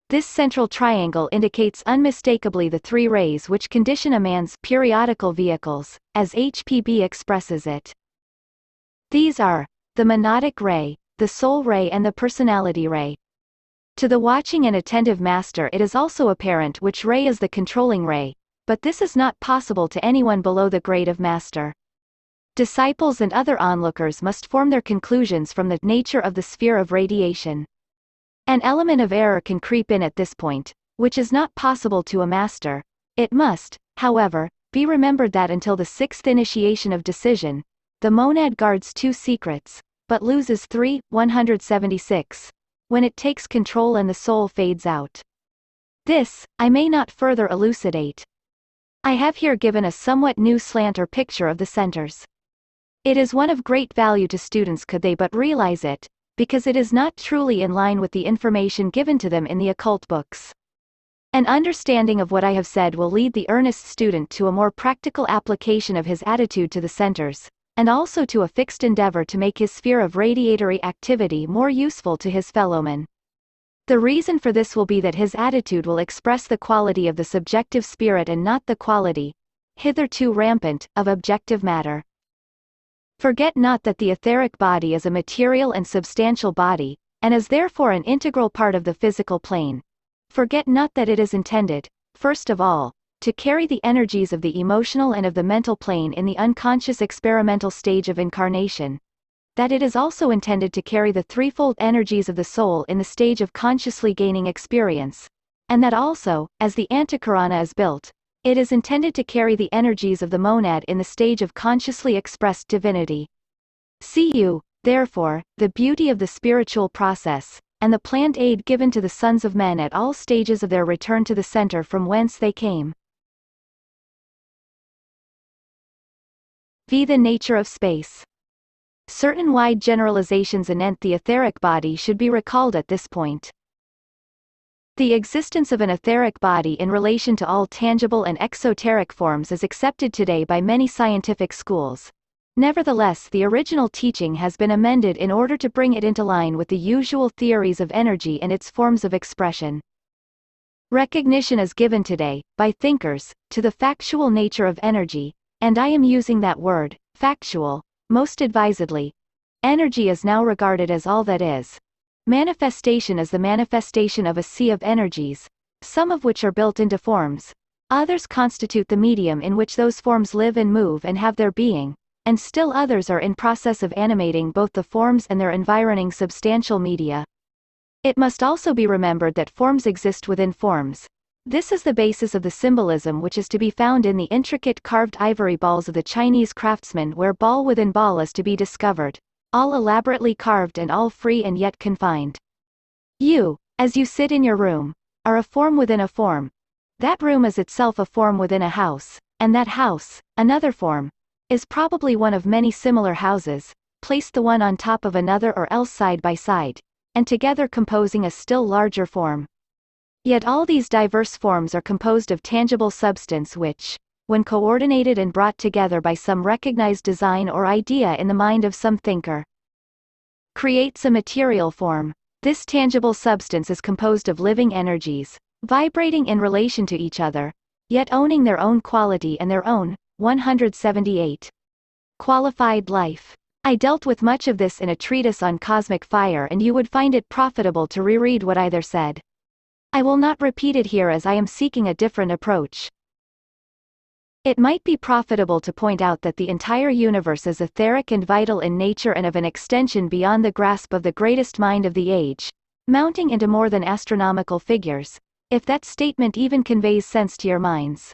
This central triangle indicates unmistakably the three rays which condition a man's periodical vehicles, as HPB expresses it. These are the monadic ray, the soul ray and the personality ray. To the watching and attentive master it is also apparent which ray is the controlling ray, but this is not possible to anyone below the grade of master. Disciples and other onlookers must form their conclusions from the nature of the sphere of radiation. An element of error can creep in at this point, which is not possible to a master. It must, however, be remembered that until the sixth initiation of decision, the monad guards two secrets, but loses 176, when it takes control and the soul fades out. This, I may not further elucidate. I have here given a somewhat new slant or picture of the centers. It is one of great value to students could they but realize it, because it is not truly in line with the information given to them in the occult books. An understanding of what I have said will lead the earnest student to a more practical application of his attitude to the centers, and also to a fixed endeavor to make his sphere of radiatory activity more useful to his fellowmen. The reason for this will be that his attitude will express the quality of the subjective spirit and not the quality, hitherto rampant, of objective matter. Forget not that the etheric body is a material and substantial body, and is therefore an integral part of the physical plane. Forget not that it is intended, first of all, to carry the energies of the emotional and of the mental plane in the unconscious experimental stage of incarnation. That it is also intended to carry the threefold energies of the soul in the stage of consciously gaining experience. And that also, as the antikarana is built, it is intended to carry the energies of the monad in the stage of consciously expressed divinity. See you, therefore, the beauty of the spiritual process, and the planned aid given to the sons of men at all stages of their return to the center from whence they came. V. The nature of space. Certain wide generalizations anent the etheric body should be recalled at this point. The existence of an etheric body in relation to all tangible and exoteric forms is accepted today by many scientific schools. Nevertheless, the original teaching has been amended in order to bring it into line with the usual theories of energy and its forms of expression. Recognition is given today, by thinkers, to the factual nature of energy, and I am using that word, factual, most advisedly. Energy is now regarded as all that is. Manifestation is the manifestation of a sea of energies, some of which are built into forms, others constitute the medium in which those forms live and move and have their being, and still others are in process of animating both the forms and their environing substantial media. It must also be remembered that forms exist within forms. This is the basis of the symbolism which is to be found in the intricate carved ivory balls of the Chinese craftsman, where ball within ball is to be discovered, all elaborately carved and all free and yet confined. You, as you sit in your room, are a form within a form. That room is itself a form within a house, and that house, another form, is probably one of many similar houses, placed the one on top of another or else side by side, and together composing a still larger form. Yet all these diverse forms are composed of tangible substance which, when coordinated and brought together by some recognized design or idea in the mind of some thinker, creates a material form. This tangible substance is composed of living energies, vibrating in relation to each other, yet owning their own quality and their own, 178. Qualified life. I dealt with much of this in a treatise on cosmic fire, and you would find it profitable to reread what I there said. I will not repeat it here as I am seeking a different approach. It might be profitable to point out that the entire universe is etheric and vital in nature and of an extension beyond the grasp of the greatest mind of the age, mounting into more than astronomical figures, if that statement even conveys sense to your minds.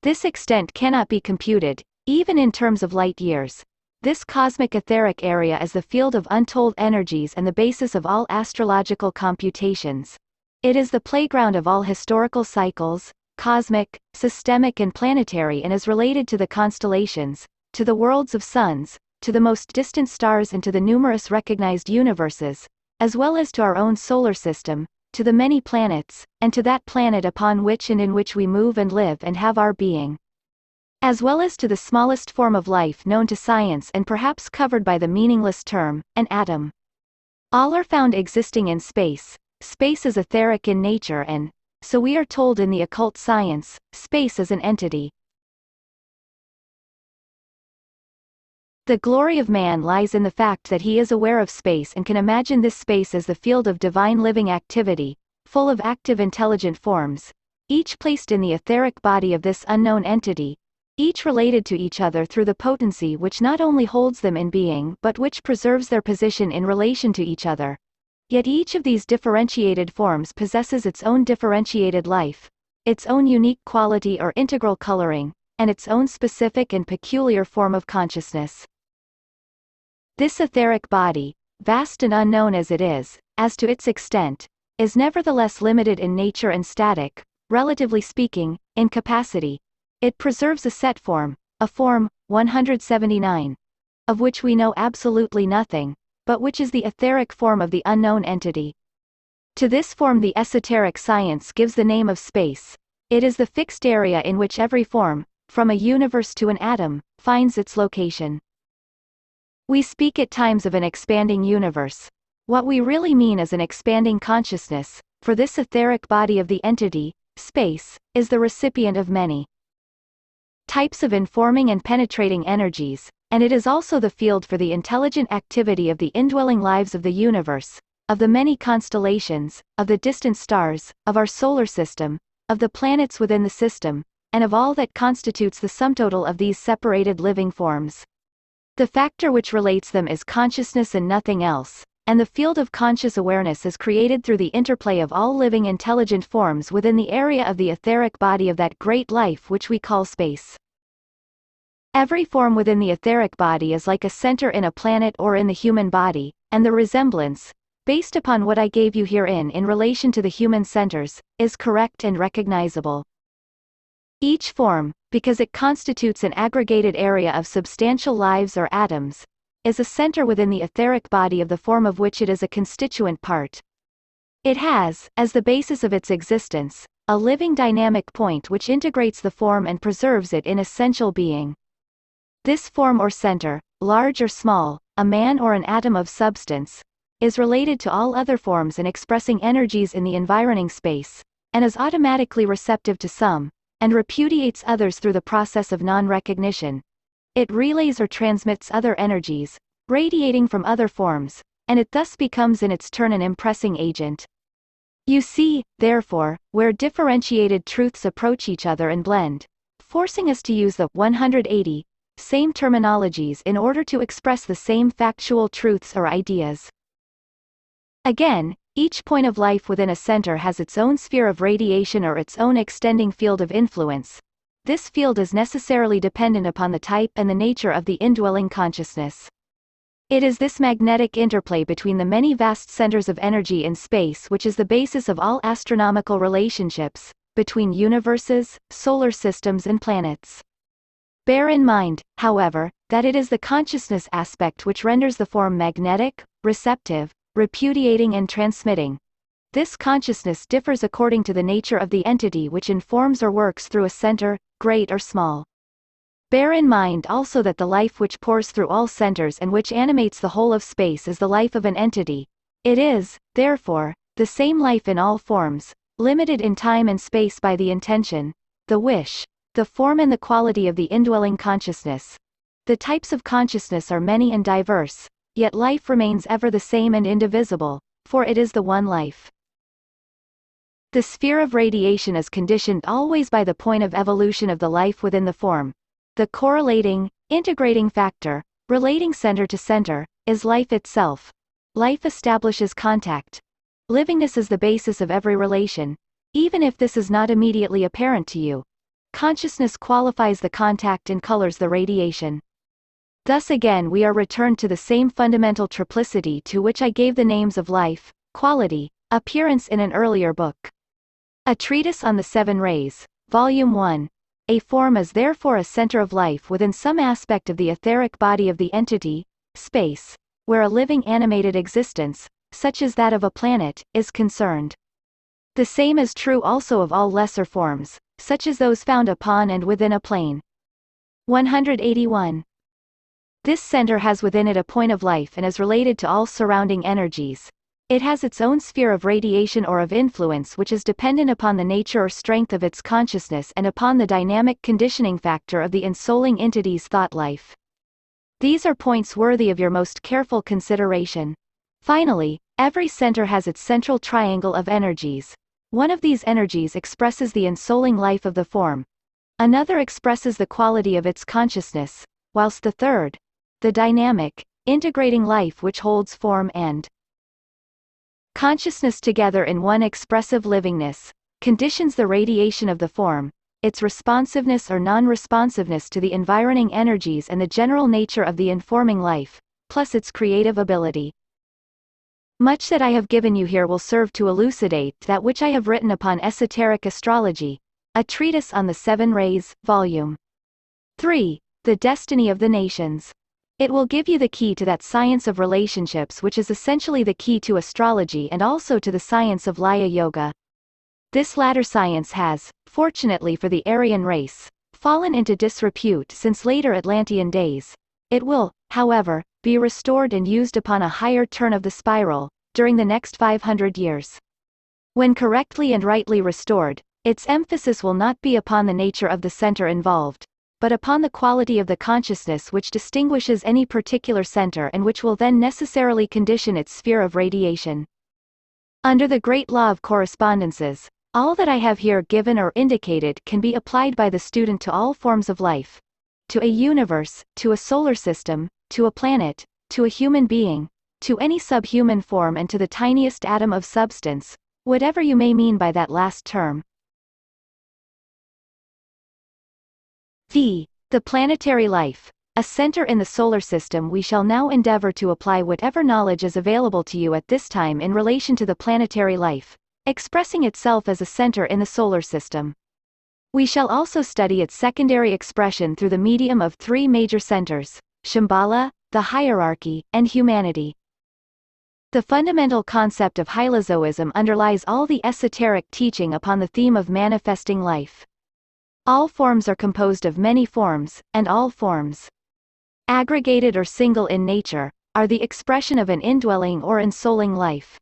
This extent cannot be computed, even in terms of light years. This cosmic etheric area is the field of untold energies and the basis of all astrological computations. It is the playground of all historical cycles, cosmic, systemic and planetary, and is related to the constellations, to the worlds of suns, to the most distant stars and to the numerous recognized universes, as well as to our own solar system, to the many planets, and to that planet upon which and in which we move and live and have our being. As well as to the smallest form of life known to science and perhaps covered by the meaningless term, an atom. All are found existing in space, space is etheric in nature and, so we are told in the occult science, space is an entity. The glory of man lies in the fact that he is aware of space and can imagine this space as the field of divine living activity, full of active intelligent forms, each placed in the etheric body of this unknown entity, each related to each other through the potency which not only holds them in being but which preserves their position in relation to each other. Yet each of these differentiated forms possesses its own differentiated life, its own unique quality or integral coloring, and its own specific and peculiar form of consciousness. This etheric body, vast and unknown as it is, as to its extent, is nevertheless limited in nature and static, relatively speaking, in capacity. It preserves a set form, a form, 179, of which we know absolutely nothing, but which is the etheric form of the unknown entity. To this form the esoteric science gives the name of space. It is the fixed area in which every form, from a universe to an atom, finds its location. We speak at times of an expanding universe. What we really mean is an expanding consciousness, for this etheric body of the entity, space, is the recipient of many types of informing and penetrating energies, and it is also the field for the intelligent activity of the indwelling lives of the universe, of the many constellations, of the distant stars, of our solar system, of the planets within the system, and of all that constitutes the sum total of these separated living forms. The factor which relates them is consciousness and nothing else, and the field of conscious awareness is created through the interplay of all living intelligent forms within the area of the etheric body of that great life which we call space. Every form within the etheric body is like a center in a planet or in the human body, and the resemblance, based upon what I gave you herein in relation to the human centers, is correct and recognizable. Each form, because it constitutes an aggregated area of substantial lives or atoms, is a center within the etheric body of the form of which it is a constituent part. It has, as the basis of its existence, a living dynamic point which integrates the form and preserves it in essential being. This form or center, large or small, a man or an atom of substance, is related to all other forms and expressing energies in the environing space, and is automatically receptive to some, and repudiates others through the process of non-recognition. It relays or transmits other energies, radiating from other forms, and it thus becomes in its turn an impressing agent. You see, therefore, where differentiated truths approach each other and blend, forcing us to use the 180 same terminologies in order to express the same factual truths or ideas. Again, each point of life within a center has its own sphere of radiation or its own extending field of influence. This field is necessarily dependent upon the type and the nature of the indwelling consciousness. It is this magnetic interplay between the many vast centers of energy in space which is the basis of all astronomical relationships, between universes, solar systems and planets. Bear in mind, however, that it is the consciousness aspect which renders the form magnetic, receptive, repudiating and transmitting. This consciousness differs according to the nature of the entity which informs or works through a center, great or small. Bear in mind also that the life which pours through all centers and which animates the whole of space is the life of an entity. It is, therefore, the same life in all forms, limited in time and space by the intention, the wish, the form and the quality of the indwelling consciousness. The types of consciousness are many and diverse, yet life remains ever the same and indivisible, for it is the one life. The sphere of radiation is conditioned always by the point of evolution of the life within the form. The correlating, integrating factor, relating center to center, is life itself. Life establishes contact. Livingness is the basis of every relation, even if this is not immediately apparent to you. Consciousness qualifies the contact and colors the radiation. Thus again we are returned to the same fundamental triplicity to which I gave the names of life, quality, appearance in an earlier book. A Treatise on the Seven Rays, Volume 1. A form is therefore a center of life within some aspect of the etheric body of the entity, space, where a living animated existence, such as that of a planet, is concerned. The same is true also of all lesser forms, such as those found upon and within a plane. 181. This center has within it a point of life and is related to all surrounding energies. It has its own sphere of radiation or of influence which is dependent upon the nature or strength of its consciousness and upon the dynamic conditioning factor of the ensouling entity's thought life. These are points worthy of your most careful consideration. Finally, every center has its central triangle of energies. One of these energies expresses the ensouling life of the form. Another expresses the quality of its consciousness, whilst the third, the dynamic, integrating life which holds form and consciousness together in one expressive livingness, conditions the radiation of the form, its responsiveness or non-responsiveness to the environing energies and the general nature of the informing life, plus its creative ability. Much that I have given you here will serve to elucidate that which I have written upon esoteric astrology, a treatise on the 7 rays, Volume 3, The Destiny of the Nations. It will give you the key to that science of relationships which is essentially the key to astrology and also to the science of Laya Yoga. This latter science has, fortunately for the Aryan race, fallen into disrepute since later Atlantean days. It will, however, be restored and used upon a higher turn of the spiral, during the next 500 years. When correctly and rightly restored, its emphasis will not be upon the nature of the center involved, but upon the quality of the consciousness which distinguishes any particular center and which will then necessarily condition its sphere of radiation. Under the great law of correspondences, all that I have here given or indicated can be applied by the student to all forms of life, to a universe, to a solar system, to a planet, to a human being, to any subhuman form and to the tiniest atom of substance, whatever you may mean by that last term. The planetary life, a center in the solar system. We shall now endeavor to apply whatever knowledge is available to you at this time in relation to the planetary life, expressing itself as a center in the solar system. We shall also study its secondary expression through the medium of 3 major centers, Shambhala, the hierarchy, and humanity. The fundamental concept of hylozoism underlies all the esoteric teaching upon the theme of manifesting life. All forms are composed of many forms, and all forms, aggregated or single in nature, are the expression of an indwelling or ensouling life.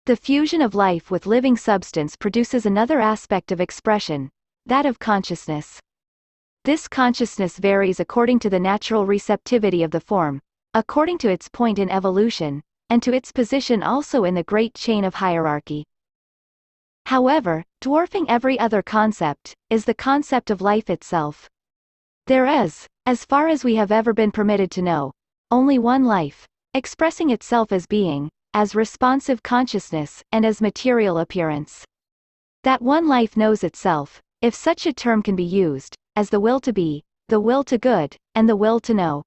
The fusion of life with living substance produces another aspect of expression, that of consciousness. This consciousness varies according to the natural receptivity of the form, according to its point in evolution, and to its position also in the great chain of hierarchy. However, dwarfing every other concept, is the concept of life itself. There is, as far as we have ever been permitted to know, only one life, expressing itself as being, as responsive consciousness, and as material appearance. That one life knows itself, if such a term can be used, as the will to be, the will to good, and the will to know.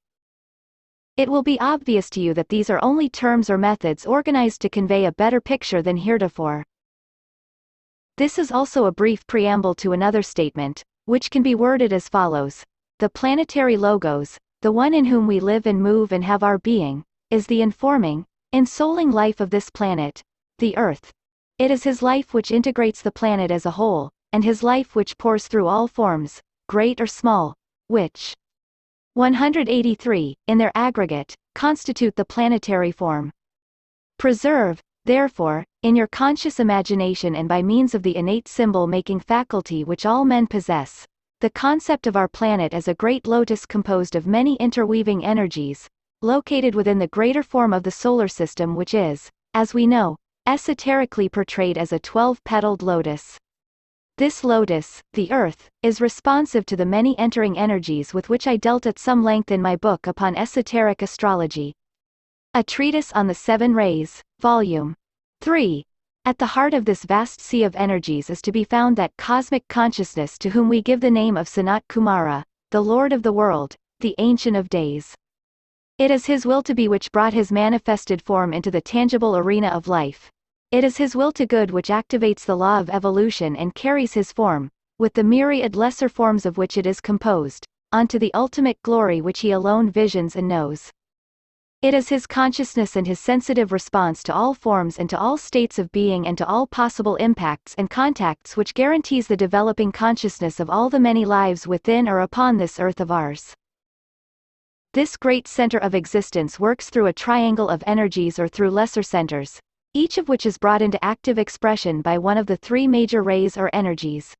It will be obvious to you that these are only terms or methods organized to convey a better picture than heretofore. This is also a brief preamble to another statement, which can be worded as follows. The planetary logos, the one in whom we live and move and have our being, is the informing, ensouling life of this planet, the Earth. It is his life which integrates the planet as a whole, and his life which pours through all forms, great or small, which 183, in their aggregate, constitute the planetary form. Preserve, therefore, in your conscious imagination and by means of the innate symbol-making faculty which all men possess, the concept of our planet as a great lotus composed of many interweaving energies, located within the greater form of the solar system which is, as we know, esoterically portrayed as a 12-petaled lotus. This lotus, the Earth, is responsive to the many entering energies with which I dealt at some length in my book upon esoteric astrology. A treatise on the 7 rays, Volume 3. At the heart of this vast sea of energies is to be found that cosmic consciousness to whom we give the name of Sanat Kumara, the Lord of the world, the Ancient of Days. It is his will to be which brought his manifested form into the tangible arena of life. It is his will to good which activates the law of evolution and carries his form, with the myriad lesser forms of which it is composed, onto the ultimate glory which he alone visions and knows. It is his consciousness and his sensitive response to all forms and to all states of being and to all possible impacts and contacts which guarantees the developing consciousness of all the many lives within or upon this earth of ours. This great center of existence works through a triangle of energies or through lesser centers, each of which is brought into active expression by one of the three major rays or energies.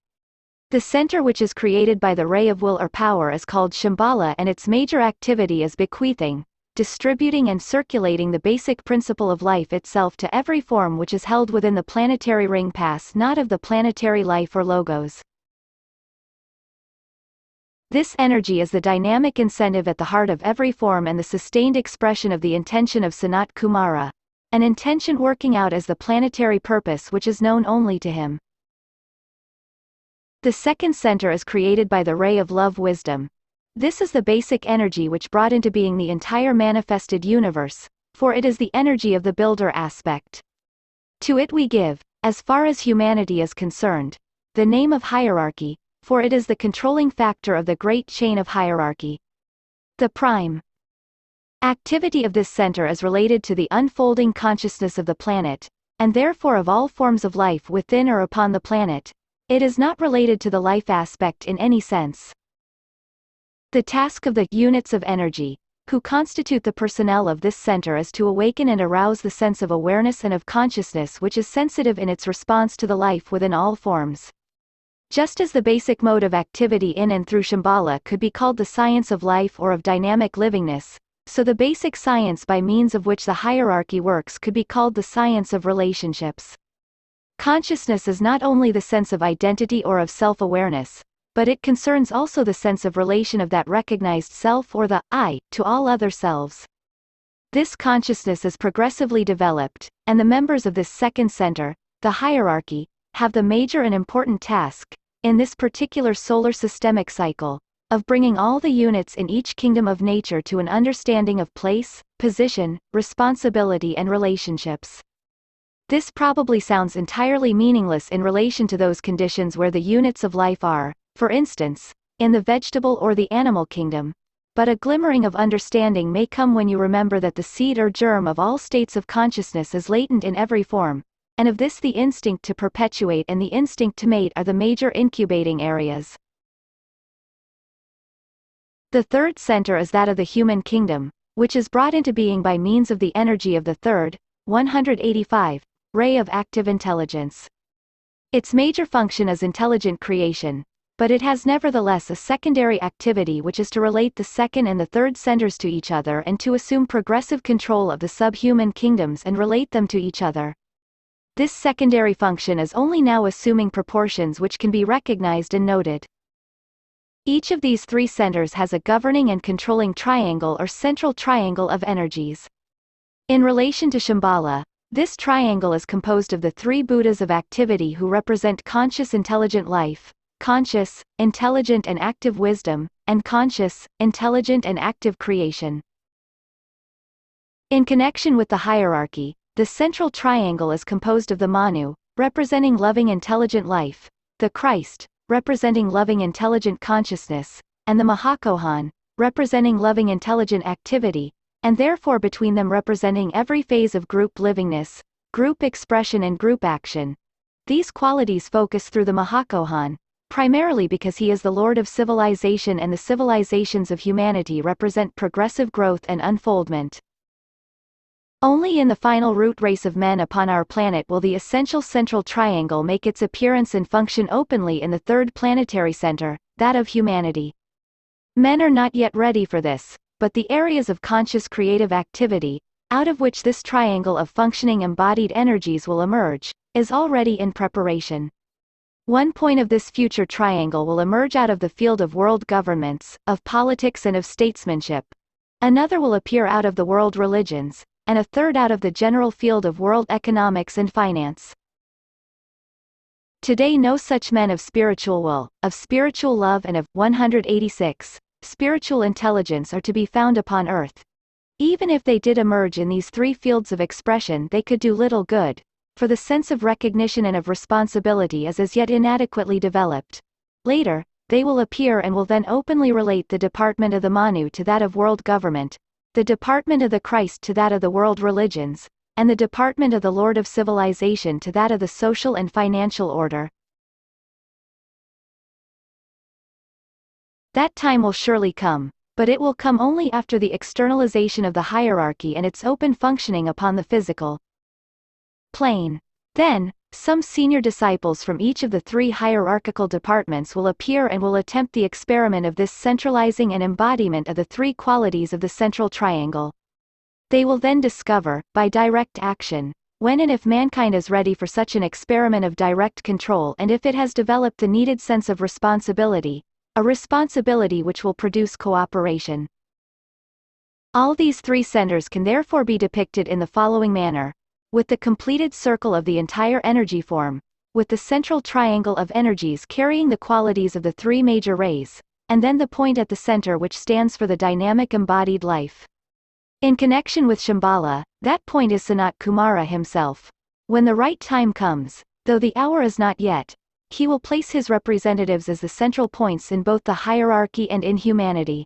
The center which is created by the ray of will or power is called Shambhala, and its major activity is bequeathing, distributing and circulating the basic principle of life itself to every form which is held within the planetary ring pass not of the planetary life or logos. This energy is the dynamic incentive at the heart of every form and the sustained expression of the intention of Sanat Kumara, an intention working out as the planetary purpose which is known only to him. The second center is created by the ray of love wisdom. This is the basic energy which brought into being the entire manifested universe, for it is the energy of the builder aspect. To it we give, as far as humanity is concerned, the name of hierarchy, for it is the controlling factor of the great chain of hierarchy. The prime activity of this center is related to the unfolding consciousness of the planet, and therefore of all forms of life within or upon the planet. It is not related to the life aspect in any sense. The task of the units of energy, who constitute the personnel of this center, is to awaken and arouse the sense of awareness and of consciousness which is sensitive in its response to the life within all forms. Just as the basic mode of activity in and through Shambhala could be called the science of life or of dynamic livingness, so the basic science by means of which the hierarchy works could be called the science of relationships. Consciousness is not only the sense of identity or of self-awareness, but it concerns also the sense of relation of that recognized self or the I to all other selves. This consciousness is progressively developed, and the members of this second center, the hierarchy, have the major and important task, in this particular solar systemic cycle, of bringing all the units in each kingdom of nature to an understanding of place, position, responsibility and relationships. This probably sounds entirely meaningless in relation to those conditions where the units of life are, for instance, in the vegetable or the animal kingdom, but a glimmering of understanding may come when you remember that the seed or germ of all states of consciousness is latent in every form, and of this the instinct to perpetuate and the instinct to mate are the major incubating areas. The third center is that of the human kingdom, which is brought into being by means of the energy of the third, 185, ray of active intelligence. Its major function is intelligent creation, but it has nevertheless a secondary activity which is to relate the second and the third centers to each other and to assume progressive control of the subhuman kingdoms and relate them to each other. This secondary function is only now assuming proportions which can be recognized and noted. Each of these three centers has a governing and controlling triangle or central triangle of energies. In relation to Shambhala, this triangle is composed of the three Buddhas of activity who represent conscious intelligent life, conscious, intelligent and active wisdom, and conscious, intelligent and active creation. In connection with the hierarchy, the central triangle is composed of the Manu, representing loving intelligent life, the Christ, representing loving intelligent consciousness, and the Mahakohan, representing loving intelligent activity, and therefore between them representing every phase of group livingness, group expression and group action. These qualities focus through the Mahakohan, primarily because he is the Lord of civilization and the civilizations of humanity represent progressive growth and unfoldment. Only in the final root race of men upon our planet will the essential central triangle make its appearance and function openly in the third planetary center, that of humanity. Men are not yet ready for this, but the areas of conscious creative activity, out of which this triangle of functioning embodied energies will emerge, is already in preparation. One point of this future triangle will emerge out of the field of world governments, of politics and of statesmanship. Another will appear out of the world religions, and a third out of the general field of world economics and finance. Today no such men of spiritual will, of spiritual love and of 186, spiritual intelligence are to be found upon earth. Even if they did emerge in these three fields of expression they could do little good, for the sense of recognition and of responsibility is as yet inadequately developed. Later, they will appear and will then openly relate the department of the Manu to that of world government, the department of the Christ to that of the world religions, and the department of the Lord of civilization to that of the social and financial order. That time will surely come, but it will come only after the externalization of the hierarchy and its open functioning upon the physical plane. Then, some senior disciples from each of the three hierarchical departments will appear and will attempt the experiment of this centralizing and embodiment of the three qualities of the central triangle. They will then discover, by direct action, when and if mankind is ready for such an experiment of direct control and if it has developed the needed sense of responsibility, a responsibility which will produce cooperation. All these three centers can therefore be depicted in the following manner, with the completed circle of the entire energy form, with the central triangle of energies carrying the qualities of the three major rays, and then the point at the center which stands for the dynamic embodied life. In connection with Shambhala, that point is Sanat Kumara himself. When the right time comes, though the hour is not yet, he will place his representatives as the central points in both the hierarchy and in humanity.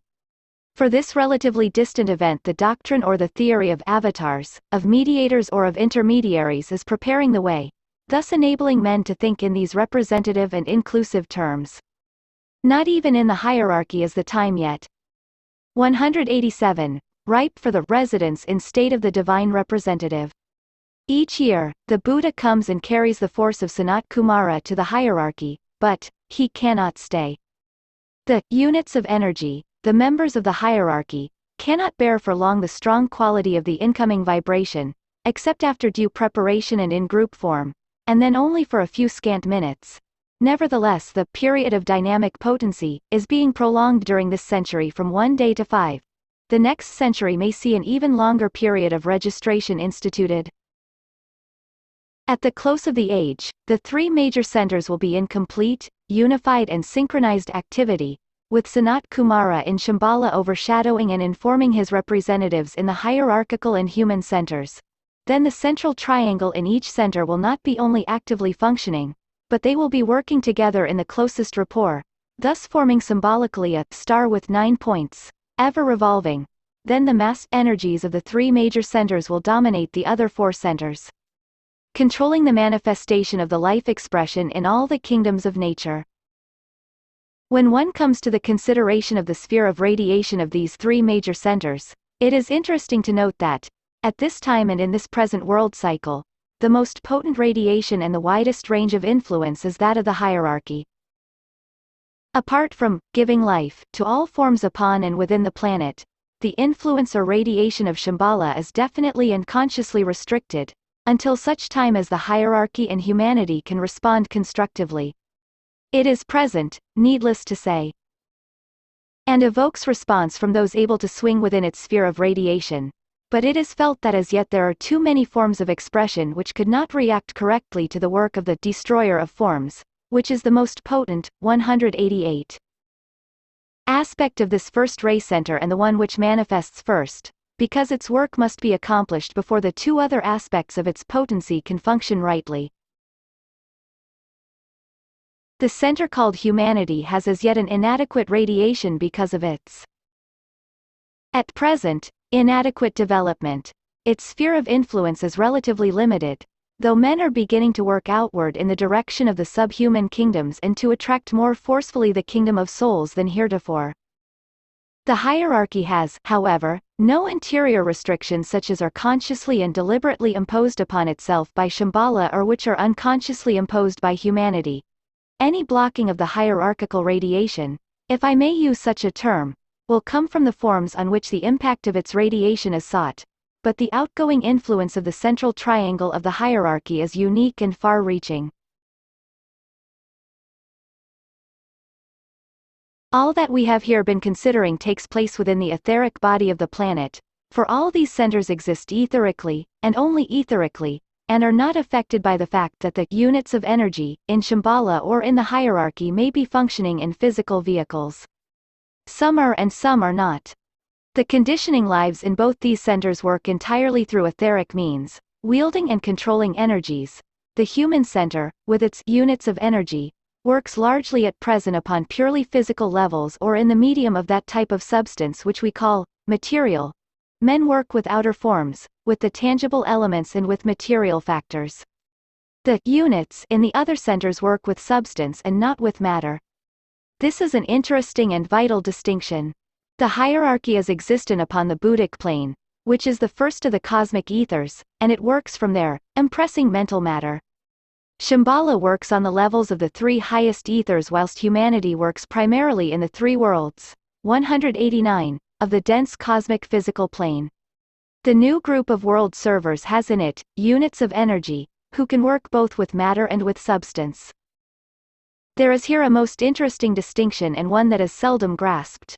For this relatively distant event, the doctrine or the theory of avatars, of mediators or of intermediaries is preparing the way, thus enabling men to think in these representative and inclusive terms. Not even in the hierarchy is the time yet. 187. Ripe for the residence in state of the divine representative. Each year, the Buddha comes and carries the force of Sanat Kumara to the hierarchy, but he cannot stay. The units of energy, the members of the hierarchy, cannot bear for long the strong quality of the incoming vibration, except after due preparation and in group form, and then only for a few scant minutes. Nevertheless, the period of dynamic potency is being prolonged during this century from 1 day to 5. The next century may see an even longer period of registration instituted. At the close of the age, the three major centers will be in complete, unified and synchronized activity, with Sanat Kumara in Shambhala overshadowing and informing his representatives in the hierarchical and human centers. Then the central triangle in each center will not be only actively functioning, but they will be working together in the closest rapport, thus forming symbolically a star with 9 points, ever revolving. Then the mass energies of the three major centers will dominate the other 4 centers, controlling the manifestation of the life expression in all the kingdoms of nature. When one comes to the consideration of the sphere of radiation of these three major centers, it is interesting to note that, at this time and in this present world cycle, the most potent radiation and the widest range of influence is that of the hierarchy. Apart from giving life to all forms upon and within the planet, the influence or radiation of Shambhala is definitely and consciously restricted, until such time as the hierarchy and humanity can respond constructively. It is present, needless to say, and evokes response from those able to swing within its sphere of radiation, but it is felt that as yet there are too many forms of expression which could not react correctly to the work of the destroyer of forms, which is the most potent. 188. Aspect of this first ray center and the one which manifests first, because its work must be accomplished before the 2 other aspects of its potency can function rightly. The center called humanity has as yet an inadequate radiation because of its, at present, inadequate development. Its sphere of influence is relatively limited, though men are beginning to work outward in the direction of the subhuman kingdoms and to attract more forcefully the kingdom of souls than heretofore. The hierarchy has, however, no interior restrictions such as are consciously and deliberately imposed upon itself by Shambhala or which are unconsciously imposed by humanity. Any blocking of the hierarchical radiation, if I may use such a term, will come from the forms on which the impact of its radiation is sought, but the outgoing influence of the central triangle of the hierarchy is unique and far-reaching. All that we have here been considering takes place within the etheric body of the planet, for all these centers exist etherically, and only etherically, and are not affected by the fact that the units of energy, in Shambhala or in the hierarchy may be functioning in physical vehicles. Some are and some are not. The conditioning lives in both these centers work entirely through etheric means, wielding and controlling energies. The human center, with its units of energy, works largely at present upon purely physical levels or in the medium of that type of substance which we call material. Men work with outer forms, with the tangible elements and with material factors. The units in the other centers work with substance and not with matter. This is an interesting and vital distinction. The hierarchy is existent upon the Buddhic plane, which is the first of the cosmic ethers, and it works from there, impressing mental matter. Shambhala works on the levels of the three highest ethers whilst humanity works primarily in the three worlds, 189, of the dense cosmic physical plane. The new group of world servers has in it, units of energy, who can work both with matter and with substance. There is here a most interesting distinction and one that is seldom grasped.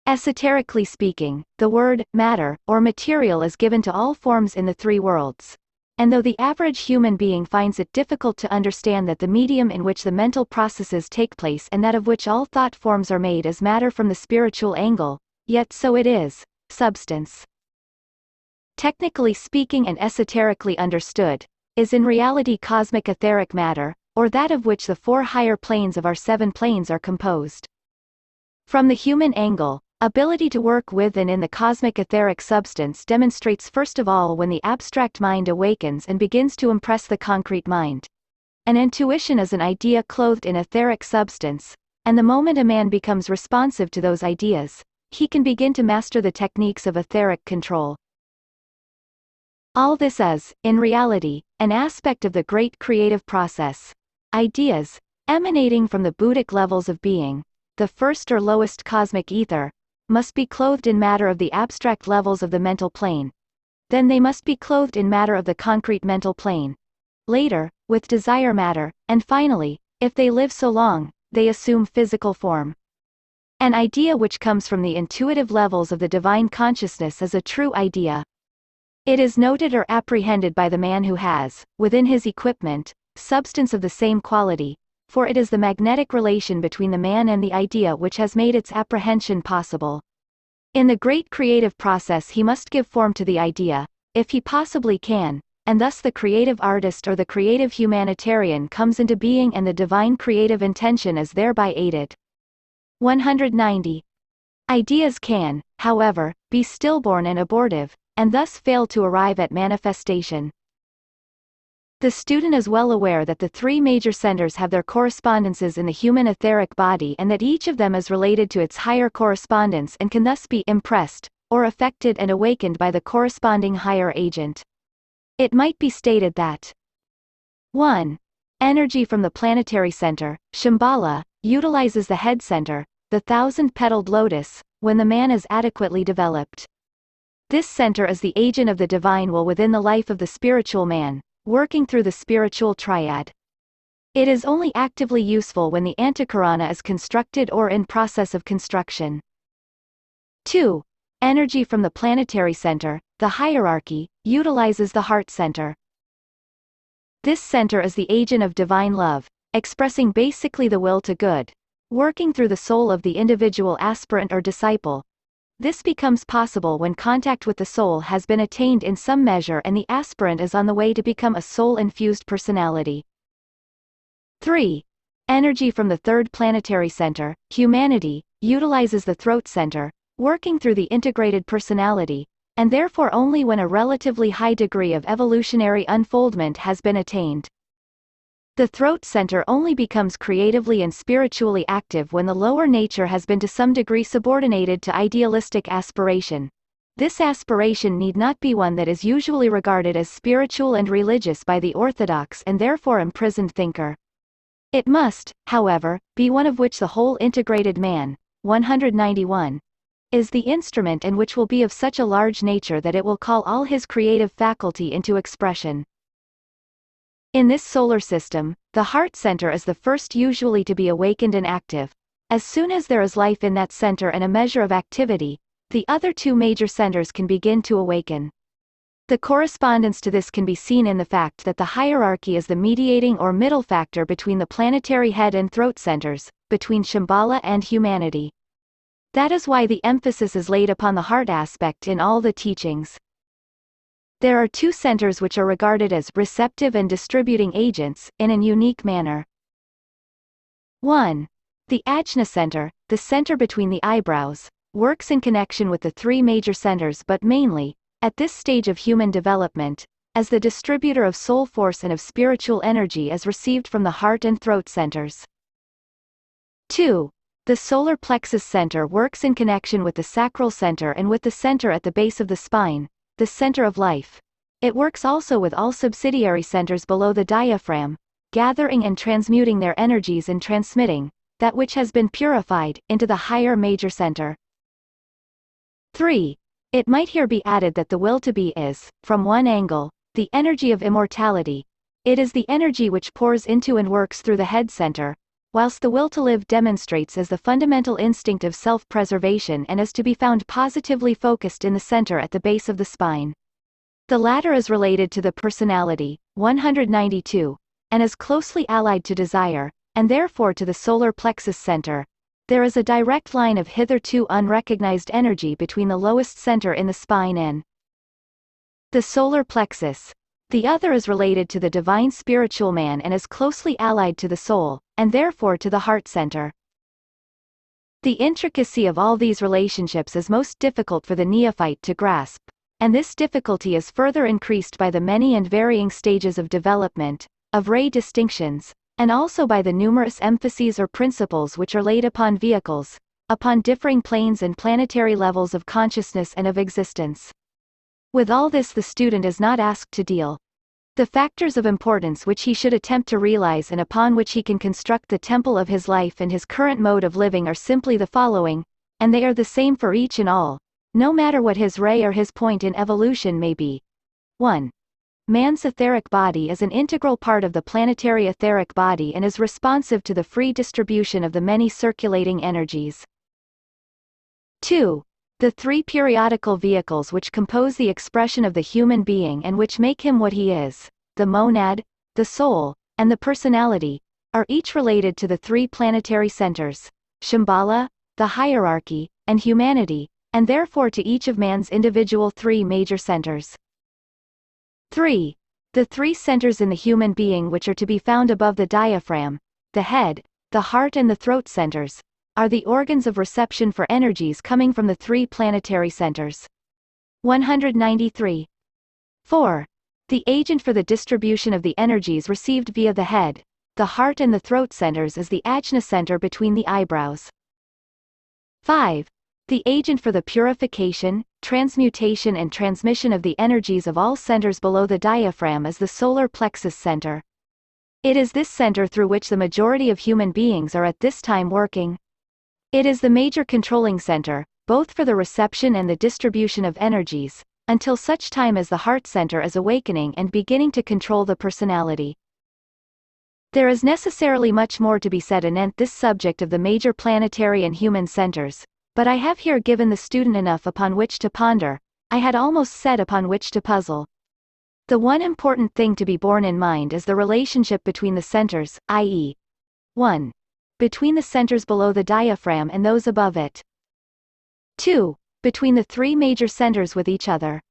Esoterically speaking, the word, matter, or material is given to all forms in the three worlds. And though the average human being finds it difficult to understand that the medium in which the mental processes take place and that of which all thought forms are made is matter from the spiritual angle, yet so it is, substance. Technically speaking and esoterically understood, is in reality cosmic etheric matter, or that of which the four higher planes of our seven planes are composed. From the human angle, ability to work with and in the cosmic etheric substance demonstrates first of all when the abstract mind awakens and begins to impress the concrete mind. An intuition is an idea clothed in etheric substance, and the moment a man becomes responsive to those ideas, he can begin to master the techniques of etheric control. All this is, in reality, an aspect of the great creative process. Ideas, emanating from the Buddhic levels of being, the first or lowest cosmic ether, must be clothed in matter of the abstract levels of the mental plane. Then they must be clothed in matter of the concrete mental plane. Later, with desire matter, and finally, if they live so long, they assume physical form. An idea which comes from the intuitive levels of the divine consciousness is a true idea. It is noted or apprehended by the man who has, within his equipment, substance of the same quality, for it is the magnetic relation between the man and the idea which has made its apprehension possible. In the great creative process he must give form to the idea, if he possibly can, and thus the creative artist or the creative humanitarian comes into being and the divine creative intention is thereby aided. 190. Ideas can, however, be stillborn and abortive, and thus fail to arrive at manifestation. The student is well aware that the three major centers have their correspondences in the human etheric body and that each of them is related to its higher correspondence and can thus be impressed, or affected and awakened by the corresponding higher agent. It might be stated that 1. Energy from the planetary center, Shambhala, utilizes the head center, the thousand-petaled lotus, when the man is adequately developed. This center is the agent of the divine will within the life of the spiritual man, working through the spiritual triad. It is only actively useful when the antakarana is constructed or in process of construction. 2. Energy from the planetary center, the hierarchy, utilizes the heart center. This center is the agent of divine love, expressing basically the will to good, working through the soul of the individual aspirant or disciple. This becomes possible when contact with the soul has been attained in some measure and the aspirant is on the way to become a soul-infused personality. 3. Energy from the third planetary center, humanity, utilizes the throat center, working through the integrated personality, and therefore only when a relatively high degree of evolutionary unfoldment has been attained. The throat center only becomes creatively and spiritually active when the lower nature has been to some degree subordinated to idealistic aspiration. This aspiration need not be one that is usually regarded as spiritual and religious by the orthodox and therefore imprisoned thinker. It must, however, be one of which the whole integrated man, 191, is the instrument and which will be of such a large nature that it will call all his creative faculty into expression. In this solar system, the heart center is the first usually to be awakened and active. As soon as there is life in that center and a measure of activity, the other two major centers can begin to awaken. The correspondence to this can be seen in the fact that the hierarchy is the mediating or middle factor between the planetary head and throat centers, between Shambhala and humanity. That is why the emphasis is laid upon the heart aspect in all the teachings. There are two centers which are regarded as receptive and distributing agents, in an unique manner. 1. The Ajna center, the center between the eyebrows, works in connection with the three major centers but mainly, at this stage of human development, as the distributor of soul force and of spiritual energy as received from the heart and throat centers. 2. The solar plexus center works in connection with the sacral center and with the center at the base of the spine, the center of life. It works also with all subsidiary centers below the diaphragm, gathering and transmuting their energies and transmitting that which has been purified into the higher major center. 3. It might here be added that the will to be is, from one angle, the energy of immortality. It is the energy which pours into and works through the head center, whilst the will to live demonstrates as the fundamental instinct of self-preservation and is to be found positively focused in the center at the base of the spine. The latter is related to the personality, 192, and is closely allied to desire, and therefore to the solar plexus center. There is a direct line of hitherto unrecognized energy between the lowest center in the spine and the solar plexus. The other is related to the divine spiritual man and is closely allied to the soul, and therefore to the heart center. The intricacy of all these relationships is most difficult for the neophyte to grasp, and this difficulty is further increased by the many and varying stages of development, of ray distinctions, and also by the numerous emphases or principles which are laid upon vehicles, upon differing planes and planetary levels of consciousness and of existence. With all this the student is not asked to deal. The factors of importance which he should attempt to realize and upon which he can construct the temple of his life and his current mode of living are simply the following, and they are the same for each and all, no matter what his ray or his point in evolution may be. 1. Man's etheric body is an integral part of the planetary etheric body and is responsive to the free distribution of the many circulating energies. 2. The three periodical vehicles which compose the expression of the human being and which make him what he is, the monad, the soul, and the personality, are each related to the three planetary centers, Shambhala, the hierarchy, and humanity, and therefore to each of man's individual three major centers. 3. The three centers in the human being which are to be found above the diaphragm, the head, the heart and the throat centers, are the organs of reception for energies coming from the three planetary centers. 193. 4. The agent for the distribution of the energies received via the head, the heart and the throat centers is the ajna center between the eyebrows. 5. The agent for the purification, transmutation and transmission of the energies of all centers below the diaphragm is the solar plexus center. It is this center through which the majority of human beings are at this time working. It is the major controlling center, both for the reception and the distribution of energies, until such time as the heart center is awakening and beginning to control the personality. There is necessarily much more to be said anent this subject of the major planetary and human centers, but I have here given the student enough upon which to ponder, I had almost said upon which to puzzle. The one important thing to be borne in mind is the relationship between the centers, i.e. 1. Between the centers below the diaphragm and those above it. 2. Between the three major centers with each other.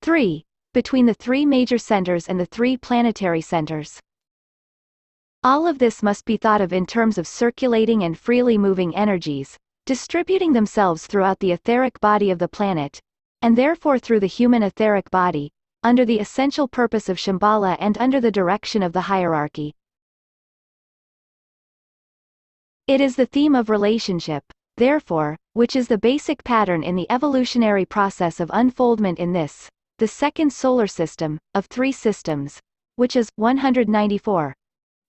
3. Between the three major centers and the three planetary centers. All of this must be thought of in terms of circulating and freely moving energies, distributing themselves throughout the etheric body of the planet, and therefore through the human etheric body, under the essential purpose of Shambhala and under the direction of the hierarchy. It is the theme of relationship, therefore, which is the basic pattern in the evolutionary process of unfoldment in this, the second solar system, of three systems, which is 194.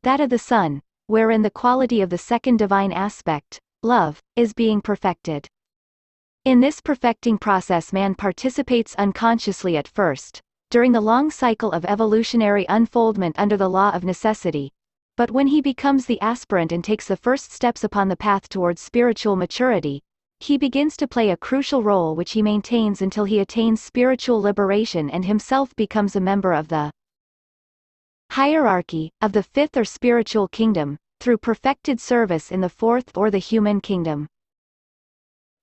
That of the Sun, wherein the quality of the second divine aspect, love, is being perfected. In this perfecting process man participates unconsciously at first, during the long cycle of evolutionary unfoldment under the law of necessity, but when he becomes the aspirant and takes the first steps upon the path towards spiritual maturity, he begins to play a crucial role which he maintains until he attains spiritual liberation and himself becomes a member of the hierarchy, of the fifth or spiritual kingdom, through perfected service in the fourth or the human kingdom.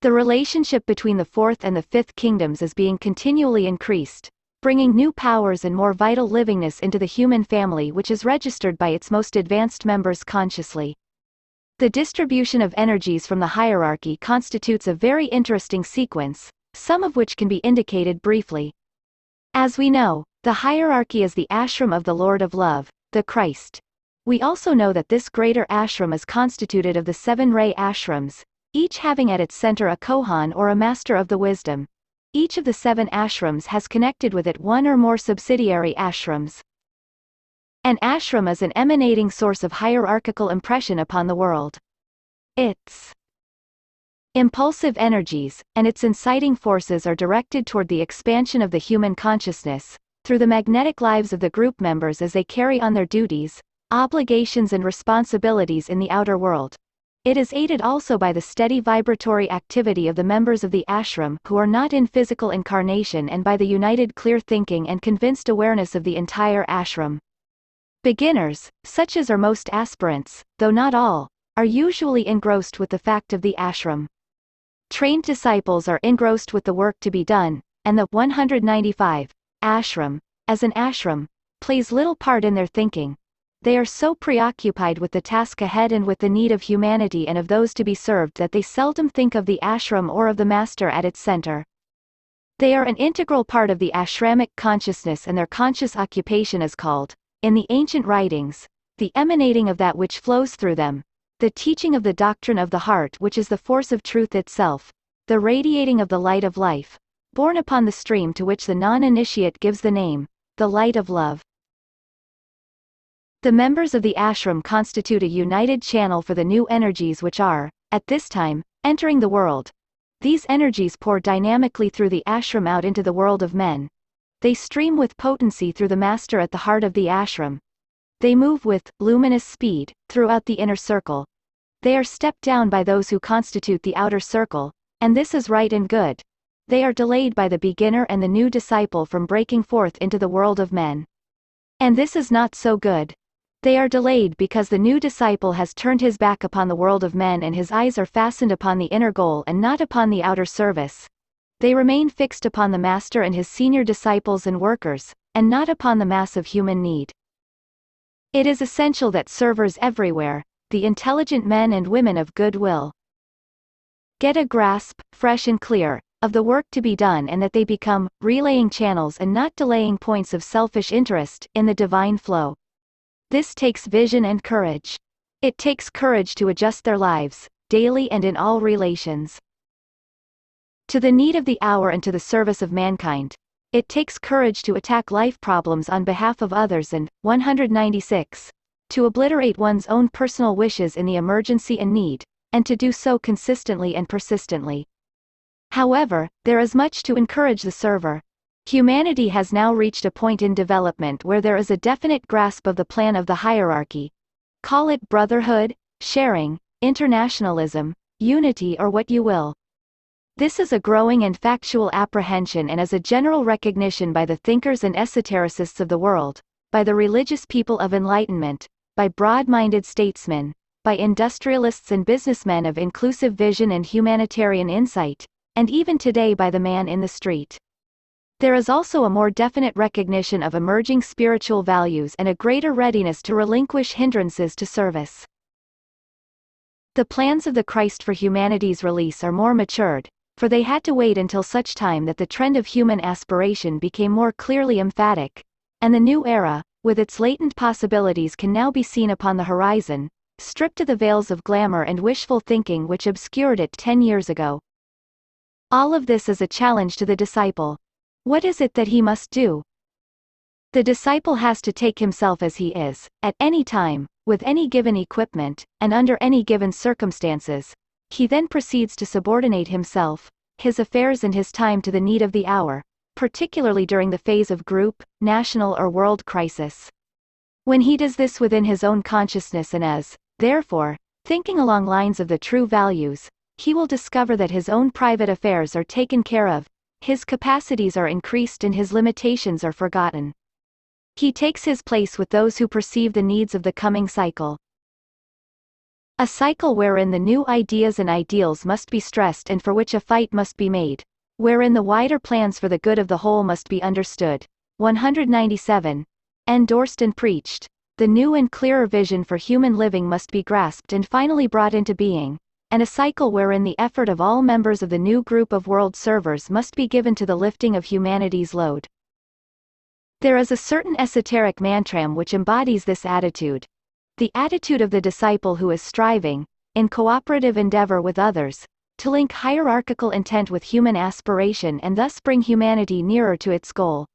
The relationship between the fourth and the fifth kingdoms is being continually increased, bringing new powers and more vital livingness into the human family which is registered by its most advanced members consciously. The distribution of energies from the hierarchy constitutes a very interesting sequence, some of which can be indicated briefly. As we know, the hierarchy is the ashram of the Lord of Love, the Christ. We also know that this greater ashram is constituted of the 7 ray ashrams, each having at its center a Kohan or a master of the wisdom. Each of the 7 ashrams has connected with it one or more subsidiary ashrams. An ashram is an emanating source of hierarchical impression upon the world. Its impulsive energies, and its inciting forces are directed toward the expansion of the human consciousness, through the magnetic lives of the group members as they carry on their duties, obligations and responsibilities in the outer world. It is aided also by the steady vibratory activity of the members of the ashram who are not in physical incarnation and by the united clear thinking and convinced awareness of the entire ashram. Beginners, such as are most aspirants, though not all, are usually engrossed with the fact of the ashram. Trained disciples are engrossed with the work to be done, and the 195 ashram, as an ashram, plays little part in their thinking. They are so preoccupied with the task ahead and with the need of humanity and of those to be served that they seldom think of the ashram or of the master at its center. They are an integral part of the ashramic consciousness, and their conscious occupation is called, in the ancient writings, the emanating of that which flows through them, the teaching of the doctrine of the heart which is the force of truth itself, the radiating of the light of life, born upon the stream to which the non-initiate gives the name, the light of love. The members of the ashram constitute a united channel for the new energies which are, at this time, entering the world. These energies pour dynamically through the ashram out into the world of men. They stream with potency through the master at the heart of the ashram. They move with luminous speed throughout the inner circle. They are stepped down by those who constitute the outer circle, and this is right and good. They are delayed by the beginner and the new disciple from breaking forth into the world of men. And this is not so good. They are delayed because the new disciple has turned his back upon the world of men and his eyes are fastened upon the inner goal and not upon the outer service. They remain fixed upon the master and his senior disciples and workers, and not upon the mass of human need. It is essential that servers everywhere, the intelligent men and women of good will, get a grasp, fresh and clear, of the work to be done, and that they become relaying channels and not delaying points of selfish interest in the divine flow. This takes vision and courage. It takes courage to adjust their lives, daily and in all relations, to the need of the hour and to the service of mankind. It takes courage to attack life problems on behalf of others and, 196, to obliterate one's own personal wishes in the emergency and need, and to do so consistently and persistently. However, there is much to encourage the server. Humanity has now reached a point in development where there is a definite grasp of the plan of the hierarchy. Call it brotherhood, sharing, internationalism, unity, or what you will. This is a growing and factual apprehension and is a general recognition by the thinkers and esotericists of the world, by the religious people of enlightenment, by broad-minded statesmen, by industrialists and businessmen of inclusive vision and humanitarian insight, and even today by the man in the street. There is also a more definite recognition of emerging spiritual values and a greater readiness to relinquish hindrances to service. The plans of the Christ for humanity's release are more matured, for they had to wait until such time that the trend of human aspiration became more clearly emphatic, and the new era, with its latent possibilities, can now be seen upon the horizon, stripped of the veils of glamour and wishful thinking which obscured it 10 years ago. All of this is a challenge to the disciple. What is it that he must do? The disciple has to take himself as he is, at any time, with any given equipment, and under any given circumstances. He then proceeds to subordinate himself, his affairs and his time to the need of the hour, particularly during the phase of group, national or world crisis. When he does this within his own consciousness and as, therefore, thinking along lines of the true values, he will discover that his own private affairs are taken care of, his capacities are increased and his limitations are forgotten. He takes his place with those who perceive the needs of the coming cycle. A cycle wherein the new ideas and ideals must be stressed and for which a fight must be made, wherein the wider plans for the good of the whole must be understood. 197. Endorsed and preached. The new and clearer vision for human living must be grasped and finally brought into being, and a cycle wherein the effort of all members of the new group of world servers must be given to the lifting of humanity's load. There is a certain esoteric mantram which embodies this attitude. The attitude of the disciple who is striving, in cooperative endeavor with others, to link hierarchical intent with human aspiration and thus bring humanity nearer to its goal.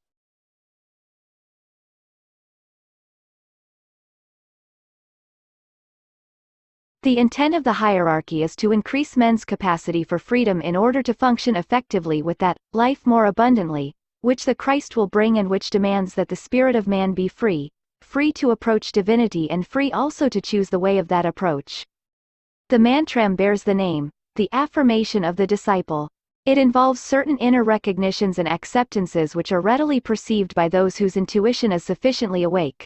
The intent of the hierarchy is to increase men's capacity for freedom in order to function effectively with that life more abundantly, which the Christ will bring and which demands that the spirit of man be free, free to approach divinity and free also to choose the way of that approach. The mantram bears the name, the affirmation of the disciple. It involves certain inner recognitions and acceptances which are readily perceived by those whose intuition is sufficiently awake.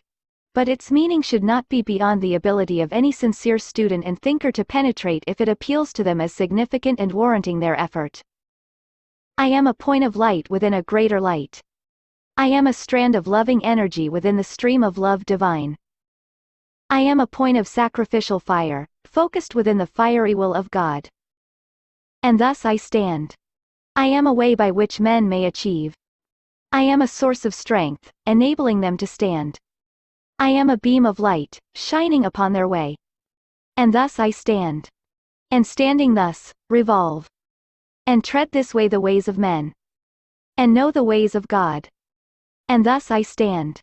But its meaning should not be beyond the ability of any sincere student and thinker to penetrate if it appeals to them as significant and warranting their effort. I am a point of light within a greater light. I am a strand of loving energy within the stream of love divine. I am a point of sacrificial fire, focused within the fiery will of God. And thus I stand. I am a way by which men may achieve. I am a source of strength, enabling them to stand. I am a beam of light, shining upon their way. And thus I stand. And standing thus, revolve. And tread this way the ways of men. And know the ways of God. And thus I stand.